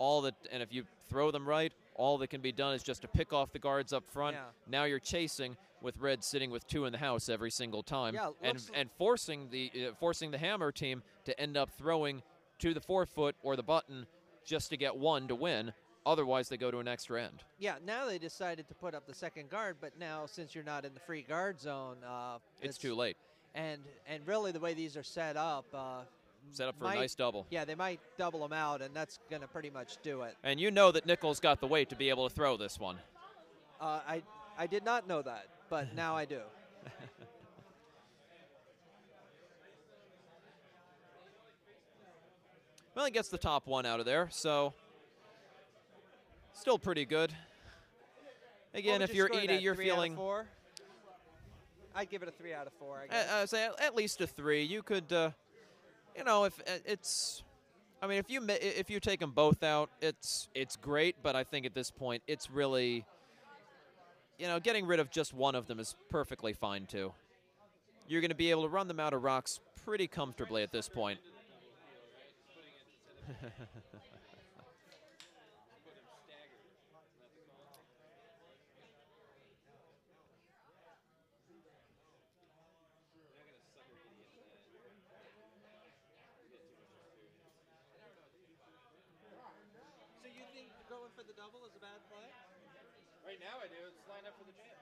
Speaker 3: And if you throw them right, all that can be done is just to pick off the guards up front.
Speaker 7: Yeah.
Speaker 3: Now you're chasing with red sitting with 2 in the house every single time,
Speaker 7: Yeah,
Speaker 3: and forcing the hammer team to end up throwing to the 4-foot or the button just to get 1 to win. Otherwise, they go to an extra end.
Speaker 7: Yeah, now they decided to put up the second guard, but now since you're not in the free guard zone,
Speaker 3: It's too late.
Speaker 7: And really, the way these are set up
Speaker 3: for a nice double.
Speaker 7: Yeah, they might double them out, and that's going to pretty much do it.
Speaker 3: And you know that Nichols got the weight to be able to throw this one.
Speaker 7: I did not know that, but now I do.
Speaker 3: Well, he gets the top 1 out of there, so still pretty good. Again, if you're Edie, you're feeling.
Speaker 7: 3 out of 4? I'd give it a 3 out of 4. I guess.
Speaker 3: I'd say at least a 3. You could, if it's. I mean, if you take them both out, it's great. But I think at this point, it's really, getting rid of just one of them is perfectly fine too. You're going to be able to run them out of rocks pretty comfortably at this point.
Speaker 7: So you think going for the double is a bad play?
Speaker 6: Right now I do. It's lined up for the jam.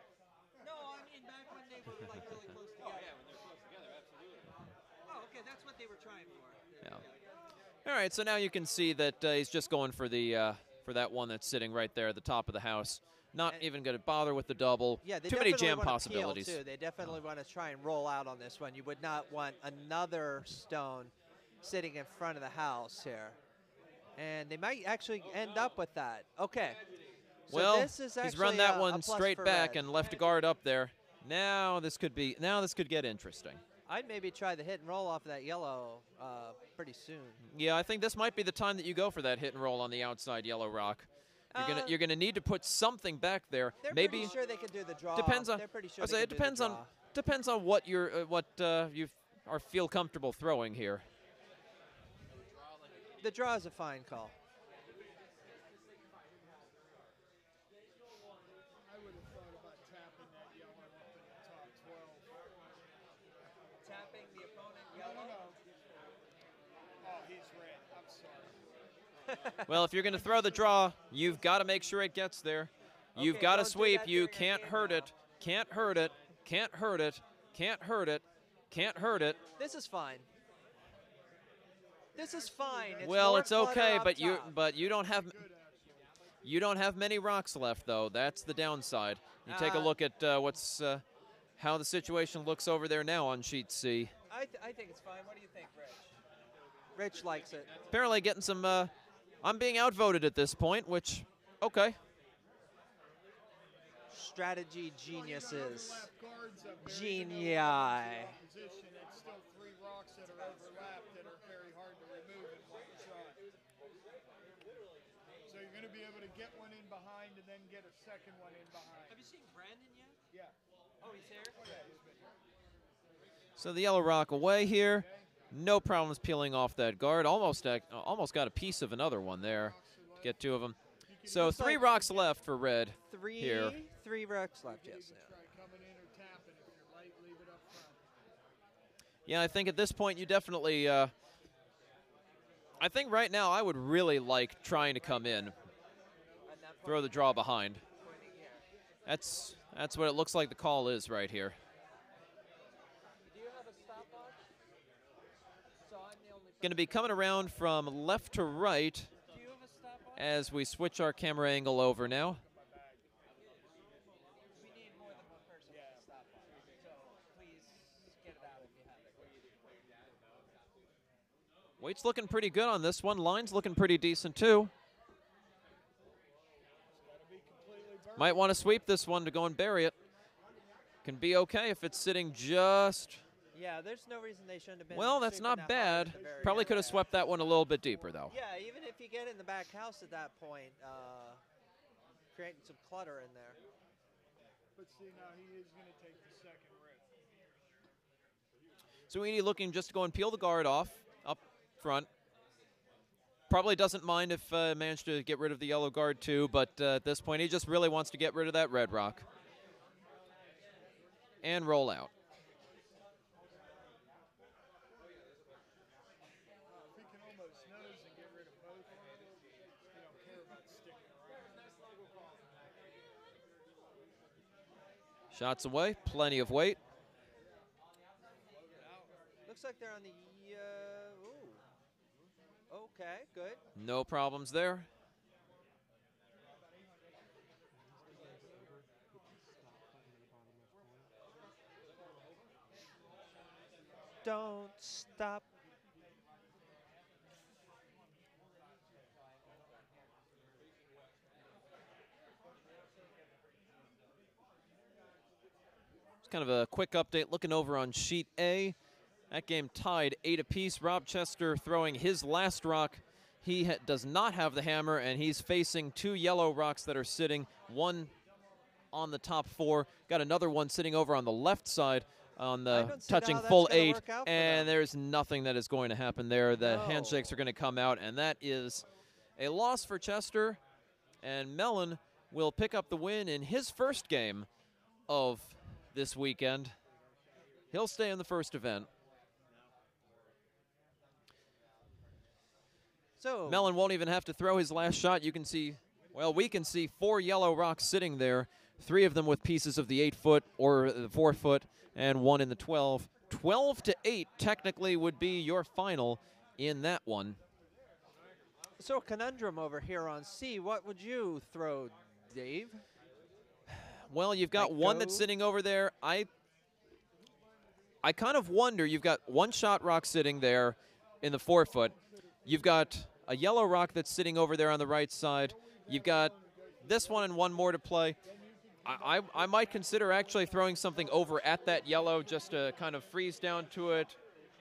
Speaker 7: No, I mean back when they were like really close
Speaker 6: Oh
Speaker 7: together.
Speaker 6: yeah, when they're close together, absolutely.
Speaker 7: Oh, okay, that's what they were trying for.
Speaker 3: Yeah. All right, so now you can see that he's just going for the for that one that's sitting right there at the top of the house. Not even going to bother with the double.
Speaker 2: Yeah, they
Speaker 3: Too many
Speaker 2: definitely
Speaker 3: jam
Speaker 2: wanna
Speaker 3: possibilities.
Speaker 2: Peel too. They definitely want to try and roll out on this one. You would not want another stone sitting in front of the house here. And they might actually end up with that. Okay. So
Speaker 3: Well,
Speaker 2: this is
Speaker 3: he's run
Speaker 2: actually
Speaker 3: that
Speaker 2: a
Speaker 3: one
Speaker 2: plus
Speaker 3: straight
Speaker 2: for
Speaker 3: back
Speaker 2: red.
Speaker 3: and left a guard up there. Now this could get interesting.
Speaker 2: I'd maybe try the hit and roll off of that yellow pretty soon.
Speaker 3: Yeah, I think this might be the time that you go for that hit and roll on the outside yellow rock. You're gonna need to put something back there.
Speaker 2: They're
Speaker 3: Maybe
Speaker 2: pretty sure they can do the draw.
Speaker 3: depends on.
Speaker 2: They're pretty sure
Speaker 3: I
Speaker 2: they
Speaker 3: say
Speaker 2: can
Speaker 3: it
Speaker 2: do the
Speaker 3: depends on
Speaker 2: draw.
Speaker 3: what you feel comfortable throwing here.
Speaker 2: The draw is a fine call.
Speaker 5: I would have thought about tapping that yellow up in the top 12.
Speaker 7: Tapping the opponent
Speaker 5: No,
Speaker 7: yellow.
Speaker 5: no, no. Oh, he's red. I'm sorry.
Speaker 3: Well, if you're going to throw the draw, you've got to make sure it gets there. You've
Speaker 2: Okay,
Speaker 3: got to
Speaker 2: don't do
Speaker 3: sweep.
Speaker 2: that
Speaker 3: You
Speaker 2: during a
Speaker 3: can't
Speaker 2: game
Speaker 3: hurt
Speaker 2: now.
Speaker 3: it. Can't hurt it. Can't hurt it. Can't hurt it. Can't hurt it.
Speaker 2: This is fine. This is fine. It's
Speaker 3: Well,
Speaker 2: more
Speaker 3: it's
Speaker 2: clutter
Speaker 3: okay,
Speaker 2: up
Speaker 3: but
Speaker 2: top.
Speaker 3: you don't have many rocks left though. That's the downside. You take a
Speaker 2: Uh,
Speaker 3: look at how the situation looks over there now on sheet C.
Speaker 2: I think it's fine. What do you think, Rich? Rich likes it.
Speaker 3: Apparently getting some. I'm being outvoted at this point, which okay.
Speaker 2: Strategy geniuses.
Speaker 5: Overlap guards up there.
Speaker 2: Genii.
Speaker 5: Position, it's still 3 rocks that are overlapped that are very hard to remove in one shot. So you're going to be able to get one in behind and then get a second one in behind.
Speaker 7: Have you seen Brandon yet?
Speaker 5: Yeah.
Speaker 7: Oh, he's here.
Speaker 5: Oh, yeah, he's been here.
Speaker 3: So the yellow rock away here. No problems peeling off that guard. Almost got a piece of another one there. Get 2 of them. So
Speaker 2: Looks
Speaker 3: 3
Speaker 2: like-
Speaker 3: rocks left for red
Speaker 2: Three
Speaker 3: here.
Speaker 2: rocks left, yes.
Speaker 5: You can try coming in or tapping. If you're light, leave it up front.
Speaker 3: Yeah, I think at this point you definitely. I think right now I would really like trying to come in, throw the draw behind. That's what it looks like the call is right here.
Speaker 7: Do you have a stopwatch? So I'm the only.
Speaker 3: Going to be coming around from left to right
Speaker 7: Do you have a stopwatch?
Speaker 3: as we switch our camera angle over now.
Speaker 7: We need more than one person with a stopwatch. So please get it out if you have it.
Speaker 3: Weight's looking pretty good on this one. Line's looking pretty decent too. Might want to sweep this one to go and bury it. Can be okay if it's sitting just.
Speaker 2: Yeah, there's no reason they shouldn't have been.
Speaker 3: Well, that's
Speaker 2: sweeping
Speaker 3: not
Speaker 2: that hard
Speaker 3: bad.
Speaker 2: at the very
Speaker 3: Probably
Speaker 2: end
Speaker 3: could have
Speaker 2: there.
Speaker 3: swept that one a little bit deeper though.
Speaker 2: Yeah, even if you get in the back house at that point, creating some clutter in there.
Speaker 5: But see, now he is going to take the second rip.
Speaker 3: So Edie looking just to go and peel the guard off up front. Probably doesn't mind if managed to get rid of the yellow guard too, but at this point he just really wants to get rid of that red rock. And roll out.
Speaker 5: If he can almost nose and get rid of both, he don't care about sticking around.
Speaker 3: Shots away, plenty of weight.
Speaker 2: Looks like they're on the. Ooh. Okay, good.
Speaker 3: No problems there.
Speaker 2: Don't stop.
Speaker 3: It's kind of a quick update looking over on sheet A. That game tied 8 apiece. Rob Chester throwing his last rock. He does not have the hammer, and he's facing 2 yellow rocks that are sitting, one on the top 4. Got another one sitting over on the left side on the
Speaker 2: don't see
Speaker 3: touching
Speaker 2: how that's
Speaker 3: full
Speaker 2: gonna
Speaker 3: 8,
Speaker 2: work out for
Speaker 3: and
Speaker 2: them.
Speaker 3: there's nothing that is going to happen there. The
Speaker 2: No.
Speaker 3: handshakes are going to come out, and that is a loss for Chester, and Mellon will pick up the win in his first game of this weekend. He'll stay in the first event.
Speaker 2: So
Speaker 3: Mellon won't even have to throw his last shot. You can see Well, we can see 4 yellow rocks sitting there, 3 of them with pieces of the 8-foot or the 4-foot, and 1 in the 12. 12 to 8 technically would be your final in that one.
Speaker 7: So a conundrum over here on C. What would you throw, Dave?
Speaker 3: Well, you've got
Speaker 7: Like
Speaker 3: one that's
Speaker 7: go?
Speaker 3: sitting over there. I kind of wonder, you've got 1 shot rock sitting there in the 4-foot. You've got a yellow rock that's sitting over there on the right side. You've got this one and 1 more to play. I might consider actually throwing something over at that yellow just to kind of freeze down to it.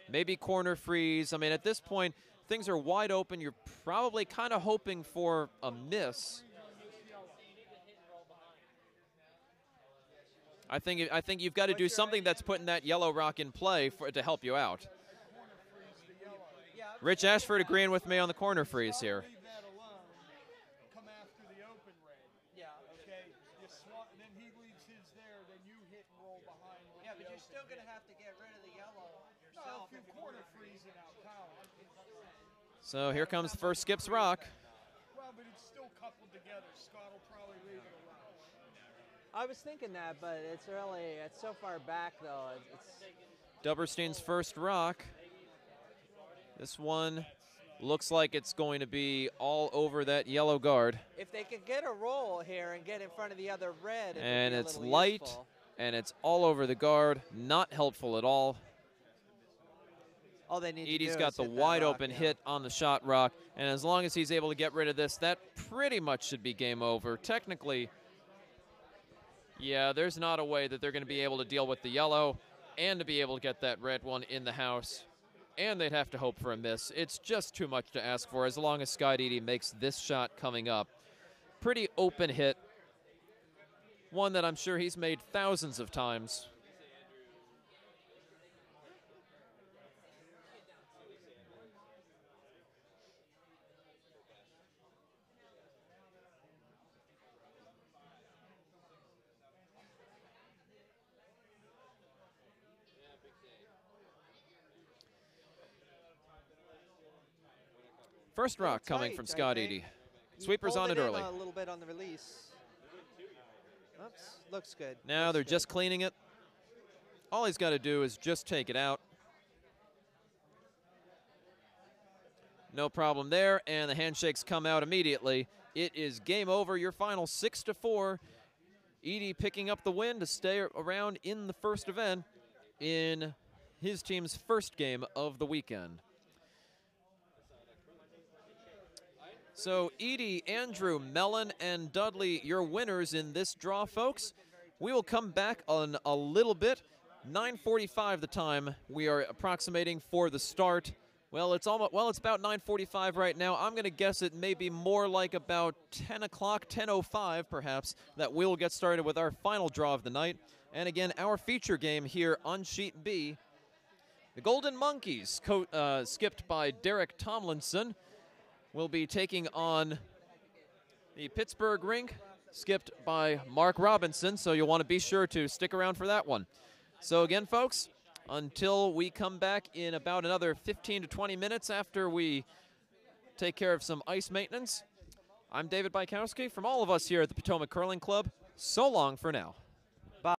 Speaker 3: Maybe corner freeze. I mean, at this point, things are wide open. You're probably kind of hoping for a miss. I think you've got to do something that's putting that yellow rock in play to help you out. Rich Ashford agreeing with me on the corner freeze here.
Speaker 5: Leave that alone. Come after the open red.
Speaker 7: Yeah.
Speaker 5: Okay. You swat, then he leaves his there. Then you hit and roll behind. With
Speaker 7: Yeah,
Speaker 5: the
Speaker 7: but you're
Speaker 5: open
Speaker 7: still
Speaker 5: red.
Speaker 7: going to have to get rid of the yellow
Speaker 5: No,
Speaker 7: yourself.
Speaker 5: if you corner freeze it out, count.
Speaker 3: So here comes the first Skip's rock.
Speaker 5: Well, but it's still coupled together. Scott will probably leave it alone.
Speaker 7: I was thinking that, but it's so far back, though. It's
Speaker 3: Duberstein's first rock. This one looks like it's going to be all over that yellow guard.
Speaker 7: if they could get a roll here and get in front of the other red, it
Speaker 3: And
Speaker 7: would be a
Speaker 3: it's
Speaker 7: little
Speaker 3: light,
Speaker 7: useful.
Speaker 3: and it's all over the guard. Not helpful at all.
Speaker 7: All they need to
Speaker 3: Edie's
Speaker 7: do
Speaker 3: got
Speaker 7: is
Speaker 3: the
Speaker 7: hit that
Speaker 3: wide
Speaker 7: rock,
Speaker 3: open
Speaker 7: yeah.
Speaker 3: hit on the shot rock, and as long as he's able to get rid of this, that pretty much should be game over. Technically, yeah, there's not a way that they're going to be able to deal with the yellow and to be able to get that red one in the house, and they'd have to hope for a miss. It's just too much to ask for as long as Scott Edie makes this shot coming up. Pretty open hit, one that I'm sure he's made thousands of times. First rock coming
Speaker 7: Tight,
Speaker 3: from
Speaker 7: I
Speaker 3: Scott
Speaker 7: think.
Speaker 3: Edie.
Speaker 7: He
Speaker 3: Sweepers
Speaker 7: pulled
Speaker 3: on it
Speaker 7: in
Speaker 3: early.
Speaker 7: A little bit on the release. Oops, looks good.
Speaker 3: Now
Speaker 7: looks
Speaker 3: they're
Speaker 7: good.
Speaker 3: just cleaning it. All he's got to do is just take it out. No problem there, and the handshakes come out immediately. It is game over. Your final 6-4. Edie picking up the win to stay around in the first event in his team's first game of the weekend. So Edie, Andrew, Mellon, and Dudley, your winners in this draw, folks. We will come back on a little bit. 9:45 the time we are approximating for the start. Well, it's about 9:45 right now. I'm going to guess it may be more like about 10 o'clock, 10:05 perhaps, that we'll get started with our final draw of the night. And again, our feature game here on Sheet B. The Golden Monkeys, skipped by Derek Tomlinson, will be taking on the Pittsburgh Rink, skipped by Mark Robinson, so you'll want to be sure to stick around for that one. So again, folks, until we come back in about another 15 to 20 minutes after we take care of some ice maintenance, I'm David Bykowski. From all of us here at the Potomac Curling Club, so long for now.